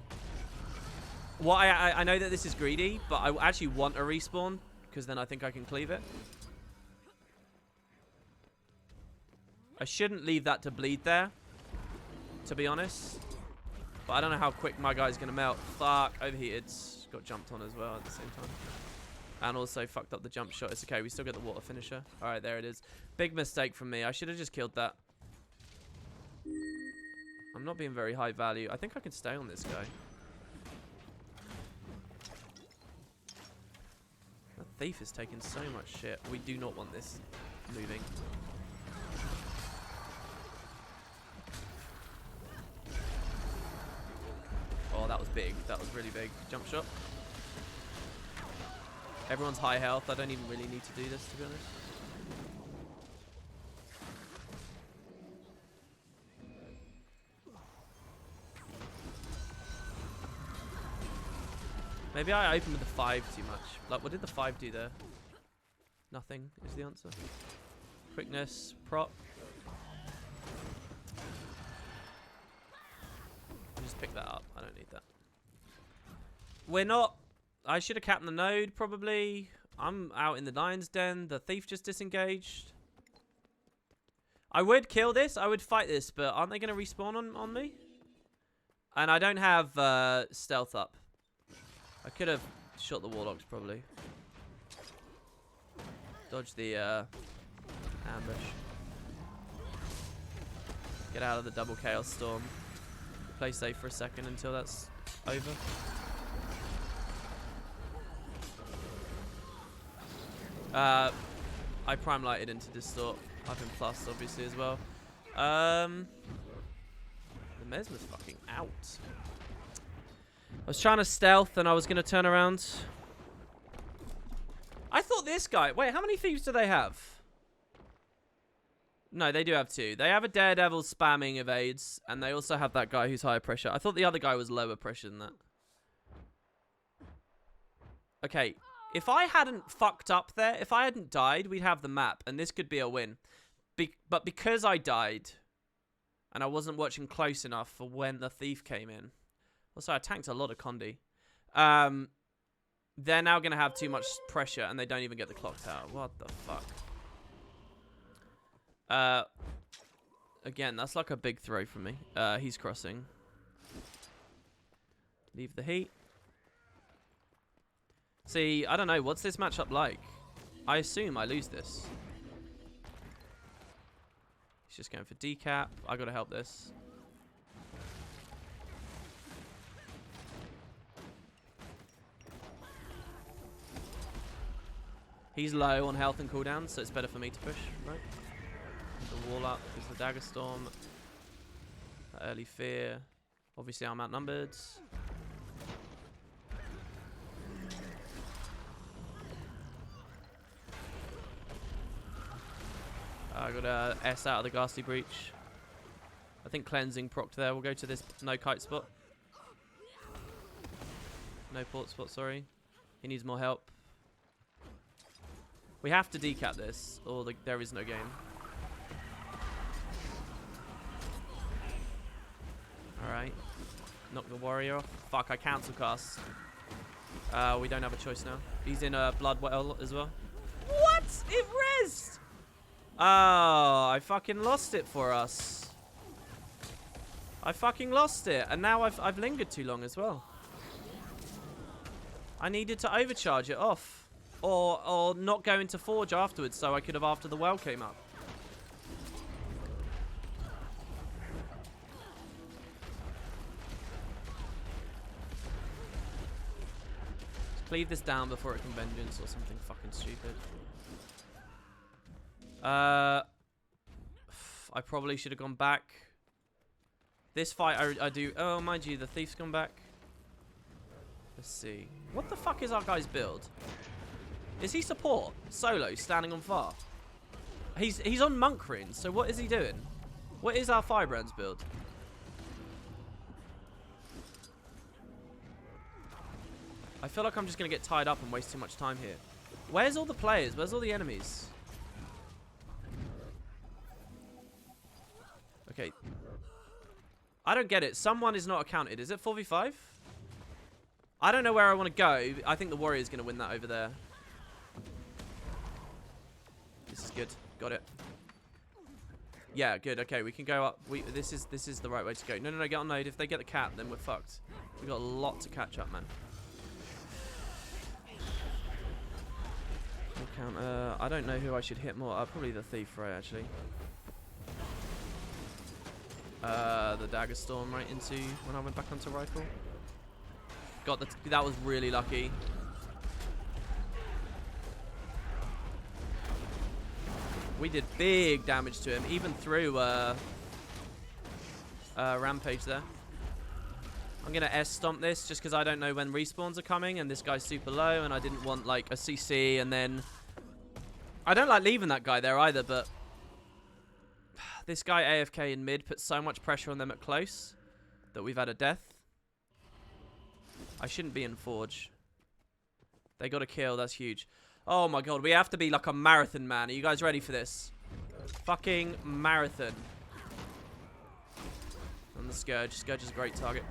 Well, I know that this is greedy, but I actually want a respawn, because then I think I can cleave it. I shouldn't leave that to bleed there, to be honest. But I don't know how quick my guy's going to melt. Fuck, overheated. Got jumped on as well at the same time. And also fucked up the jump shot. It's okay, we still get the water finisher. Alright, there it is. Big mistake from me. I should have just killed that. I'm not being very high value. I think I can stay on this guy. The thief is taking so much shit. We do not want this moving. Oh, that was big. That was really big. Jump shot. Everyone's high health. I don't even really need to do this, to be honest. Maybe I opened with the 5 too much. Like, what did the 5 do there? Nothing is the answer. Quickness, prop. I'll just pick that up. I don't need that. We're not... I should have capped the node, probably. I'm out in the Lion's Den. The thief just disengaged. I would kill this. I would fight this, but aren't they going to respawn on me? And I don't have stealth up. I could have shot the warlocks, probably. Dodge the ambush. Get out of the double chaos storm. Play safe for a second until that's over. I prime lighted into distort. I've been plus obviously as well. The Mesmer's fucking out. I was trying to stealth and I was gonna turn around. I thought this guy... Wait, how many thieves do they have? No, they do have 2. They have a daredevil spamming evades, and they also have that guy who's higher pressure. I thought the other guy was lower pressure than that. Okay, if I hadn't fucked up there, if I hadn't died, we'd have the map, and this could be a win. But because I died, and I wasn't watching close enough for when the thief came in. Also, I tanked a lot of Condi. They're now going to have too much pressure, and they don't even get the clock tower. What the fuck? Again, that's like a big throw for me. He's crossing. Leave the heat. See, I don't know. What's this matchup like? I assume I lose this. He's just going for decap. I got to help this. He's low on health and cooldown, so it's better for me to push, right? The wall up is the dagger storm. Early fear. Obviously, I'm outnumbered. I got a S out of the ghastly breach. I think cleansing proc there. We'll go to this no kite spot. No port spot, sorry. He needs more help. We have to decap this, or there is no game. Alright. Knock the warrior off. Fuck, I cancel cast. We don't have a choice now. He's in a blood well as well. What? It rezzed! Oh, I fucking lost it for us. I fucking lost it. And now I've lingered too long as well. I needed to overcharge it off. Or not go into Forge afterwards, so I could have after the well came up. Let's cleave this down before it can vengeance or something fucking stupid. I probably should have gone back. This fight I do... Oh, mind you, the thief's gone back. Let's see. What the fuck is our guy's build? Is he support? Solo, standing on far? He's on monk runes, so what is he doing? What is our Firebrand's build? I feel like I'm just going to get tied up and waste too much time here. Where's all the players? Where's all the enemies? Okay. I don't get it. Someone is not accounted. Is it 4v5? I don't know where I want to go. I think the warrior's going to win that over there. This is good. Got it. Yeah, good. Okay, we can go up. This is the right way to go. No, get on node. If they get the cap, then we're fucked. We got a lot to catch up, man. Counter. I don't know who I should hit more. Probably the thief, right? Actually. The dagger storm right into when I went back onto rifle. Got that was really lucky. We did big damage to him, even through rampage there. I'm gonna S stomp this just because I don't know when respawns are coming, and this guy's super low, and I didn't want like a CC, and then I don't like leaving that guy there either, but this guy AFK in mid put so much pressure on them at close that we've had a death. I shouldn't be in Forge. They got a kill, that's huge. Oh my god, we have to be like a marathon man. Are you guys ready for this? Fucking marathon. And the Scourge. Scourge is a great target.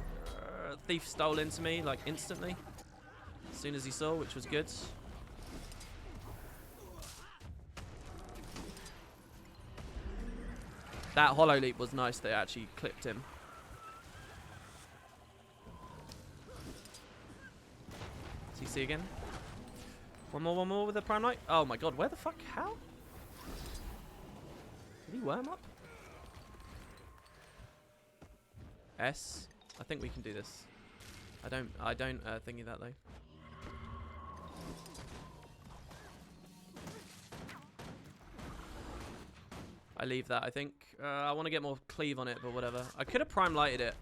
Thief stole into me, like, instantly. As soon as he saw, which was good. That Holo Leap was nice. They actually clipped him. CC again. One more with the Prime Knight. Oh my god, where the fuck? How? Did he worm up? S. I think we can do this. I don't thingy that though. I leave that, I think. I want to get more cleave on it, but whatever. I could have Prime Lighted it.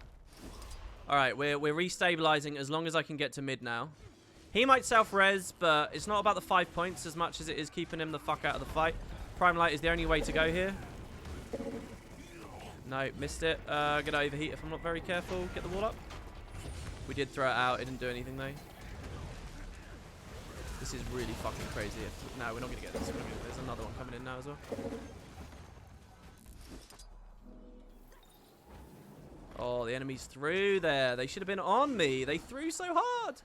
Alright, we're restabilizing as long as I can get to mid now. He might self-res, but it's not about the 5 points as much as it is keeping him the fuck out of the fight. Prime Light is the only way to go here. No, missed it. Gonna overheat if I'm not very careful. Get the wall up. We did throw it out. It didn't do anything, though. This is really fucking crazy. No, we're not gonna get this. There's another one coming in now as well. Oh, the enemy's through there. They should have been on me. They threw so hard.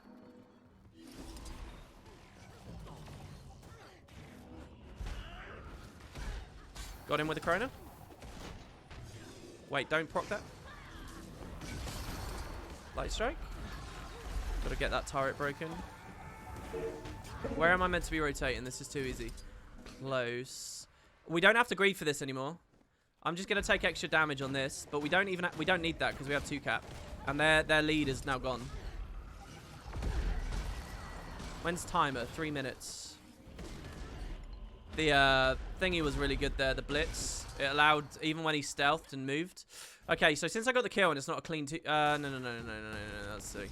Got him with the Corona. Wait, don't proc that. Light strike. Gotta get that turret broken. Where am I meant to be rotating? This is too easy. Close. We don't have to greed for this anymore. I'm just gonna take extra damage on this, but we don't need that because we have 2 cap, and their lead is now gone. When's timer? 3 minutes. The thingy was really good there. The blitz, it allowed even when he stealthed and moved. Okay, so since I got the kill and it's not a clean no, that's sick.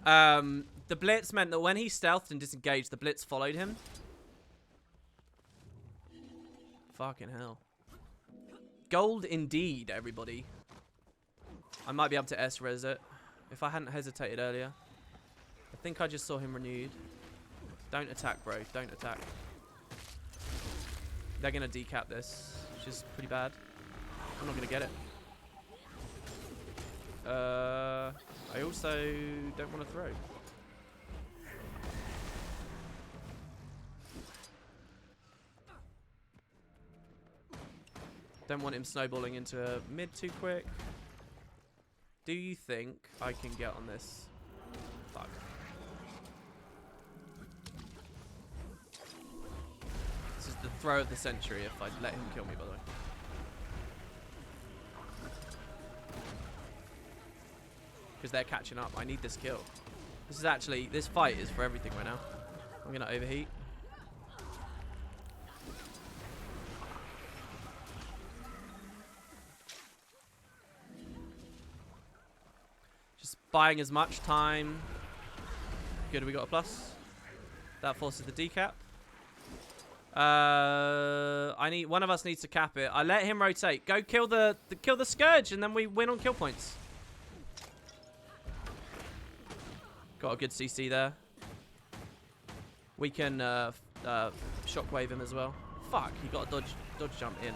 The blitz meant that when he stealthed and disengaged, the blitz followed him. Fucking hell. Gold indeed, everybody. I might be able to S-res it if I hadn't hesitated earlier. I think I just saw him renewed. Don't attack, bro. Don't attack. They're going to decap this, which is pretty bad. I'm not going to get it. I also don't want to throw. Don't want him snowballing into a mid too quick. Do you think I can get on this? Fuck. This is the throw of the century if I let him kill me, by the way. Because they're catching up. I need this kill. This fight is for everything right now. I'm going to overheat. Buying as much time. Good, we got a plus. That forces the decap. One of us needs to cap it. I let him rotate. Go kill the Scourge, and then we win on kill points. Got a good CC there. We can shockwave him as well. Fuck, he got a dodge jump in.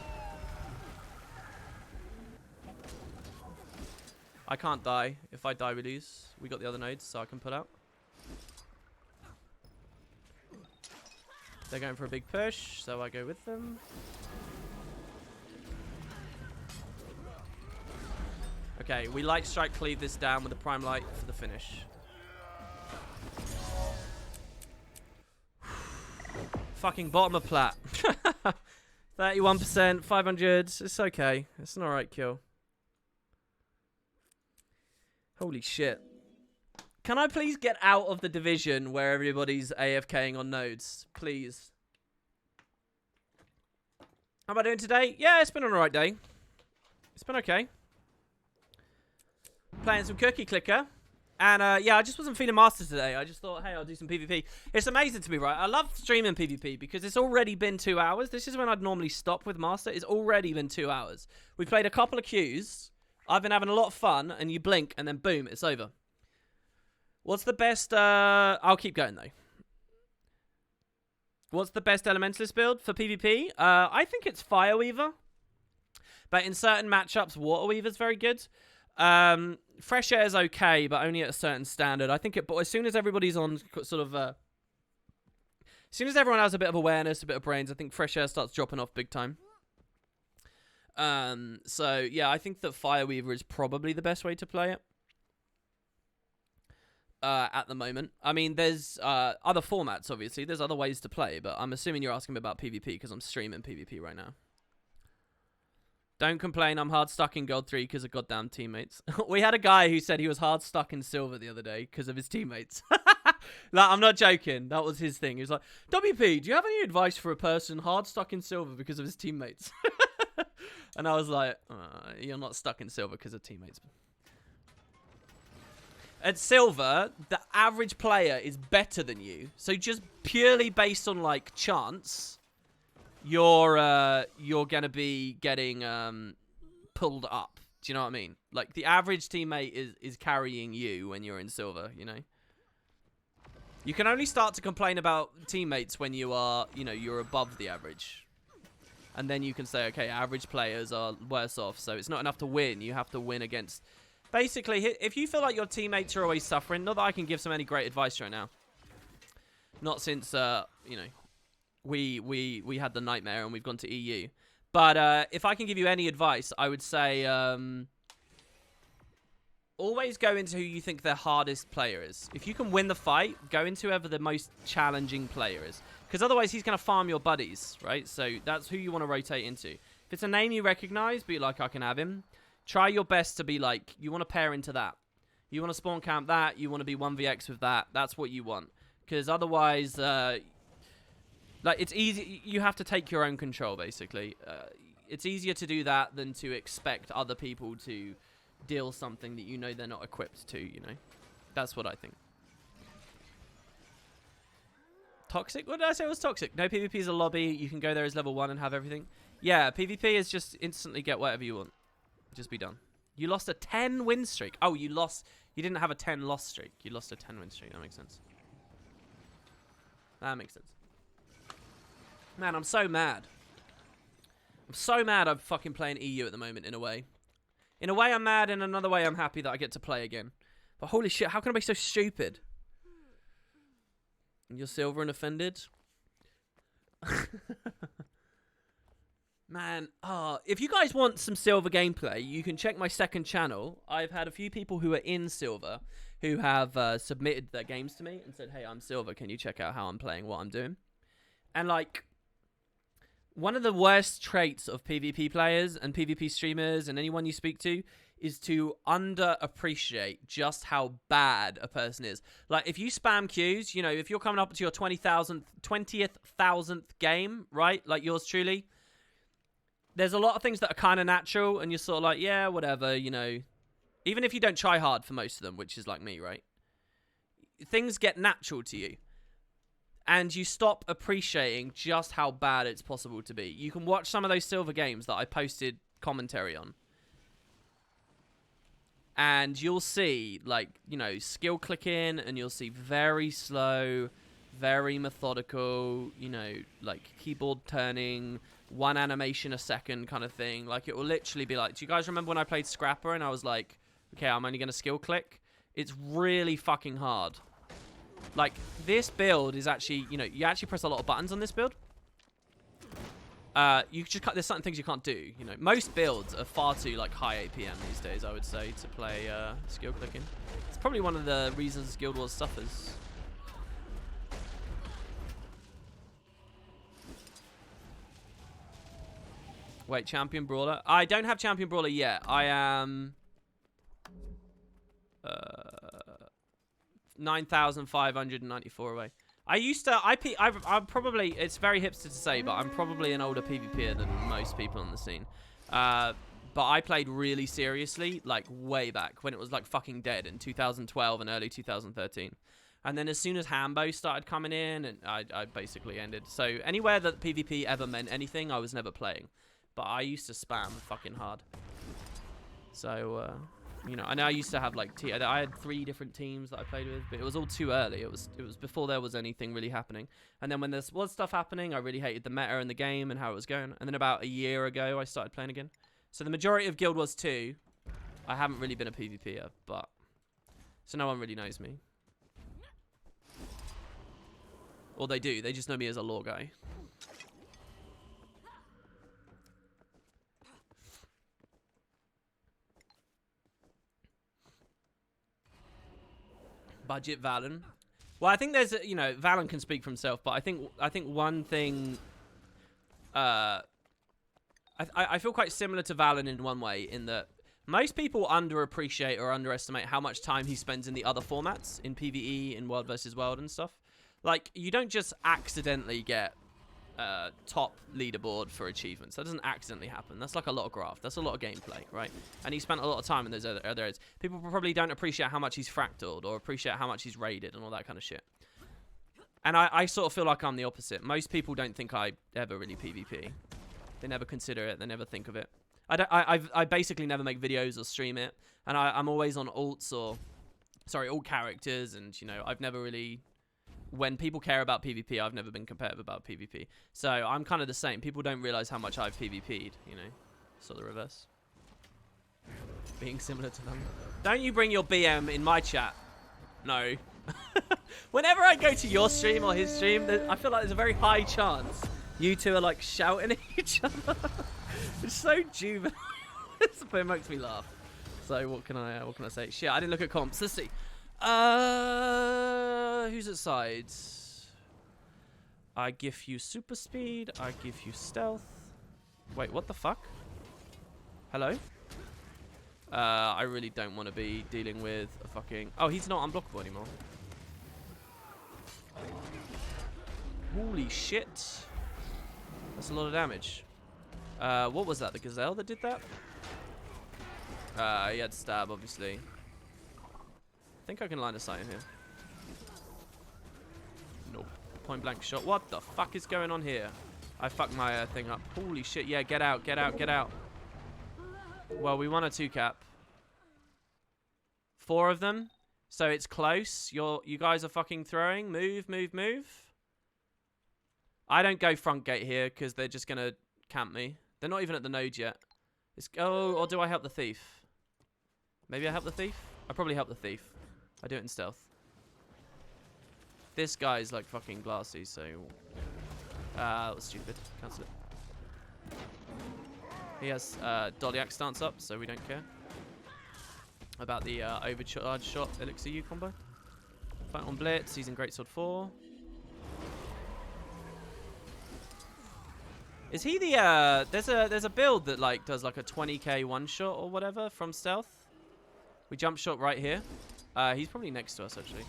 I can't die. If I die, we lose. We got the other nodes, so I can pull out. They're going for a big push, so I go with them. Okay, we light strike cleave this down with the prime light for the finish. Fucking bottom of plat. 31%, 500. It's okay. It's an alright kill. Holy shit. Can I please get out of the division where everybody's AFKing on nodes? Please. How am I doing today? Yeah, it's been an alright day. It's been okay. Playing some Cookie Clicker. And yeah, I just wasn't feeling Master today. I just thought, hey, I'll do some PvP. It's amazing to me, right? I love streaming PvP because it's already been 2 hours. This is when I'd normally stop with Master. It's already been 2 hours. We played a couple of queues. I've been having a lot of fun, and you blink, and then boom, it's over. What's the best? I'll keep going, though. What's the best Elementalist build for PvP? I think it's Fireweaver. But in certain matchups, Waterweaver's very good. Fresh Air is okay, but only at a certain standard. I think but as soon as everybody's on sort of... as soon as everyone has a bit of awareness, a bit of brains, I think Fresh Air starts dropping off big time. So, yeah, I think that Fireweaver is probably the best way to play it. At the moment. I mean, there's other formats, obviously. There's other ways to play, but I'm assuming you're asking me about PvP because I'm streaming PvP right now. Don't complain, I'm hard stuck in Gold 3 because of goddamn teammates. We had a guy who said he was hard stuck in Silver the other day because of his teammates. Like, I'm not joking. That was his thing. He was like, WP, do you have any advice for a person hard stuck in Silver because of his teammates? And I was like, you're not stuck in Silver because of teammates. At Silver, the average player is better than you. So just purely based on, like, chance... you're gonna be getting pulled up. Do you know what I mean? Like, the average teammate is carrying you when you're in Silver, you know? You can only start to complain about teammates when you are, you know, you're above the average. And then you can say, okay, average players are worse off, so it's not enough to win. You have to win against... Basically, if you feel like your teammates are always suffering, not that I can give some any great advice right now. Not since, you know... We had the nightmare and we've gone to EU. But if I can give you any advice, I would say always go into who you think their hardest player is. If you can win the fight, go into whoever the most challenging player is. Because otherwise he's going to farm your buddies, right? So that's who you want to rotate into. If it's a name you recognize, be like, I can have him. Try your best to be like, you want to pair into that. You want to spawn camp that. You want to be 1vx with that. That's what you want. Because otherwise... like, it's easy. You have to take your own control, basically. It's easier to do that than to expect other people to deal something that you know they're not equipped to, you know? That's what I think. Toxic? What did I say was toxic? No, PvP is a lobby. You can go there as level 1 and have everything. Yeah, PvP is just instantly get whatever you want. Just be done. You lost a 10 win streak. Oh, you lost. You didn't have a 10 loss streak. You lost a 10 win streak. That makes sense. That makes sense. Man, I'm so mad. I'm so mad I'm fucking playing EU at the moment, in a way. In a way, I'm mad. In another way, I'm happy that I get to play again. But holy shit, how can I be so stupid? You're Silver and offended? Man, if you guys want some Silver gameplay, you can check my second channel. I've had a few people who are in Silver who have submitted their games to me and said, hey, I'm Silver. Can you check out how I'm playing, what I'm doing? And, like... one of the worst traits of PvP players and PvP streamers and anyone you speak to is to underappreciate just how bad a person is. Like, if you spam queues, you know, if you're coming up to your 20,000th game, right? Like yours truly, there's a lot of things that are kind of natural and you're sort of like, yeah, whatever, you know. Even if you don't try hard for most of them, which is like me, right? Things get natural to you. And you stop appreciating just how bad it's possible to be. You can watch some of those Silver games that I posted commentary on. And you'll see, like, you know, skill clicking, and you'll see very slow, very methodical, you know, like keyboard turning, one animation a second kind of thing. Like, it will literally be like, do you guys remember when I played Scrapper and I was like, okay, I'm only going to skill click? It's really fucking hard. Like, this build is actually, you know, you actually press a lot of buttons on this build. You just there's certain things you can't do, you know. Most builds are far too, like, high APM these days, I would say, to play skill clicking. It's probably one of the reasons Guild Wars suffers. Wait, Champion Brawler? I don't have Champion Brawler yet. I am... 9,594 away. I used to... I'm probably... It's very hipster to say, but I'm probably an older PvPer than most people on the scene. But I played really seriously, like, way back, when it was, like, fucking dead in 2012 and early 2013. And then as soon as Hambo started coming in, and I basically ended. So anywhere that PvP ever meant anything, I was never playing. But I used to spam fucking hard. So, You know, I know I used to have like I had 3 different teams that I played with, but it was all too early. It was before there was anything really happening. And then when there was stuff happening, I really hated the meta in the game and how it was going. And then about a year ago, I started playing again. So the majority of Guild Wars 2, I haven't really been a PvPer, but so no one really knows me. Or they do. They just know me as a lore guy. Budget Valen. Well, I think there's, you know, Valen can speak for himself, but I think one thing, I feel quite similar to Valen in one way, in that most people underappreciate or underestimate how much time he spends in the other formats, in PvE, in World versus World and stuff. Like, you don't just accidentally get top leaderboard for achievements. That doesn't accidentally happen. That's like a lot of graft. That's a lot of gameplay, right? And he spent a lot of time in those other areas. People probably don't appreciate how much he's fractaled or appreciate how much he's raided and all that kind of shit. And I sort of feel like I'm the opposite. Most people don't think I ever really PvP. They never consider it. They never think of it. I basically never make videos or stream it. And I'm always on alts or... Sorry, alt characters. And, you know, I've never really... When people care about PvP, I've never been competitive about PvP. So I'm kind of the same. People don't realize how much I've PvP'd, you know. Sort of the reverse. Being similar to them. Don't you bring your BM in my chat. No. Whenever I go to your stream or his stream, I feel like there's a very high chance you two are like shouting at each other. It's so juvenile. It makes me laugh. So what can I say? Shit, I didn't look at comps. Let's see. Who's at sides? I give you super speed. I give you stealth. Wait, what the fuck? Hello? I really don't want to be dealing with a fucking... Oh, he's not unblockable anymore. Holy shit. That's a lot of damage. What was that? The gazelle that did that? He had stab, obviously. I think I can line of sight in here. Nope. Point blank shot. What the fuck is going on here? I fucked my thing up. Holy shit. Yeah, get out, get out, get out. Well, we won a 2-cap. 4 of them. So it's close. You guys are fucking throwing. Move, move, move. I don't go front gate here because they're just going to camp me. They're not even at the node yet. Oh, or do I help the thief? Maybe I help the thief? I probably help the thief. I do it in stealth. This guy's like fucking glassy, so... that was stupid. Cancel it. He has Dolyak stance up, so we don't care about the overcharge shot Elixir U combo. Fight on Blitz, he's in Greatsword 4. Is he the there's a build that like does like a 20k one shot or whatever from stealth? We jump shot right here. He's probably next to us actually.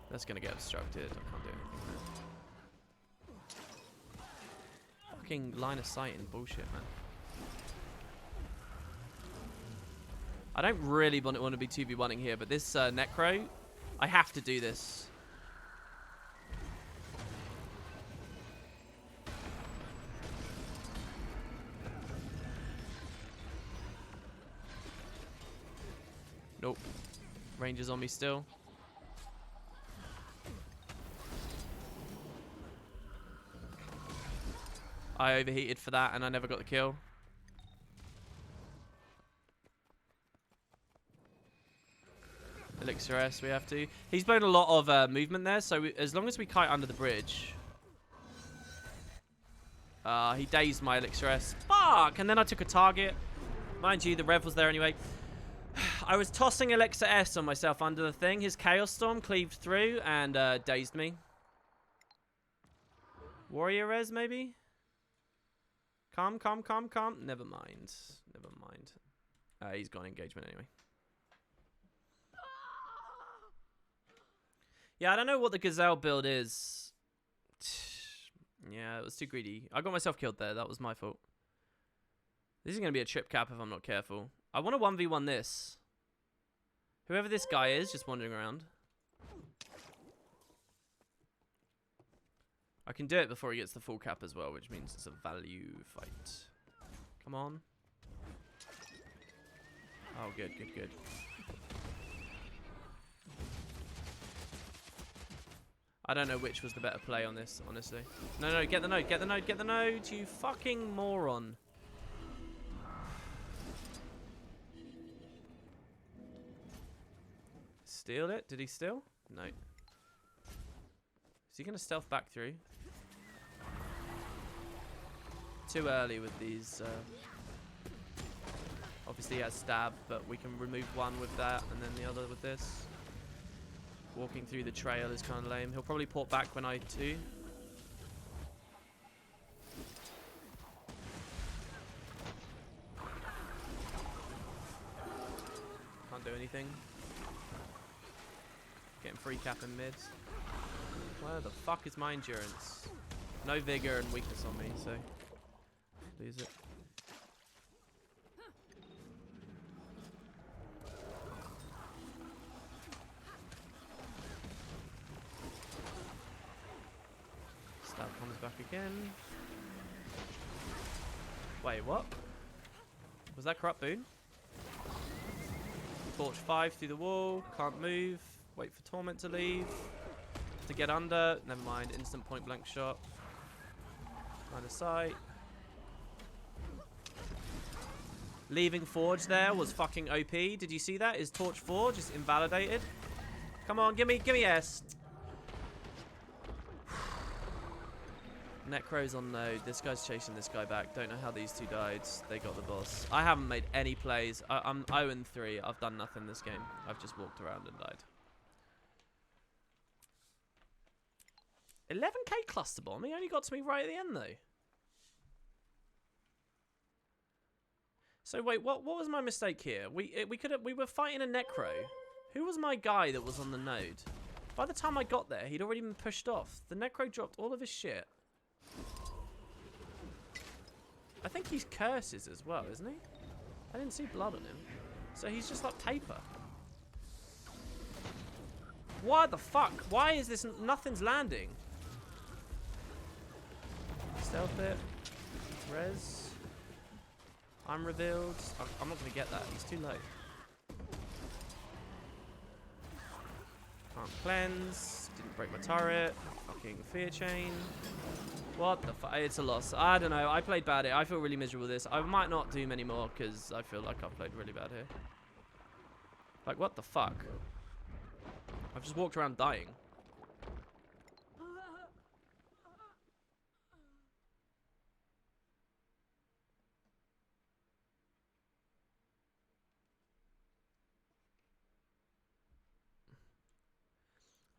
That's gonna get obstructed. I can't do anything there. Fucking line of sight and bullshit, man. I don't really want to be 2v1ing here, but this Necro, I have to do this. Nope. Ranger's on me still. I overheated for that and I never got the kill. Elixir S we have to. He's blown a lot of movement there, so as long as we kite under the bridge. He dazed my Elixir S. Fuck! And then I took a target. Mind you, the Rev was there anyway. I was tossing Elixir S on myself under the thing. His Chaos Storm cleaved through and dazed me. Warrior Res, maybe? Calm, calm, calm, calm. Never mind. Never mind. He's got engagement anyway. Yeah, I don't know what the Gazelle build is. Yeah, it was too greedy. I got myself killed there. That was my fault. This is going to be a trip cap if I'm not careful. I want to 1v1 this. Whoever this guy is, just wandering around. I can do it before he gets the full cap as well, which means it's a value fight. Come on. Oh, good, good, good. I don't know which was the better play on this, honestly. No, no, get the node, get the node, get the node, you fucking moron. Steal it? Did he steal? No. Is he going to stealth back through? Too early with these. Obviously he has stab, but we can remove one with that and then the other with this. Walking through the trail is kind of lame. He'll probably port back when I do. Can't do anything. Getting free cap in mid. Where the fuck is my endurance? No vigor and weakness on me, so lose it. Stab comes back again. Wait, what? Was that corrupt boon? Torch 5 through the wall. Can't move. Wait for Torment to leave. To get under. Never mind. Instant point blank shot. Line of sight. Leaving Forge there was fucking OP. Did you see that? Is Torch 4 just invalidated? Come on, give me S. Necro's on node. This guy's chasing this guy back. Don't know how these two died. They got the boss. I haven't made any plays. I'm 0-3. I've done nothing this game. I've just walked around and died. 11k cluster bomb. He only got to me right at the end though. So wait, what was my mistake here? We were fighting a Necro. Who was my guy that was on the node? By the time I got there, he'd already been pushed off. The Necro dropped all of his shit. I think he's curses as well, isn't he? I didn't see blood on him. So he's just like paper. What the fuck? Why is this? Nothing's landing. Stealth it. Res. I'm revealed. I'm not going to get that. He's too low. Can't cleanse. Didn't break my turret. Fucking fear chain. What the fuck? It's a loss. I don't know. I played bad here. I feel really miserable with this. I might not do many more because I feel like I've played really bad here. Like, what the fuck? I've just walked around dying.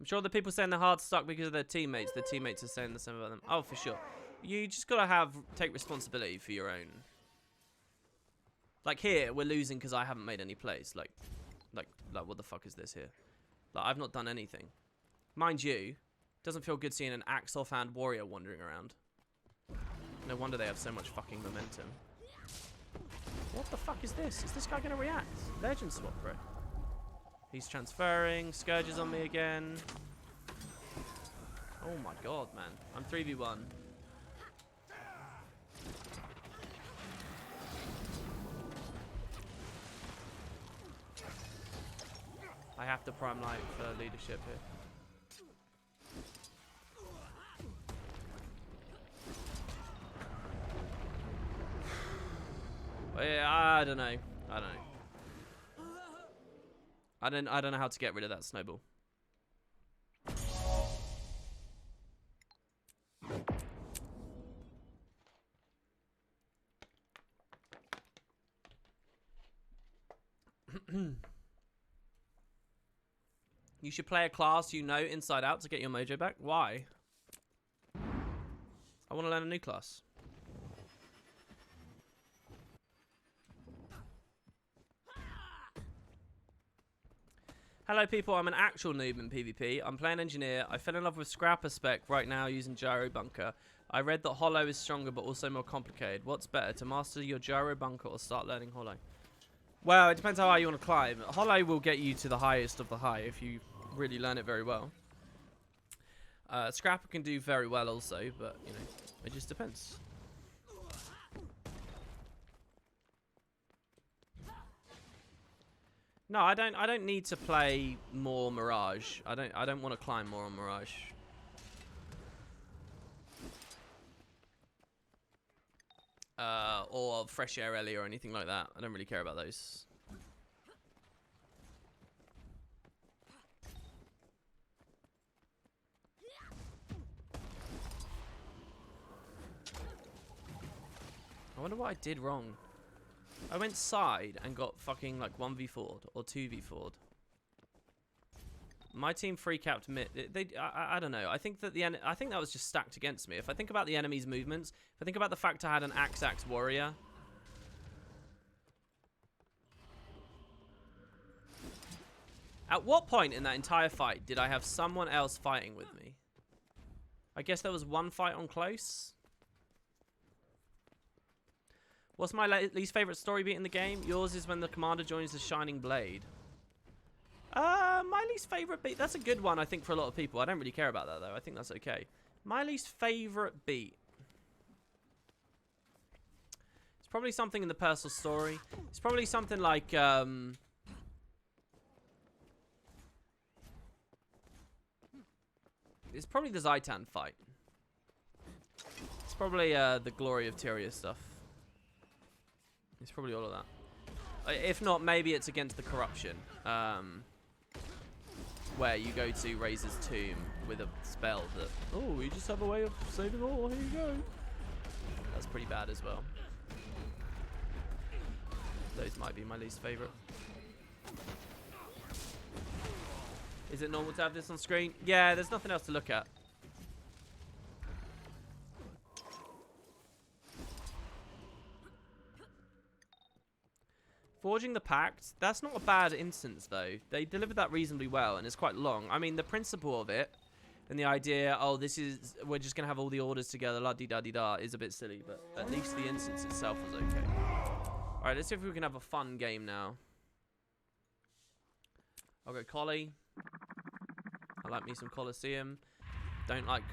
I'm sure the people saying they're hard stuck because of their teammates. Their teammates are saying the same about them. Oh, for sure. You just gotta take responsibility for your own. Like here, we're losing because I haven't made any plays. Like, what the fuck is this here? Like, I've not done anything. Mind you, doesn't feel good seeing an axe offhand warrior wandering around. No wonder they have so much fucking momentum. What the fuck is this? Is this guy gonna react? Legend swap, bro. He's transferring. Scourge is on me again. Oh my god, man. I'm 3v1. I have to prime light for leadership here. But yeah, I don't know. I don't know. I don't know how to get rid of that snowball. You should play a class you know inside out to get your mojo back. Why? I want to learn a new class. Hello people, I'm an actual noob in PvP. I'm playing engineer. I fell in love with Scrapper spec right now using Gyro Bunker. I read that Holo is stronger but also more complicated. What's better, to master your Gyro Bunker or start learning Holo? Well, it depends how high you want to climb. Holo will get you to the highest of the high if you really learn it very well. Scrapper can do very well also, but, you know, it just depends. No, I don't need to play more Mirage. I don't want to climb more on Mirage. Or Fresh Air Ellie or anything like that. I don't really care about those. I wonder what I did wrong. I went side and got fucking like 1v4'd or 2v4'd. My team free capped mid. I don't know. I think that I think that was just stacked against me. If I think about the enemy's movements, if I think about the fact I had an axe warrior. At what point in that entire fight did I have someone else fighting with me? I guess there was one fight on close. What's my least favorite story beat in the game? Yours is when the commander joins the Shining Blade. My least favorite beat. That's a good one, I think, for a lot of people. I don't really care about that, though. I think that's okay. My least favorite beat. It's probably something in the personal story. It's probably something like, it's probably the Zaitan fight. It's probably, the Glory of Tyria stuff. It's probably all of that. If not, maybe it's against the corruption. Where you go to Razor's Tomb with a spell that... Oh, you just have a way of saving all. Here you go. That's pretty bad as well. Those might be my least favorite. Is it normal to have this on screen? Yeah, there's nothing else to look at. Forging the Pact, that's not a bad instance, though. They delivered that reasonably well, and it's quite long. I mean, the principle of it, and the idea, oh, this is, we're just going to have all the orders together, la-di-da-di-da, is a bit silly, but at least the instance itself was okay. Alright, let's see if we can have a fun game now. I'll go Collie. I like me some Colosseum. Don't like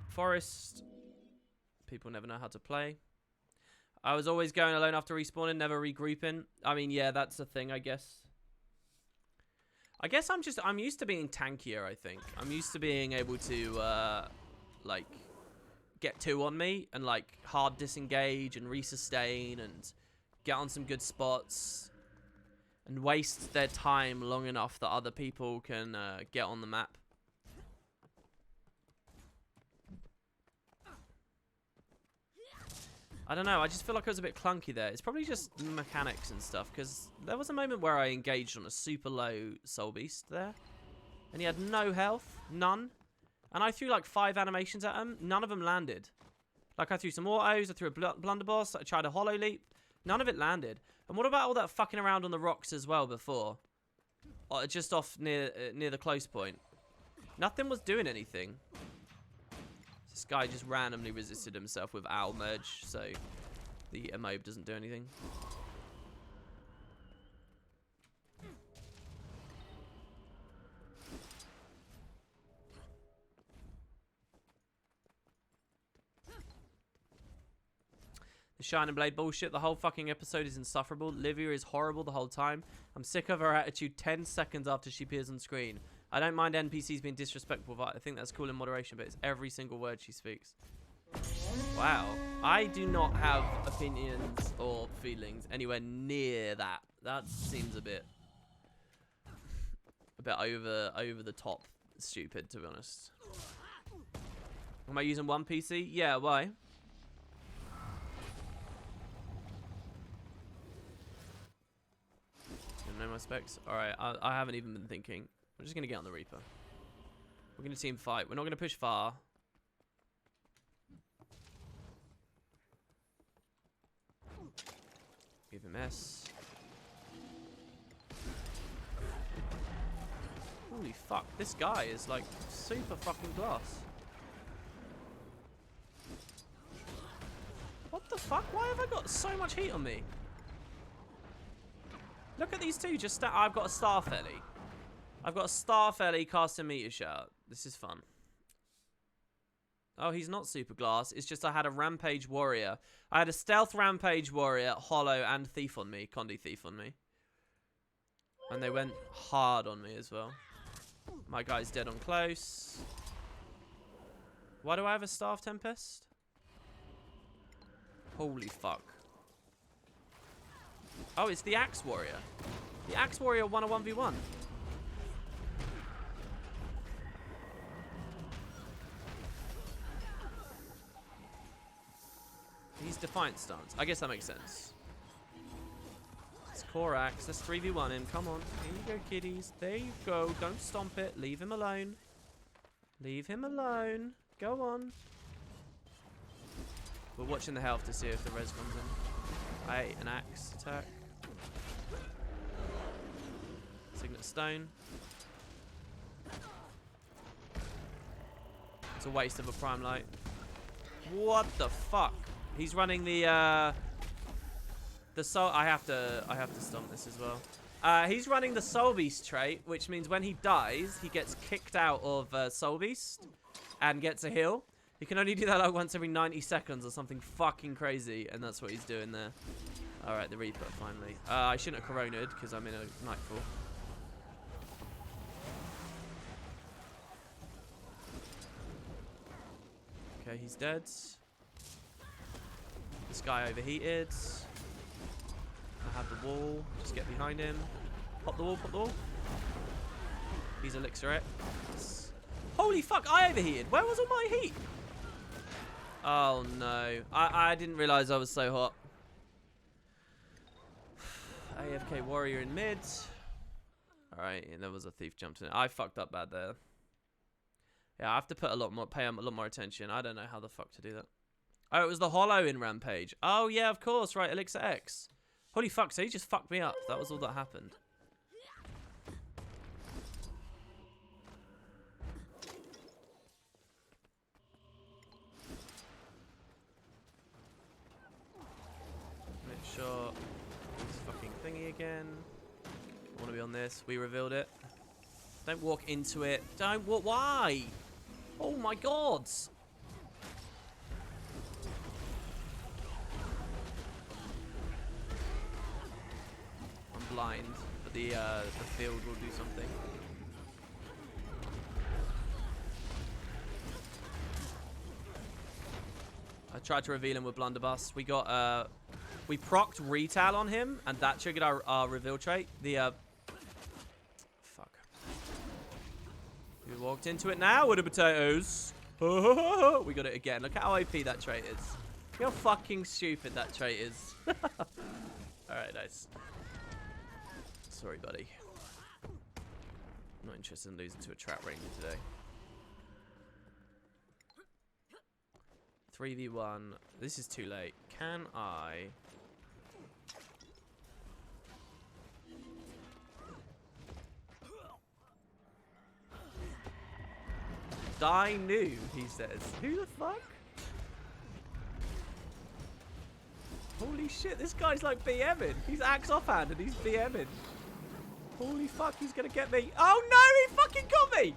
Forest. People never know how to play. I was always going alone after respawning, never regrouping. I mean, yeah, that's a thing, I guess. I'm used to being tankier, I think. I'm used to being able to, like, get two on me and, like, hard disengage and resustain and get on some good spots and waste their time long enough that other people can get on the map. I don't know, I just feel like I was a bit clunky there. It's probably just mechanics and stuff, because there was a moment where I engaged on a super low Soul Beast there, and he had no health, none, and I threw like 5 animations at him, none of them landed. Like, I threw some autos, I threw a blunderboss, I tried a holo leap, none of it landed. And what about all that fucking around on the rocks as well before? Just off near the close point. Nothing was doing anything. This guy just randomly resisted himself with Owl Merge, so the Emobe doesn't do anything. The Shining Blade bullshit. The whole fucking episode is insufferable. Livia is horrible the whole time. I'm sick of her attitude 10 seconds after she appears on screen. I don't mind NPCs being disrespectful, but I think that's cool in moderation, but it's every single word she speaks. Wow. I do not have opinions or feelings anywhere near that. That seems a bit over the top stupid, to be honest. Am I using one PC? Yeah, why? You know my specs? Alright, I haven't even been thinking. I'm just going to get on the Reaper. We're going to team fight. We're not going to push far. Give him S. Holy fuck. This guy is like super fucking glass. What the fuck? Why have I got so much heat on me? Look at these two. I've got a Star Felly. I've got a Star Felly casting Meteor Shout. This is fun. Oh, he's not super glass. It's just I had a Rampage Warrior. I had a Stealth Rampage Warrior, Holo, and Thief on me. Condi Thief on me. And they went hard on me as well. My guy's dead on close. Why do I have a Staff Tempest? Holy fuck. Oh, it's the Axe Warrior. The Axe Warrior won a 1v1. He's Defiant Stance. I guess that makes sense. It's Core Axe. Let's 3v1 him. Come on. Here you go, kiddies. There you go. Don't stomp it. Leave him alone. Leave him alone. Go on. We're watching the health to see if the res comes in. I ate an axe attack. Signet Stone. It's a waste of a Prime Light. What the fuck? He's running the soul. I have to stomp this as well. He's running the Soul Beast trait, which means when he dies, he gets kicked out of Soul Beast and gets a heal. He can only do that like once every 90 seconds or something fucking crazy, and that's what he's doing there. All right, the Reaper finally. I shouldn't have coroned because I'm in a Nightfall. Okay, he's dead. This guy overheated. I have the wall. Just get behind him. Pop the wall, pop the wall. He's Elixir X. Holy fuck, I overheated. Where was all my heat? Oh no. I didn't realize I was so hot. AFK Warrior in mid. Alright, and there was a thief jumped in. I fucked up bad there. Yeah, I have to put pay a lot more attention. I don't know how the fuck to do that. Oh, it was the Holo in Rampage. Oh yeah, of course, right, Elixir X. Holy fuck, so he just fucked me up. That was all that happened. Make sure this fucking thingy again. I want to be on this. We revealed it. Don't walk into it. Don't walk. Why? Oh my god. I'm blind, but the field will do something. I tried to reveal him with Blunderbuss. We got we procced Retail on him, and that triggered our reveal trait. The fuck. We walked into it now with the potatoes. We got it again. Look how OP that trait is. Look how fucking stupid that trait is. Alright, nice. Sorry, buddy. I'm not interested in losing to a trap ranger today. 3v1. This is too late. Can I... Die new, he says. Who the fuck? Holy shit, this guy's like BMing. He's axe offhand and he's BMing. Holy fuck, he's gonna get me. Oh no, he fucking got me!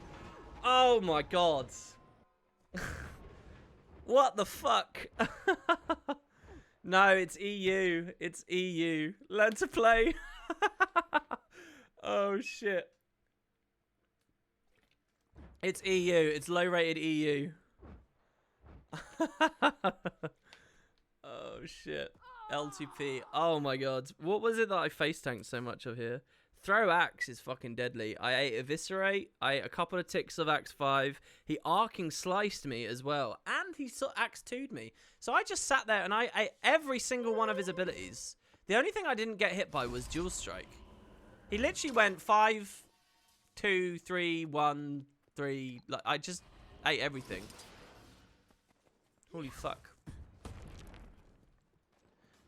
Oh my god. What the fuck? No, it's EU. It's EU. Learn to play. Oh shit. It's EU. It's low-rated EU. Oh shit. L2P. Oh my god. What was it that I face tanked so much of here? Throw Axe is fucking deadly. I ate Eviscerate. I ate a couple of ticks of Axe 5. He arcing sliced me as well. And he Axe 2'd me. So I just sat there and I ate every single one of his abilities. The only thing I didn't get hit by was Dual Strike. He literally went 5, 2, 3, 1, 3. Like, I just ate everything. Holy fuck.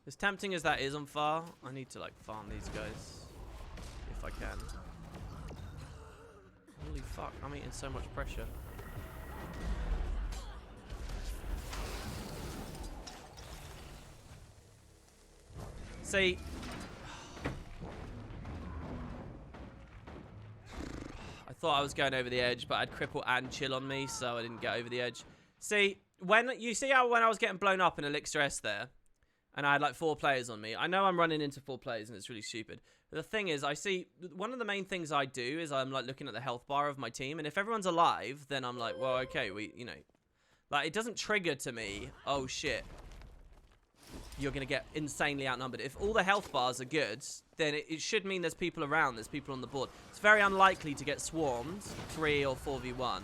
As tempting as that is on far, I need to like farm these guys. If I can. Holy fuck, I'm eating so much pressure. See, I thought I was going over the edge, but I had cripple and chill on me, so I didn't get over the edge. See, when I was getting blown up in Elixir S there, and I had like 4 players on me. I know I'm running into 4 players and it's really stupid. The thing is, I see one of the main things I do is I'm like looking at the health bar of my team, and if everyone's alive, then I'm like, well, okay, you know, like it doesn't trigger to me, oh shit, you're gonna get insanely outnumbered. If all the health bars are good, then it should mean there's people around, there's people on the board. It's very unlikely to get swarmed 3 or 4v1.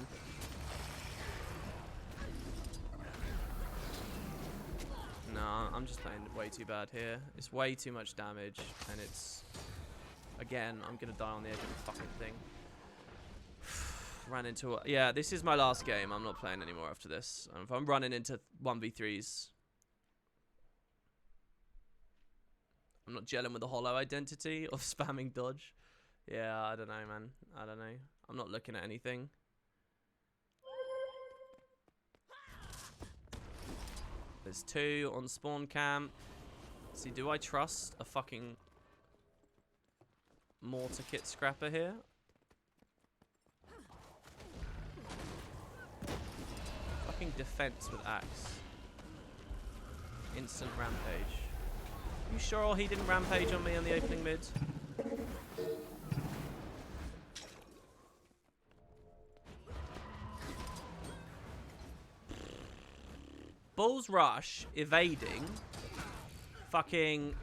No, I'm just playing way too bad here. It's way too much damage, and it's... Again, I'm going to die on the edge of the fucking thing. Ran into... Yeah, this is my last game. I'm not playing anymore after this. If I'm running into 1v3s... I'm not gelling with the holo identity of spamming dodge. Yeah, I don't know, man. I don't know. I'm not looking at anything. There's 2 on spawn camp. See, do I trust a fucking mortar kit scrapper here? Fucking defense with axe. Instant rampage. You sure he didn't rampage on me on the opening mid? Bull's rush, evading, fucking...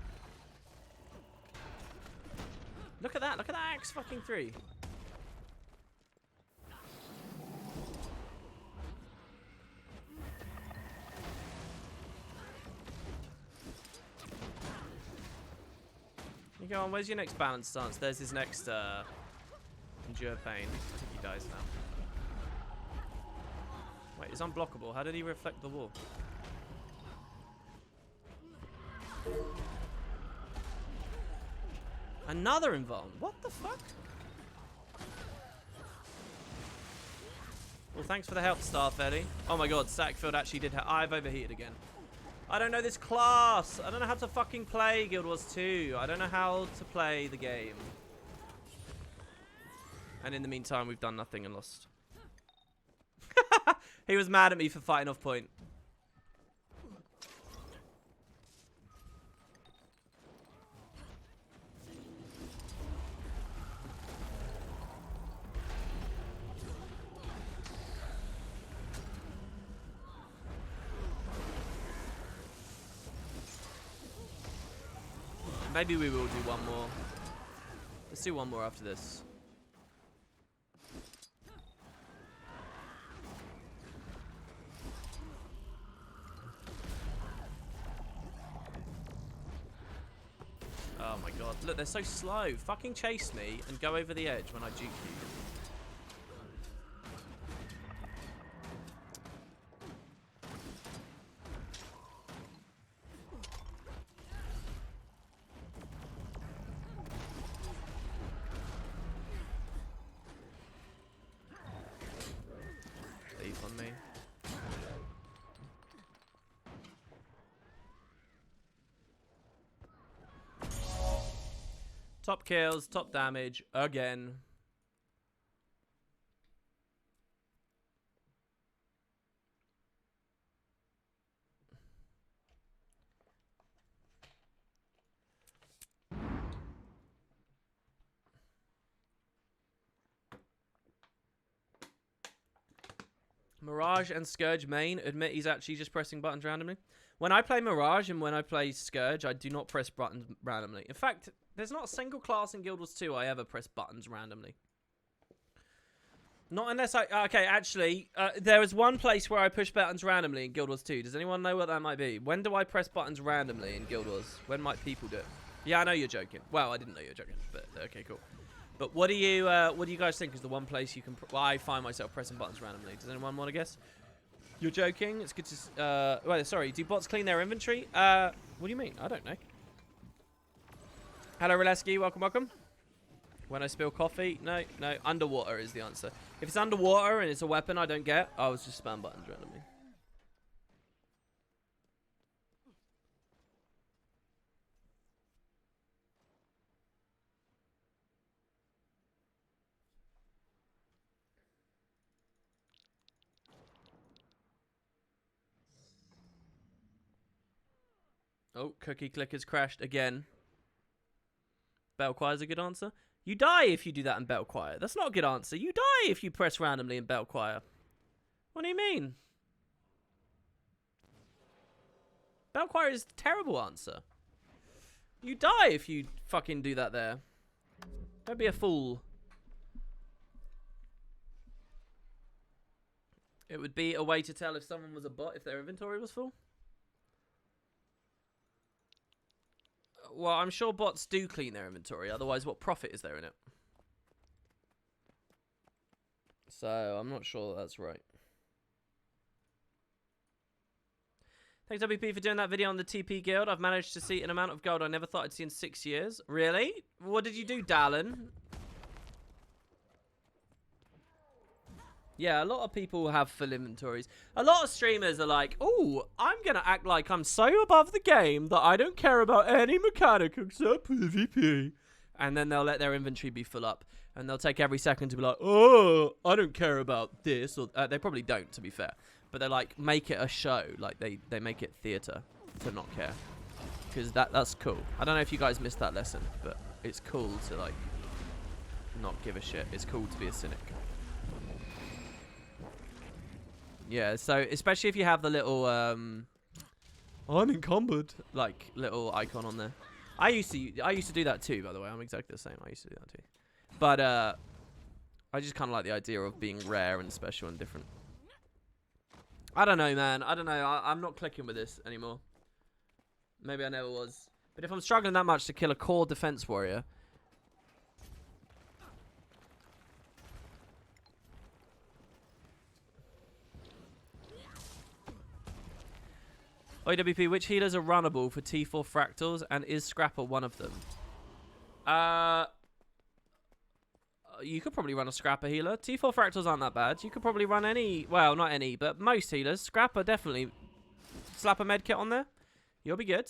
Look at that axe fucking 3. You go on, where's your next balance stance? There's his next endure pain. I think he dies now. Wait, it's unblockable. How did he reflect the wall? Another invuln. What the fuck? Well, thanks for the help, Starfelly. Oh my god, Sackfield actually did. I've overheated again. I don't know this class. I don't know how to fucking play Guild Wars 2. I don't know how to play the game. And in the meantime, we've done nothing and lost. He was mad at me for fighting off point. Maybe we will do one more. Let's do one more after this. Oh my god. Look, they're so slow. Fucking chase me and go over the edge when I juke you. Leave on me. Top kills, top damage, again. Mirage and Scourge main admit he's actually just pressing buttons randomly. When I play Mirage and when I play Scourge, I do not press buttons randomly. In fact, there's not a single class in Guild Wars 2 I ever press buttons randomly. Not unless I... Okay, actually, there is one place where I push buttons randomly in Guild Wars 2. Does anyone know what that might be? When do I press buttons randomly in Guild Wars? When might people do it? Yeah, I know you're joking. Well, I didn't know you were joking, but okay, cool. But what do you guys think is the one place you can... Well, I find myself pressing buttons randomly. Does anyone want to guess? You're joking? It's good to... well, sorry. Do bots clean their inventory? What do you mean? I don't know. Hello, Relesky. Welcome, welcome. When I spill coffee? No, no. Underwater is the answer. If it's underwater and it's a weapon I don't get, I was just spam buttons randomly. Oh, cookie clicker's crashed again. Battle Choir's a good answer. You die if you do that in Battle Choir. That's not a good answer. You die if you press randomly in Battle Choir. What do you mean? Battle Choir is a terrible answer. You die if you fucking do that there. Don't be a fool. It would be a way to tell if someone was a bot if their inventory was full. Well, I'm sure bots do clean their inventory. Otherwise, what profit is there in it? So, I'm not sure that's right. Thanks, WP, for doing that video on the TP Guild. I've managed to see an amount of gold I never thought I'd see in 6 years. Really? What did you do, Dallin? Yeah, a lot of people have full inventories. A lot of streamers are like, oh, I'm going to act like I'm so above the game that I don't care about any mechanic except PvP. And then they'll let their inventory be full up. And they'll take every second to be like, oh, I don't care about this. Or they probably don't, to be fair. But they like make it a show. Like they make it theatre to not care. Because that's cool. I don't know if you guys missed that lesson. But it's cool to like not give a shit. It's cool to be a cynic. Yeah, so especially if you have the little I'm encumbered like little icon on there. I used to do that too, by the way. I'm exactly the same. I used to do that too. But I just kind of like the idea of being rare and special and different. I don't know, man. I don't know. I'm not clicking with this anymore. Maybe I never was. But if I'm struggling that much to kill a core defense warrior, OWP, which healers are runnable for T4 fractals, and is Scrapper one of them? You could probably run a Scrapper healer. T4 fractals aren't that bad. You could probably run any, well, not any, but most healers. Scrapper, definitely. Slap a medkit on there. You'll be good.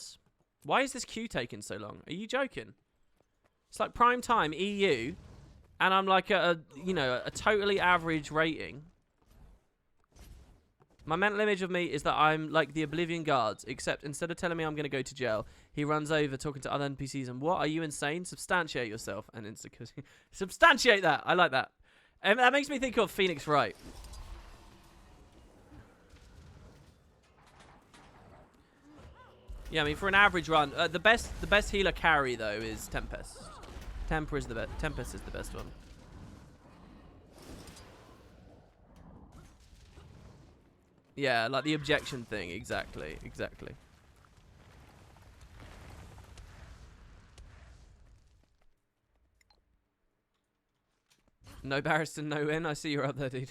Why is this queue taking so long? Are you joking? It's like prime time EU, and I'm like a totally average rating. My mental image of me is that I'm like the Oblivion Guards, except instead of telling me I'm going to go to jail, he runs over talking to other NPCs and, what, are you insane? Substantiate yourself. And substantiate that. I like that. And that makes me think of Phoenix Wright. Yeah, I mean, for an average run, the best healer carry, though, is Tempest. Tempest is the best one. Yeah, like the objection thing. Exactly. No Barristan, no win. I see you're up there, dude.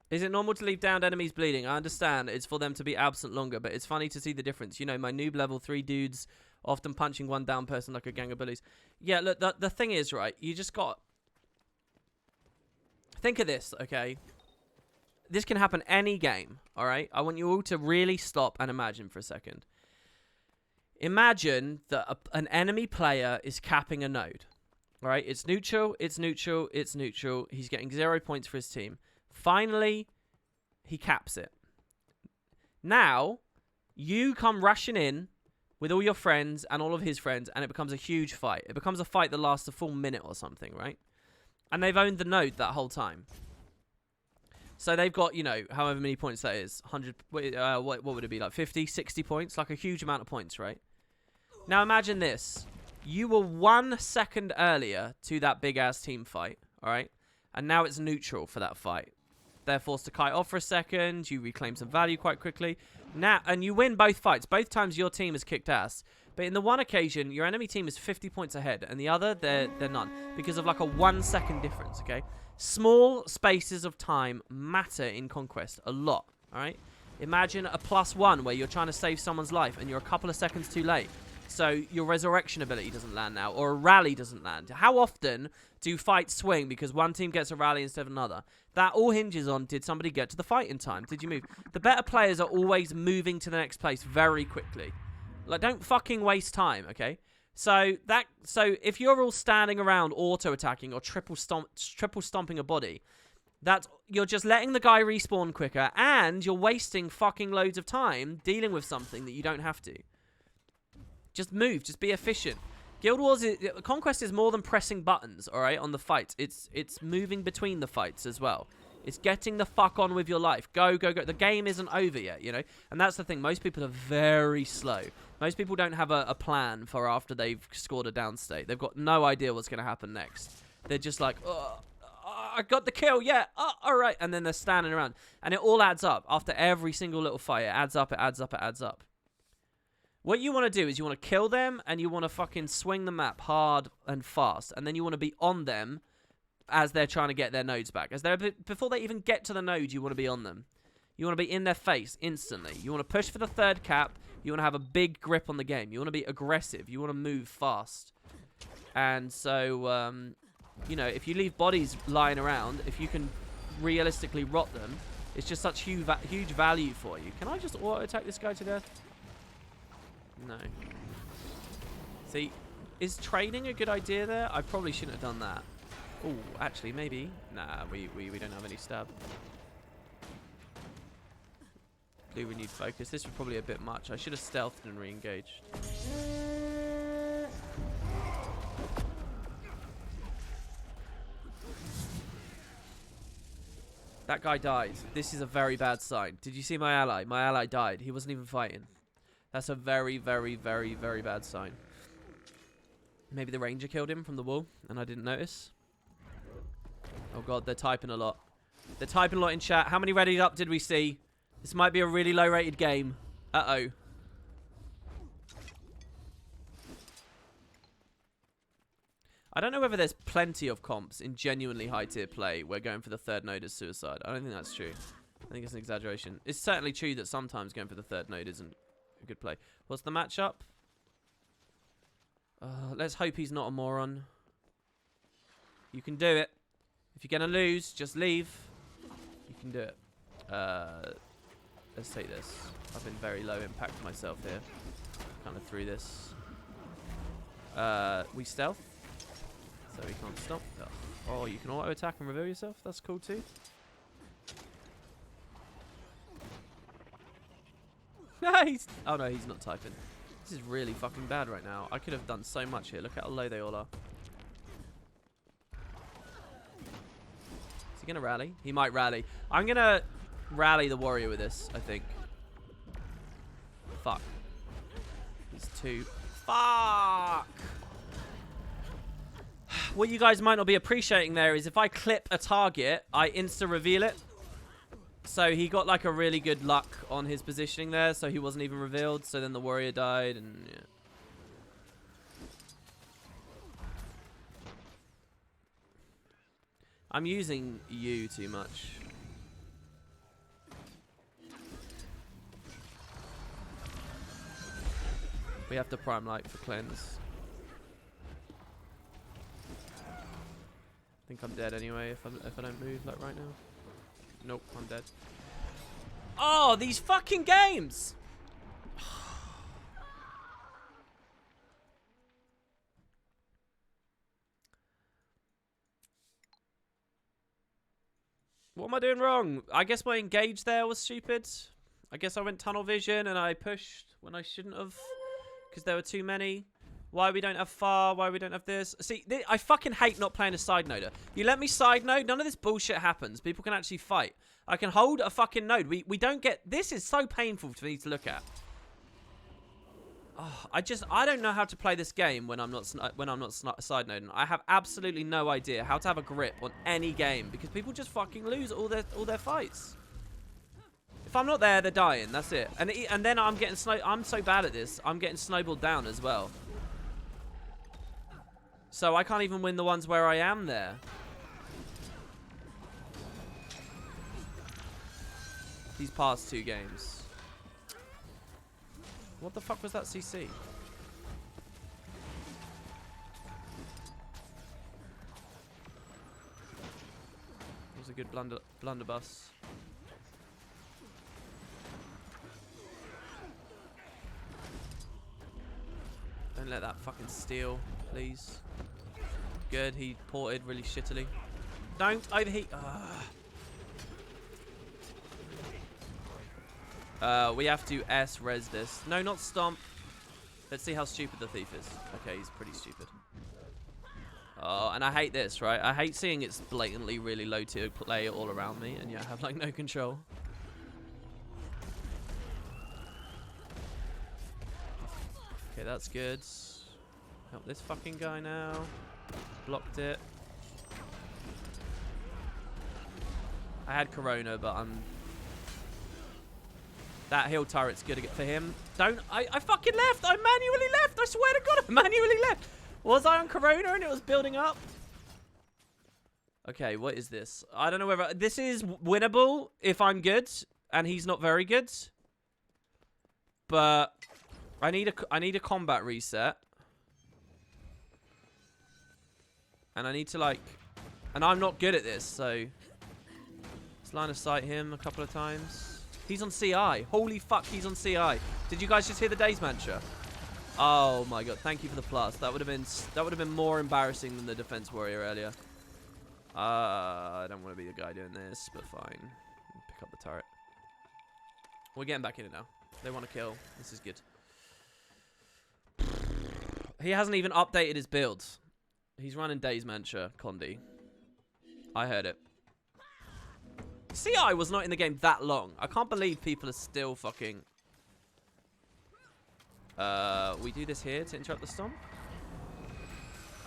Is it normal to leave downed enemies bleeding? I understand it's for them to be absent longer, but it's funny to see the difference. You know, my noob level 3 dudes often punching one down person like a gang of bullies. Yeah, look, the thing is, right, you just got... Think of this, okay? This can happen any game, all right? I want you all to really stop and imagine for a second. Imagine that an enemy player is capping a node, all right? It's neutral, it's neutral, it's neutral. He's getting 0 points for his team. Finally, he caps it. Now, you come rushing in with all your friends and all of his friends, and it becomes a huge fight. It becomes a fight that lasts a full minute or something, right? And they've owned the node that whole time. So they've got, you know, however many points that is. 100, what would it be, like 50, 60 points? Like a huge amount of points, right? Now imagine this. You were 1 second earlier to that big-ass team fight, all right? And now it's neutral for that fight. They're forced to kite off for a second. You reclaim some value quite quickly. Now, and you win both fights. Both times your team has kicked ass. But in the one occasion, your enemy team is 50 points ahead. And the other, they're none. Because of like a 1 second difference, okay? Small spaces of time matter in Conquest a lot, all right? Imagine a +1 where you're trying to save someone's life and you're a couple of seconds too late. So your resurrection ability doesn't land now, or a rally doesn't land. How often do fights swing because one team gets a rally instead of another? That all hinges on, did somebody get to the fight in time? Did you move? The better players are always moving to the next place very quickly. Like, don't fucking waste time, okay? So if you're all standing around auto-attacking or triple stomping a body, You're just letting the guy respawn quicker, and you're wasting fucking loads of time dealing with something that you don't have to. Just move. Just be efficient. Guild Wars Conquest is more than pressing buttons, all right, on the fights. It's moving between the fights as well. It's getting the fuck on with your life. Go, go, go. The game isn't over yet, you know? And that's the thing. Most people are very slow. Most people don't have a plan for after they've scored a downstate. They've got no idea what's going to happen next. They're just like, oh, I got the kill, yeah, all right. And then they're standing around. And it all adds up. After every single little fight, it adds up, it adds up, it adds up. What you want to do is you want to kill them and you want to fucking swing the map hard and fast. And then you want to be on them as they're trying to get their nodes back. Before they even get to the node, you want to be on them. You want to be in their face instantly. You want to push for the third cap. You want to have a big grip on the game. You want to be aggressive. You want to move fast. And so, you know, if you leave bodies lying around, if you can realistically rot them, it's just such huge value for you. Can I just auto-attack this guy to death? No. See, is trading a good idea there? I probably shouldn't have done that. Oh, actually, maybe. Nah, we don't have any stab. Blue, we need focus. This was probably a bit much. I should have stealthed and re-engaged. That guy died. This is a very bad sign. Did you see my ally? My ally died. He wasn't even fighting. That's a very, very, very, very bad sign. Maybe the ranger killed him from the wall and I didn't notice. Oh god, they're typing a lot. They're typing a lot in chat. How many readied up did we see? This might be a really low rated game. Uh-oh. I don't know whether there's plenty of comps in genuinely high tier play where going for the third node is suicide. I don't think that's true. I think it's an exaggeration. It's certainly true that sometimes going for the third node isn't a good play. What's the matchup? Let's hope he's not a moron. You can do it. If you're going to lose, just leave. You can do it. Let's take this. I've been very low impact myself here. Kind of through this. We stealth. So we can't stop. Oh, you can auto attack and reveal yourself. That's cool too. Nice. Oh no, he's not typing. This is really fucking bad right now. I could have done so much here. Look at how low they all are. Is he gonna rally? He might rally. I'm gonna rally the warrior with this, I think. Fuck. He's too. Fuck! What you guys might not be appreciating there is if I clip a target, I insta-reveal it. So he got like a really good luck on his positioning there, so he wasn't even revealed. So then the warrior died, and yeah. I'm using you too much. We have to prime light for cleanse. I think I'm dead anyway if I don't move like right now. Nope, I'm dead. Oh, these fucking games! What am I doing wrong? I guess my engage there was stupid. I guess I went tunnel vision and I pushed when I shouldn't have. Because there were too many. Why we don't have far, why we don't have this. See, I fucking hate not playing a side noder. You let me side node, none of this bullshit happens. People can actually fight. I can hold a fucking node. We don't get... This is so painful for me to look at. Oh, I don't know how to play this game when I'm not side noding. I have absolutely no idea how to have a grip on any game because people just fucking lose all their fights. If I'm not there, they're dying. That's it. And then I'm getting I'm so bad at this. I'm getting snowballed down as well. So I can't even win the ones where I am there. These past two games. What the fuck was that CC? It was a good blunderbuss. Don't let that fucking steal, please. Good, he ported really shittily. Don't overheat. Ugh. We have to S-res this. No, not stomp. Let's see how stupid the thief is. Okay, he's pretty stupid. Oh, and I hate this, right? I hate seeing it's blatantly really low tier play all around me, and yet I have like no control. Okay, that's good. Help this fucking guy now. Blocked it. I had Corona, but that heal turret's good for him. I fucking left! I manually left! I swear to God, I manually left! Was I on Corona and it was building up? Okay, what is this? I don't know whether... This is winnable if I'm good, and he's not very good. But I need a combat reset. And I need to, like... And I'm not good at this, so... Let's line of sight him a couple of times. He's on CI. Holy fuck, he's on CI. Did you guys just hear the Days Mantra? Oh my God, thank you for the plus. That would have been more embarrassing than the Defense Warrior earlier. I don't want to be the guy doing this, but fine. Pick up the turret. We're getting back in it now. They want to kill. This is good. He hasn't even updated his build. He's running Days Mantra, Condi. I heard it. CI was not in the game that long. I can't believe people are still fucking... we do this here to interrupt the stomp.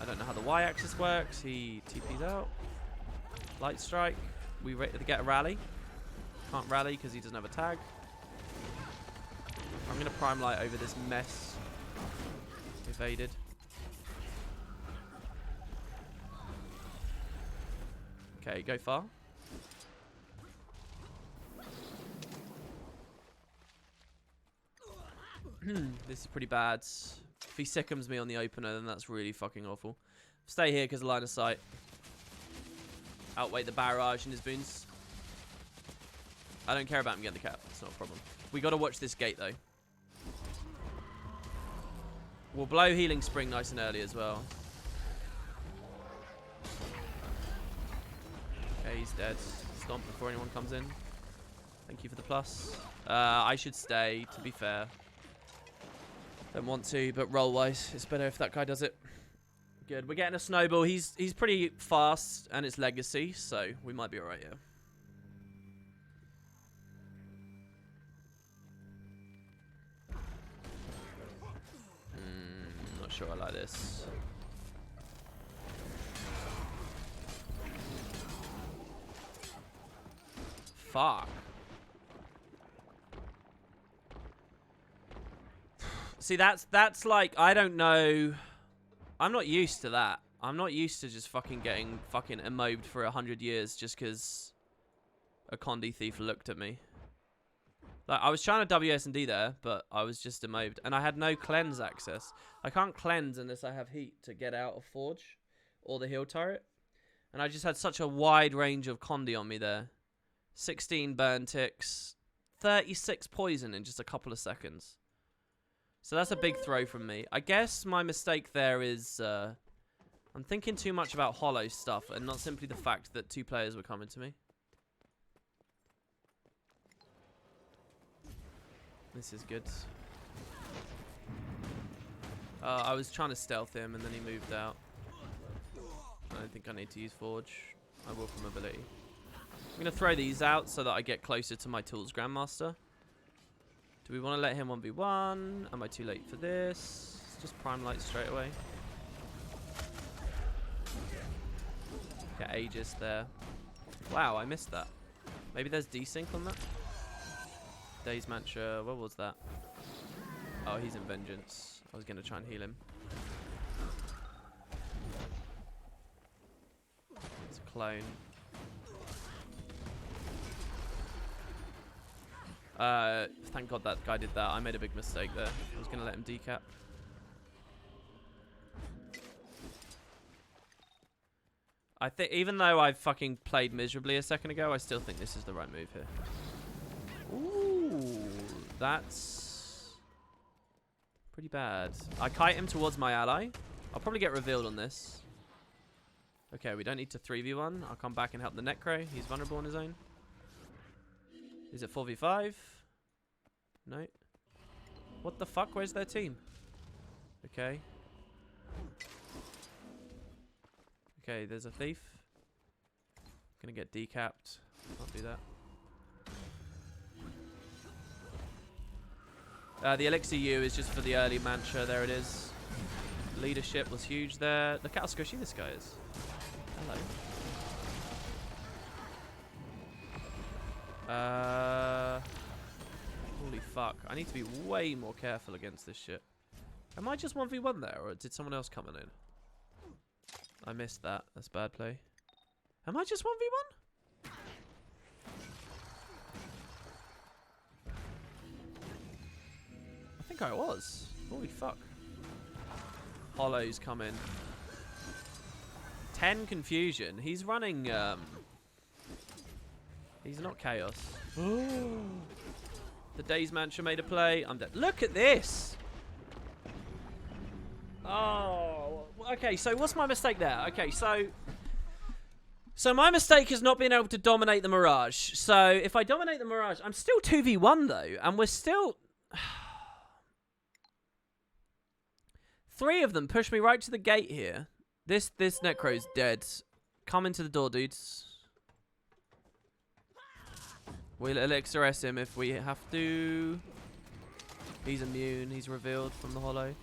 I don't know how the Y-axis works. He TP's out. Light strike. We get a rally. Can't rally because he doesn't have a tag. I'm going to prime light over this mess. Evaded. Okay, go far. This is pretty bad. If he sickums me on the opener, then that's really fucking awful. Stay here because of line of sight. Outweigh the barrage and his boons. I don't care about him getting the cap. It's not a problem. We got to watch this gate, though. We'll blow Healing Spring nice and early as well. Okay, he's dead. Stomp before anyone comes in. Thank you for the plus. I should stay, to be fair. Don't want to, but roll-wise, it's better if that guy does it. Good. We're getting a snowball. He's pretty fast, and it's legacy, so we might be alright here. Not sure I like this. Fuck. See, that's like, I don't know. I'm not used to that. I'm not used to just fucking getting fucking immobed for 100 years just because a Condi thief looked at me. Like, I was trying to WS&D there, but I was just immobed. And I had no cleanse access. I can't cleanse unless I have heat to get out of Forge or the heal turret. And I just had such a wide range of Condi on me there. 16 burn ticks, 36 poison in just a couple of seconds. So that's a big throw from me. I guess my mistake there is I'm thinking too much about Holo stuff and not simply the fact that 2 players were coming to me. This is good. I was trying to stealth him and then he moved out. I don't think I need to use Forge. I will from ability. I'm going to throw these out so that I get closer to my Tools Grandmaster. Do we want to let him 1v1? Am I too late for this? Just prime light straight away. Get Aegis there. Wow, I missed that. Maybe there's desync on that? Days Mantra, what was that? Oh, he's in Vengeance. I was going to try and heal him. It's a clone. Thank God that guy did that. I made a big mistake there. I was going to let him decap. I think, even though I fucking played miserably a second ago, I still think this is the right move here. Ooh, that's pretty bad. I kite him towards my ally. I'll probably get revealed on this. Okay, we don't need to 3v1. I'll come back and help the Necro. He's vulnerable on his own. Is it 4v5? No. What the fuck? Where's their team? Okay. Okay, there's a thief. Gonna get decapped. Can't do that. The Elixir U is just for the early mantra. There it is. Leadership was huge there. Look how squishy this guy is. Hello. Holy fuck. I need to be way more careful against this shit. Am I just 1v1 there, or did someone else come in? I missed that. That's bad play. Am I just 1v1? I think I was. Holy fuck. Holo's coming. 10 confusion. He's running, he's not chaos. The Days Mantra made a play. I'm dead. Look at this! Oh, okay, so what's my mistake there? Okay, so my mistake is not being able to dominate the Mirage. So if I dominate the Mirage, I'm still 2v1 though, and we're still... 3 of them push me right to the gate here. This Necro's dead. Come into the door, dudes. We'll Elixir S him if we have to. He's immune. He's revealed from the Holo.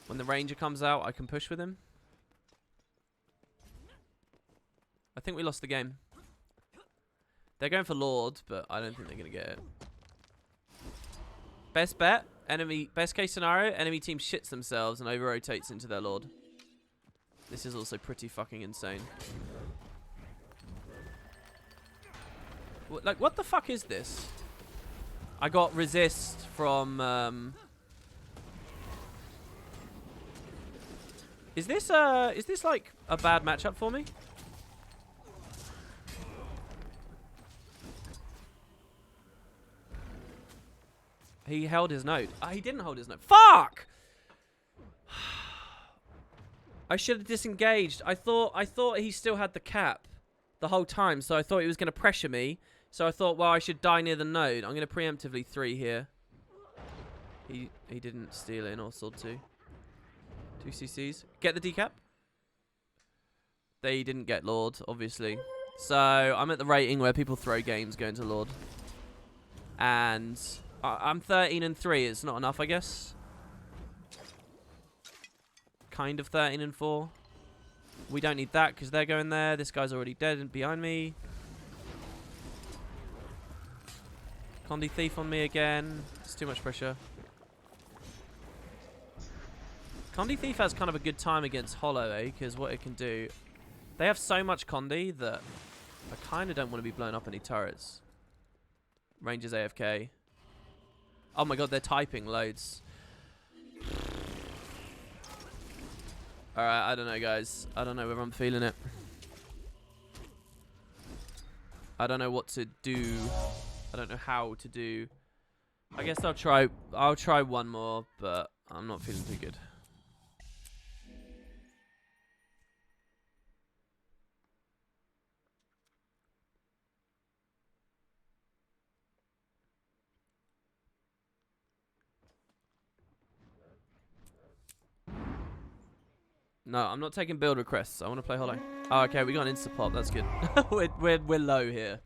When the Ranger comes out, I can push with him. I think we lost the game. They're going for Lord, but I don't think they're going to get it. Best bet, best case scenario, enemy team shits themselves and over-rotates into their Lord. This is also pretty fucking insane. Like, what the fuck is this? I got resist from, Is this like a bad matchup for me? He held his node. He didn't hold his node. Fuck! I should have disengaged. I thought he still had the cap the whole time, so I thought he was going to pressure me. So I thought, well, I should die near the node. I'm going to preemptively 3 here. He didn't steal it in or sword 2. 2 CCs. Get the decap. They didn't get Lord, obviously. So I'm at the rating where people throw games going to Lord. And I'm 13 and 3. It's not enough, I guess. Kind of 13 and 4. We don't need that because they're going there. This guy's already dead and behind me. Condi Thief on me again. It's too much pressure. Condi Thief has kind of a good time against Holo, eh? Because what it can do... They have so much Condi that I kind of don't want to be blowing up any turrets. Ranger's AFK. Oh my god, they're typing loads. Alright, I don't know, guys. I don't know whether I'm feeling it. I don't know what to do. I don't know how to do. I guess I'll try one more, but I'm not feeling too good. No, I'm not taking build requests. I want to play Holo. Oh, okay, we got an insta pop. That's good. we're low here.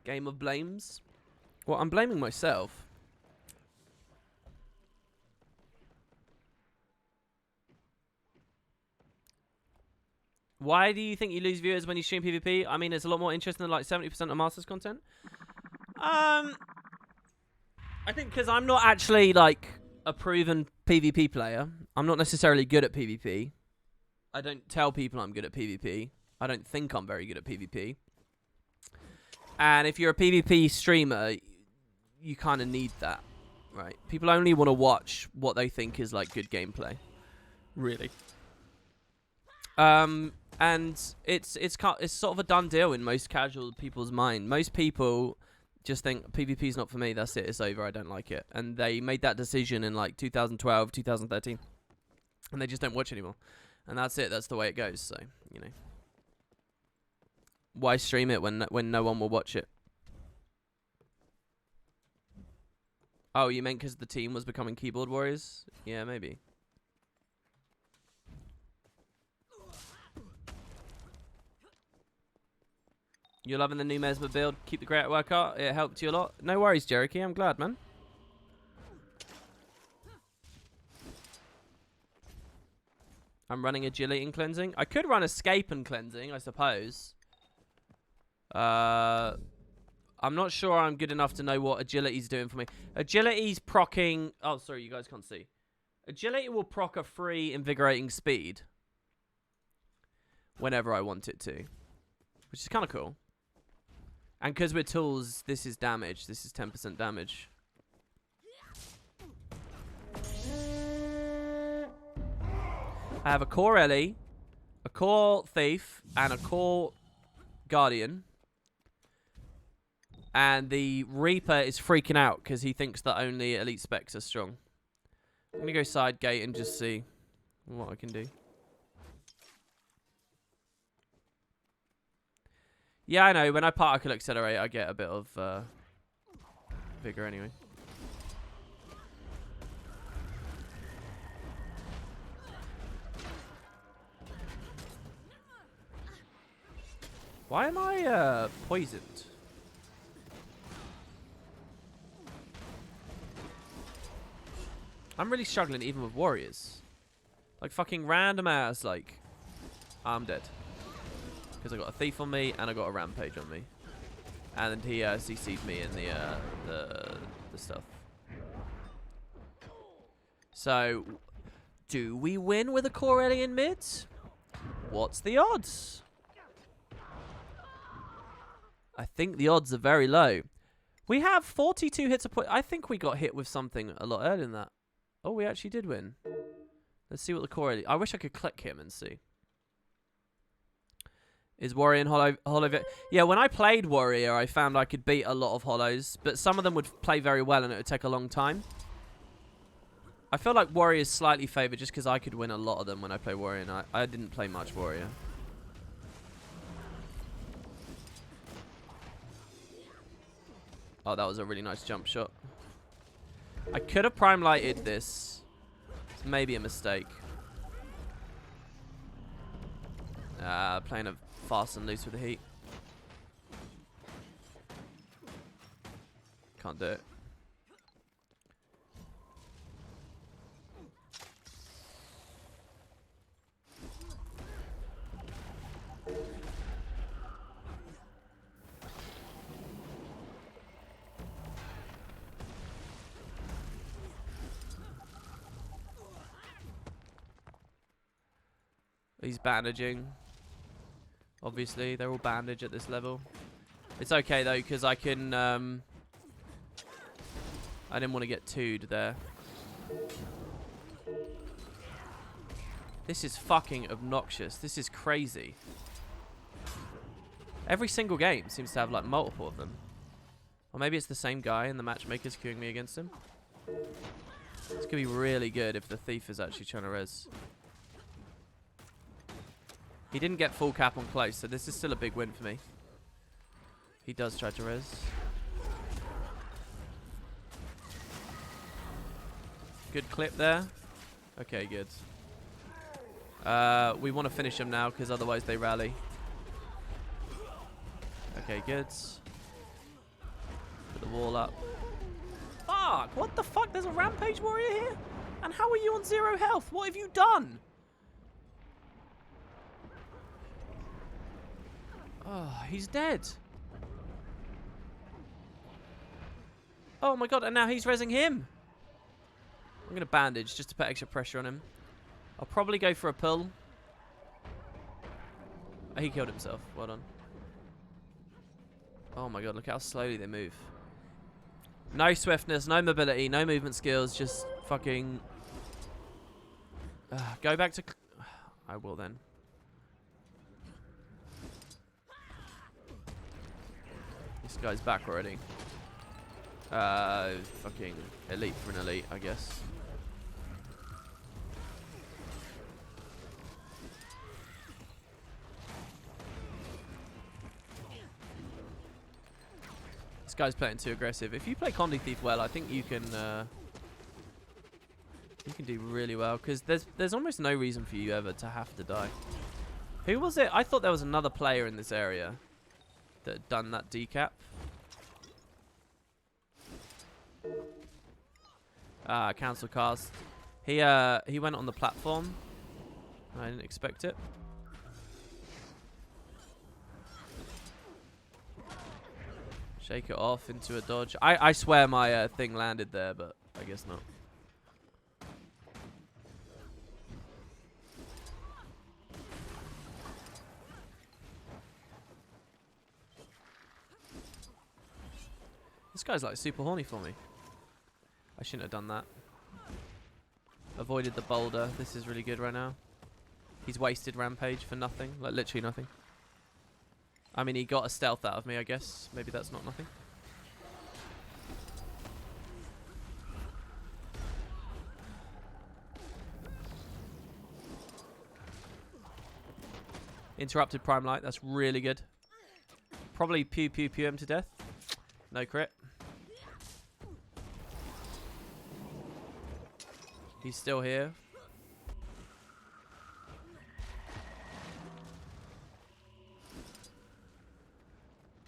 Game of blames. Well, I'm blaming myself. Why do you think you lose viewers when you stream PvP? I mean, it's a lot more interesting than like 70% of Masters content. I think because I'm not actually like a proven PvP player. I'm not necessarily good at PvP. I don't tell people I'm good at PvP. I don't think I'm very good at PvP. And if you're a PvP streamer, you kind of need that, right? People only want to watch what they think is like good gameplay, really. And it's sort of a done deal in most casual people's mind. Most people just think PvP's not for me. That's it. It's over. I don't like it. And they made that decision in like 2012, 2013. And they just don't watch anymore. And that's it. That's the way it goes. So, you know. Why stream it when no one will watch it? Oh, you meant because the team was becoming keyboard warriors? Yeah, maybe. You're loving the new Mesmer build. Keep the great work up. It helped you a lot. No worries, Jericho. I'm glad, man. I'm running agility and cleansing. I could run escape and cleansing, I suppose. I'm not sure I'm good enough to know what agility's doing for me. Agility's proccing... Oh, sorry, you guys can't see. Agility will proc a free invigorating speed whenever I want it to, which is kind of cool. And because we're tools, this is damage. This is 10% damage. I have a core Ellie, a core Thief, and a core Guardian. And the Reaper is freaking out because he thinks that only elite specs are strong. I'm going to go side gate and just see what I can do. Yeah, I know. When I particle accelerate, I get a bit of vigor anyway. Why am I poisoned? I'm really struggling even with warriors. Like fucking random ass, like, I'm dead. Because I got a thief on me and I got a rampage on me. And he CC'd me in the stuff. So, do we win with a core alien mid? What's the odds? I think the odds are very low. We have 42 hits a point. I think we got hit with something a lot earlier than that. Oh, we actually did win. Let's see what the core... I wish I could click him and see. Is Warrior and Holo... Yeah, when I played Warrior, I found I could beat a lot of Holos. But some of them would play very well and it would take a long time. I feel like Warrior is slightly favoured just because I could win a lot of them when I play Warrior. And I didn't play much Warrior. Oh, that was a really nice jump shot. I could have prime lighted this. It's maybe a mistake. Playing it fast and loose with the heat. Can't do it. He's bandaging. Obviously, they're all bandaged at this level. It's okay though, because I can. I didn't want to get 2'd there. This is fucking obnoxious. This is crazy. Every single game seems to have like multiple of them. Or maybe it's the same guy and the matchmaker's queuing me against him. This could be really good if the thief is actually trying to res. He didn't get full cap on close, so this is still a big win for me. He does try to res. Good clip there. Okay, good. We want to finish him now, because otherwise they rally. Okay, good. Put the wall up. Fuck! What the fuck? There's a rampage warrior here? And how are you on 0 health? What have you done? Oh, he's dead. Oh my god, and now he's rezzing him. I'm going to bandage just to put extra pressure on him. I'll probably go for a pull. Oh, he killed himself. Well done. Oh my god, look how slowly they move. No swiftness, no mobility, no movement skills, just fucking... go back to... I will then. This guy's back already. Fucking elite for an elite, I guess. This guy's playing too aggressive. If you play Condi Thief well, I think you can do really well, because there's almost no reason for you ever to have to die. Who was it? I thought there was another player in this area that had done that decap. Council cast. He went on the platform. I didn't expect it. Shake it off into a dodge. I swear my thing landed there, but I guess not. This guy's like super horny for me. I shouldn't have done that. Avoided the boulder. This is really good right now. He's wasted rampage for nothing. Like literally nothing. I mean, he got a stealth out of me, I guess. Maybe that's not nothing. Interrupted prime light. That's really good. Probably pew pew pew him to death. No crit. He's still here.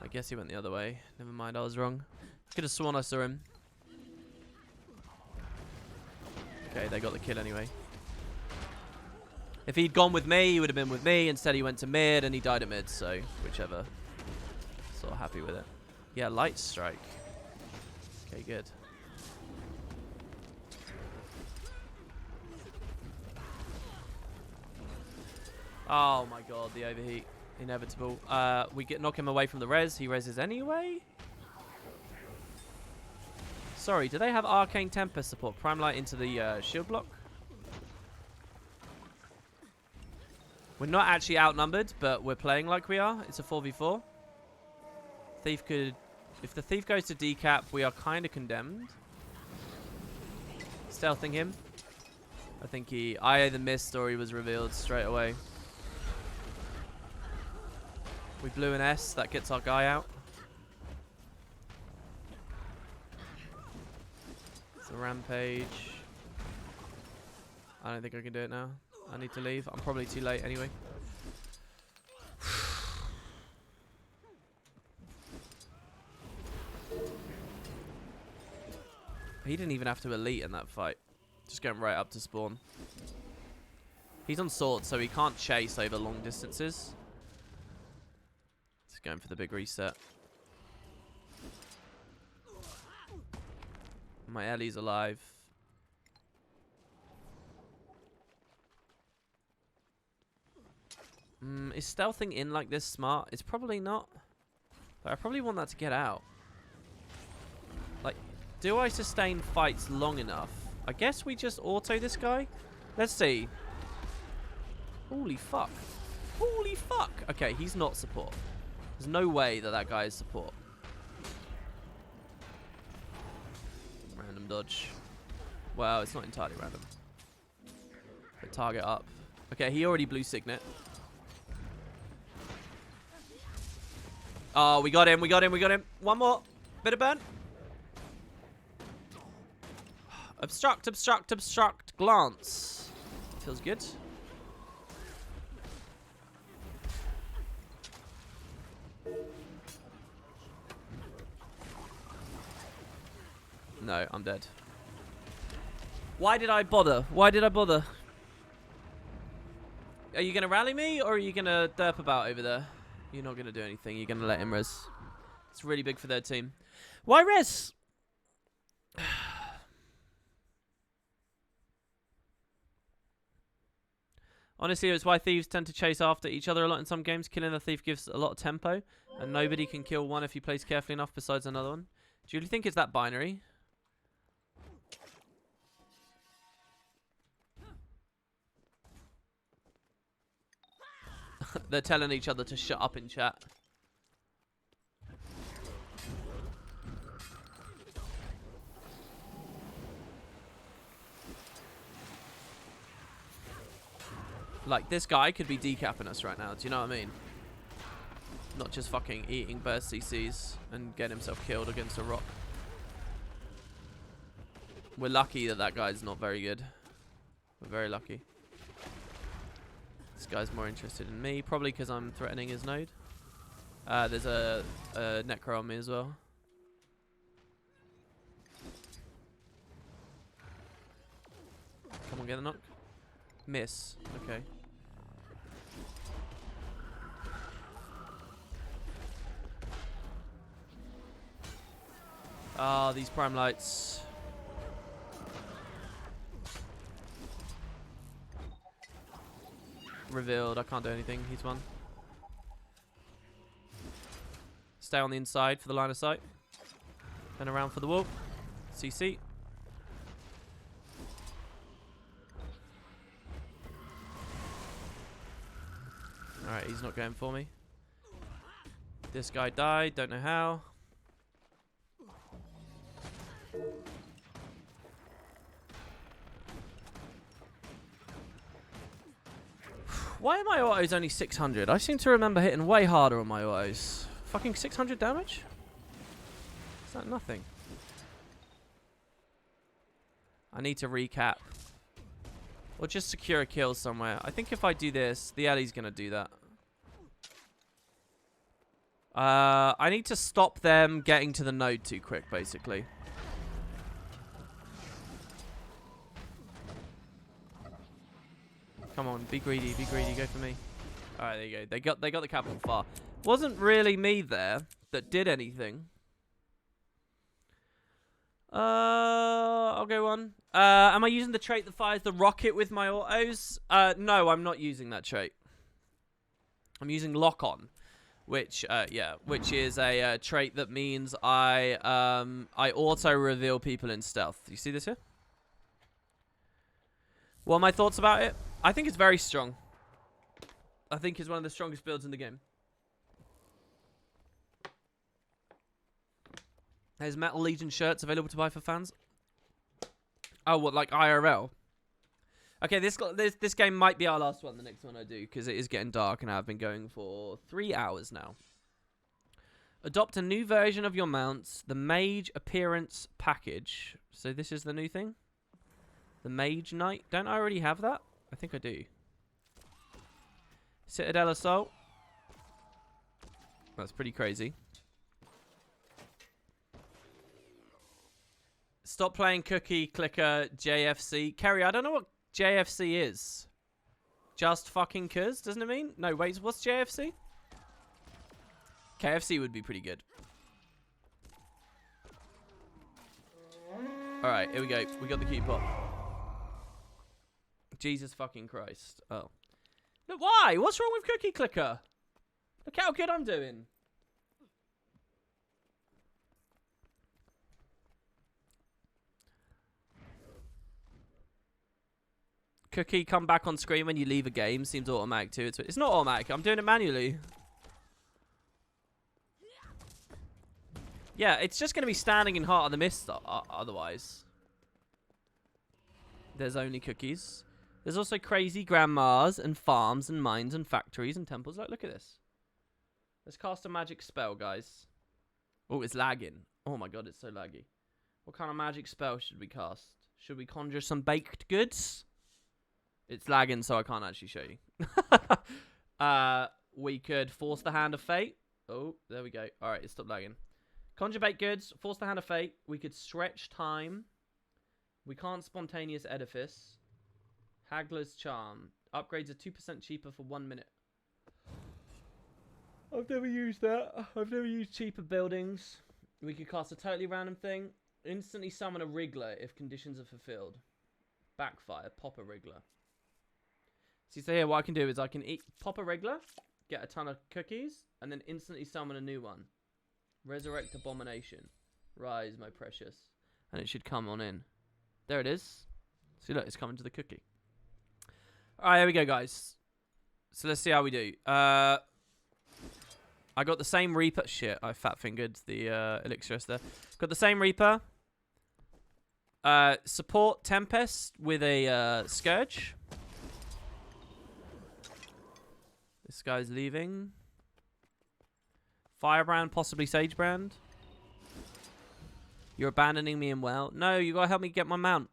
I guess he went the other way. Never mind, I was wrong. Could have sworn I saw him. Okay, they got the kill anyway. If he'd gone with me, he would have been with me. Instead, he went to mid, and he died at mid, so whichever. Sort of happy with it. Yeah, light strike. Okay, good. Oh my god, the overheat. Inevitable. We knock him away from the res. He reses anyway. Sorry, do they have Arcane Tempest support? Prime Light into the shield block? We're not actually outnumbered, but we're playing like we are. It's a 4v4. Thief could... If the Thief goes to decap, we are kind of condemned. Stealthing him. I think he... I either missed or he was revealed straight away. We blew an S. That gets our guy out. It's a rampage. I don't think I can do it now. I need to leave. I'm probably too late anyway. He didn't even have to elite in that fight. Just going right up to spawn. He's on sword, so he can't chase over long distances. Just going for the big reset. My Ellie's alive. Is stealthing in like this smart? It's probably not. But I probably want that to get out. Like, do I sustain fights long enough? I guess we just auto this guy. Let's see. Holy fuck. Holy fuck. Okay, he's not support. There's no way that that guy is support. Random dodge. Well, it's not entirely random. But target up. Okay, he already blew Signet. Oh, we got him, we got him, we got him. One more. Bit of burn. Obstruct, obstruct, obstruct. Glance. Feels good. No, I'm dead. Why did I bother? Why did I bother? Are you going to rally me, or are you going to derp about over there? You're not going to do anything. You're going to let him res. It's really big for their team. Why res? Honestly, it's why thieves tend to chase after each other a lot in some games. Killing the thief gives a lot of tempo, and nobody can kill one if he plays carefully enough besides another one. Do you really think it's that binary? They're telling each other to shut up in chat. Like, this guy could be decapping us right now. Do you know what I mean? Not just fucking eating burst CCs and getting himself killed against a rock. We're lucky that that guy's not very good. We're very lucky. This guy's more interested in me, probably because I'm threatening his node. There's a Necro on me as well. Come on, get the knock. Miss. Okay. Ah, these prime lights. Revealed. I can't do anything. He's won. Stay on the inside for the line of sight. Turn around for the wall. CC. Alright, he's not going for me. This guy died. Don't know how. Why are my autos only 600? I seem to remember hitting way harder on my autos. Fucking 600 damage? Is that nothing? I need to recap. Or just secure a kill somewhere. I think if I do this, the Ellie's going to do that. I need to stop them getting to the node too quick, basically. Come on, be greedy, go for me. Alright, there you go. They got the capital far. Wasn't really me there that did anything. I'll go on. Am I using the trait that fires the rocket with my autos? No, I'm not using that trait. I'm using lock on, which is a trait that means I auto reveal people in stealth. Do you see this here? What are my thoughts about it? I think it's very strong. I think it's one of the strongest builds in the game. There's Metal Legion shirts available to buy for fans. Oh, what, like IRL? Okay, this game might be our last one, the next one I do, because it is getting dark and I've been going for 3 hours now. Adopt a new version of your mounts, the Mage Appearance Package. So this is the new thing? The Mage Knight. Don't I already have that? I think I do. Citadel Assault. That's pretty crazy. Stop playing Cookie Clicker JFC. Kerry, I don't know what JFC is. Just fucking cuz, doesn't it mean? No, wait, what's JFC? KFC would be pretty good. Alright, here we go. We got the key pop. Jesus fucking Christ. Oh. Look, why? What's wrong with Cookie Clicker? Look how good I'm doing. Cookie come back on screen when you leave a game. Seems automatic too. It's not automatic. I'm doing it manually. Yeah, it's just going to be standing in Heart of the Mist otherwise. There's only cookies. There's also crazy grandmas and farms and mines and factories and temples. Like, look at this. Let's cast a magic spell, guys. Oh, it's lagging. Oh my god, it's so laggy. What kind of magic spell should we cast? Should we conjure some baked goods? It's lagging, so I can't actually show you. We could force the hand of fate. Oh, there we go. All right, it stopped lagging. Conjure baked goods. Force the hand of fate. We could stretch time. We can't spontaneous edifice. Haggler's charm. Upgrades are 2% cheaper for 1 minute. I've never used that. I've never used cheaper buildings. We could cast a totally random thing. Instantly summon a Wriggler if conditions are fulfilled. Backfire. Pop a Wriggler. See, so here what I can do is I can pop a Wriggler, get a ton of cookies, and then instantly summon a new one. Resurrect Abomination. Rise, my precious. And it should come on in. There it is. See, look, it's coming to the cookie. Alright, here we go, guys. So let's see how we do. I got the same Reaper. Shit, I fat-fingered the elixir there. Got the same Reaper. Support Tempest with a Scourge. This guy's leaving. Firebrand, possibly Sagebrand. You're abandoning me in well. No, you gotta help me get my mount.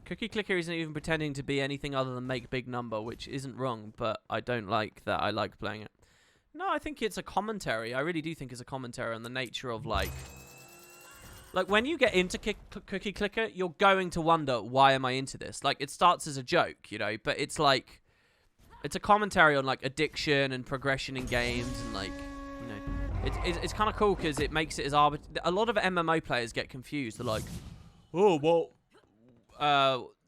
Cookie Clicker isn't even pretending to be anything other than make big number, which isn't wrong, but I don't like that. I like playing it. No, I think it's a commentary. I really do think it's a commentary on the nature of, like when you get into Cookie Clicker, you're going to wonder, why am I into this? Like, it starts as a joke, you know, but it's like, it's a commentary on, like, addiction and progression in games and, like, you know, it's kind of cool because it makes it as a lot of MMO players get confused. They're like, oh, well,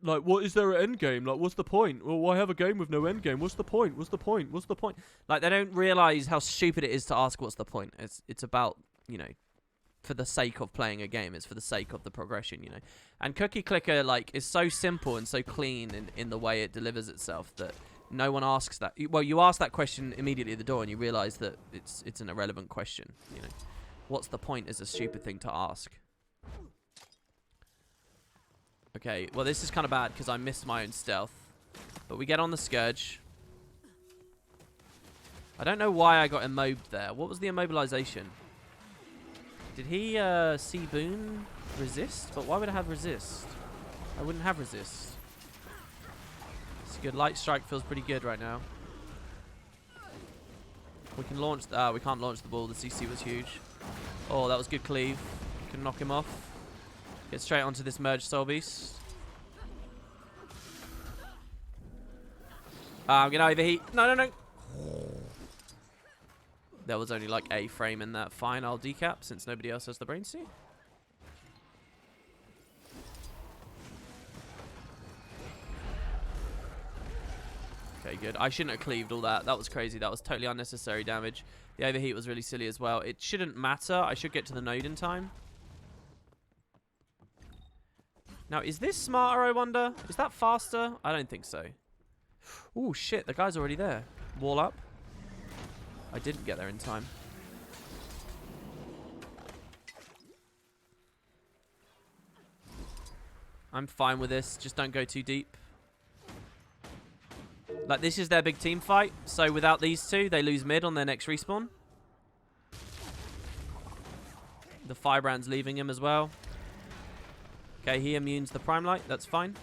like, what is there an end game? Like, what's the point? Well, why have a game with no end game? What's the point? What's the point? What's the point? Like, they don't realize how stupid it is to ask what's the point. It's about, you know, for the sake of playing a game. It's for the sake of the progression, you know. And Cookie Clicker, like, is so simple and so clean in the way it delivers itself that no one asks that. Well, you ask that question immediately at the door and you realize that it's an irrelevant question, you know. What's the point is a stupid thing to ask. Okay, well, this is kind of bad because I missed my own stealth. But we get on the Scourge. I don't know why I got immobed there. What was the immobilization? Did he see Boon resist? But why would I have resist? I wouldn't have resist. It's good. Light Strike feels pretty good right now. We can launch... we can't launch the ball. The CC was huge. Oh, that was good cleave. Can knock him off. Get straight onto this merged Soul Beast. I'm going to overheat. No, no, no. There was only like a frame in that. Fine, I'll decap since nobody else has the brain suit. Okay, good. I shouldn't have cleaved all that. That was crazy. That was totally unnecessary damage. The overheat was really silly as well. It shouldn't matter. I should get to the node in time. Now, is this smarter, I wonder? Is that faster? I don't think so. Oh, shit. The guy's already there. Wall up. I didn't get there in time. I'm fine with this. Just don't go too deep. Like, this is their big team fight. So, without these two, they lose mid on their next respawn. The Firebrand's leaving him as well. Okay, he immunes the Prime Light. That's fine.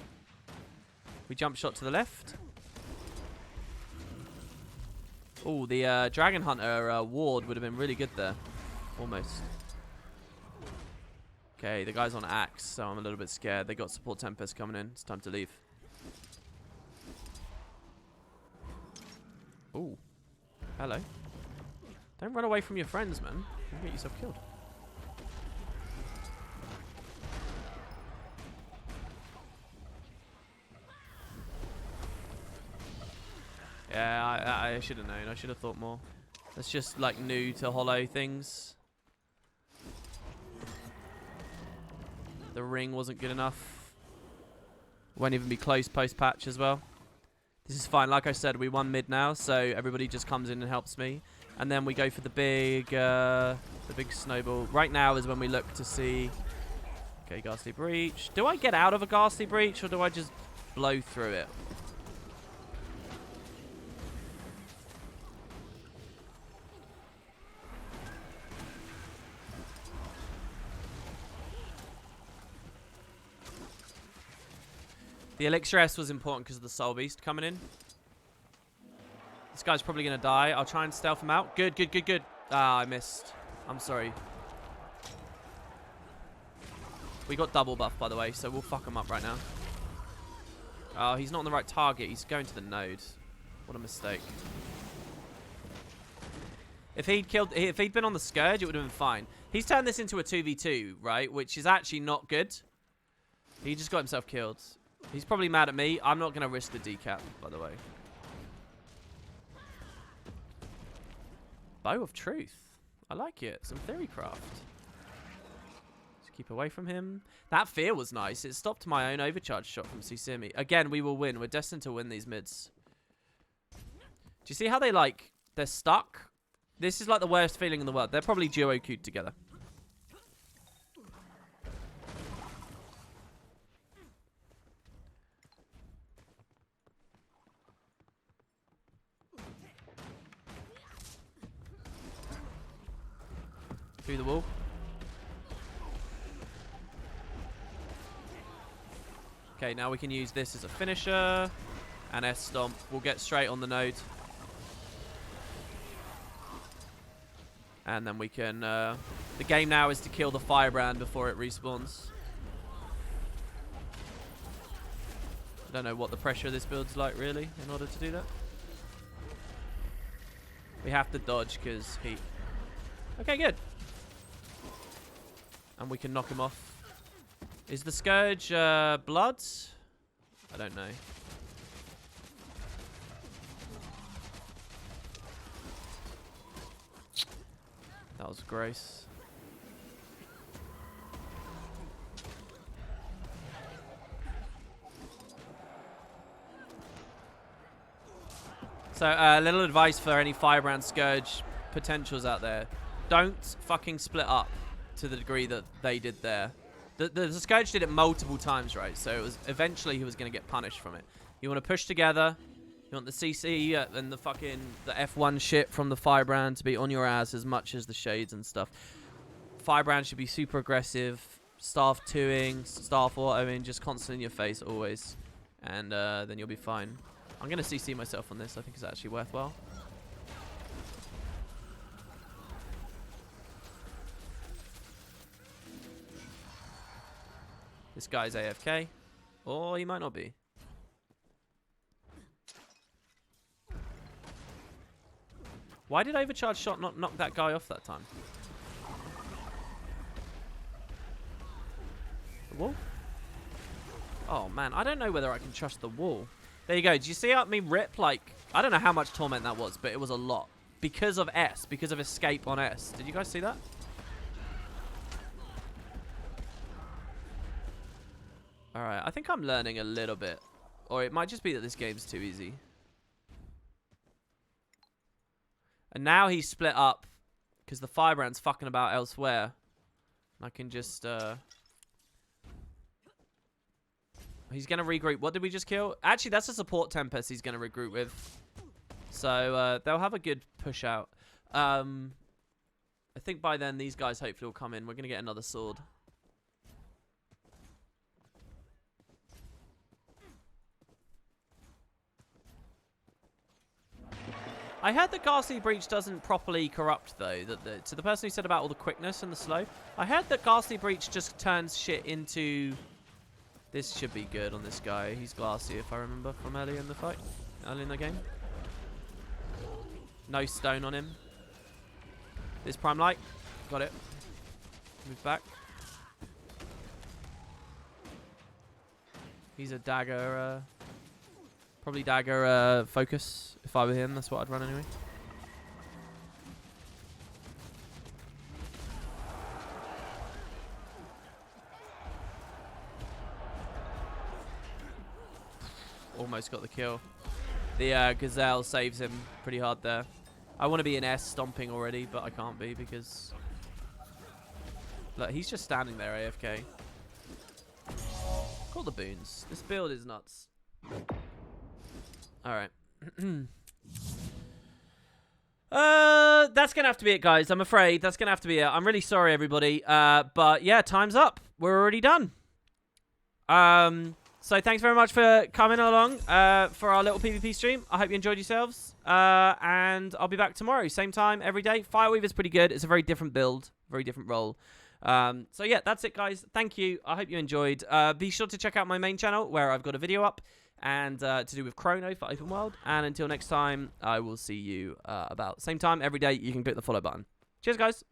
We jump shot to the left. Oh, the Dragon Hunter ward would have been really good there. Almost. Okay, the guy's on Axe, so I'm a little bit scared. They got Support Tempest coming in. It's time to leave. Ooh. Hello. Don't run away from your friends, man. You'll get yourself killed. Yeah, I should have known. I should have thought more. That's just like new to Holo things. The ring wasn't good enough. Won't even be close post-patch as well. This is fine. Like I said, we won mid now, so everybody just comes in and helps me. And then we go for the big snowball. Right now is when we look to see... Okay, Ghastly Breach. Do I get out of a Ghastly Breach, or do I just blow through it? The Elixir S was important because of the Soul Beast coming in. This guy's probably going to die. I'll try and stealth him out. Good, good, good, good. Ah, I missed. I'm sorry. We got double buff, by the way, so we'll fuck him up right now. Oh, he's not on the right target. He's going to the node. What a mistake. If he'd been on the Scourge, it would have been fine. He's turned this into a 2v2, right? Which is actually not good. He just got himself killed. He's probably mad at me. I'm not going to risk the decap, by the way. Bow of Truth. I like it. Some theory craft. Just keep away from him. That fear was nice. It stopped my own overcharge shot from Sisimi. Again, we will win. We're destined to win these mids. Do you see how they, like, they're stuck? This is, like, the worst feeling in the world. They're probably duo queued together. through the wall. Okay, now we can use this as a finisher. And S stomp. We'll get straight on the node. And then we can... the game now is to kill the firebrand before it respawns. I don't know what the pressure of this build's like, really, in order to do that. We have to dodge because heat. Okay, good. And we can knock him off. Is the Scourge blood? I don't know. That was gross. So, little advice for any Firebrand Scourge potentials out there. Don't fucking split up to the degree that they did there. The Scourge did it multiple times, right? So it was eventually he was going to get punished from it. You want to push together. You want the CC and the F1 shit from the Firebrand to be on your ass as much as the Shades and stuff. Firebrand should be super aggressive. Staff 2ing, staff autoing, just constant in your face always. And then you'll be fine. I'm going to CC myself on this. I think it's actually worthwhile. This guy's AFK. Or he might not be. Why did overcharge shot not knock that guy off that time? The wall? Oh man, I don't know whether I can trust the wall. There you go. Do you see me rip? Like, I don't know how much torment that was, but it was a lot. Because of S. Because of escape on S. Did you guys see that? Alright, I think I'm learning a little bit. Or it might just be that this game's too easy. And now he's split up because the Firebrand's fucking about elsewhere. I can just... He's going to regroup. What did we just kill? Actually, that's a support Tempest he's going to regroup with. So they'll have a good push out. I think by then these guys hopefully will come in. We're going to get another sword. I heard that Ghastly Breach doesn't properly corrupt, though. To the person who said about all the quickness and the slow, I heard that Ghastly Breach just turns shit into... This should be good on this guy. He's glassy, if I remember from earlier in the fight. Early in the game. No stone on him. This Prime Light. Got it. Move back. He's a dagger... Probably dagger focus. If I were him, that's what I'd run anyway. Almost got the kill. The Gazelle saves him pretty hard there. I want to be in S stomping already, but I can't be because... Look, he's just standing there AFK. Call the boons. This build is nuts. Alright. That's going to have to be it, guys. I'm afraid that's going to have to be it. I'm really sorry, everybody. But yeah, time's up. We're already done. So thanks very much for coming along for our little PvP stream. I hope you enjoyed yourselves. And I'll be back tomorrow. Same time, every day. Fireweaver's pretty good. It's a very different build. Very different role. So yeah, that's it, guys. Thank you. I hope you enjoyed. Be sure to check out my main channel where I've got a video up. And to do with Chrono for Open World. And until next time, I will see you about same time every day. You can click the follow button. Cheers, guys.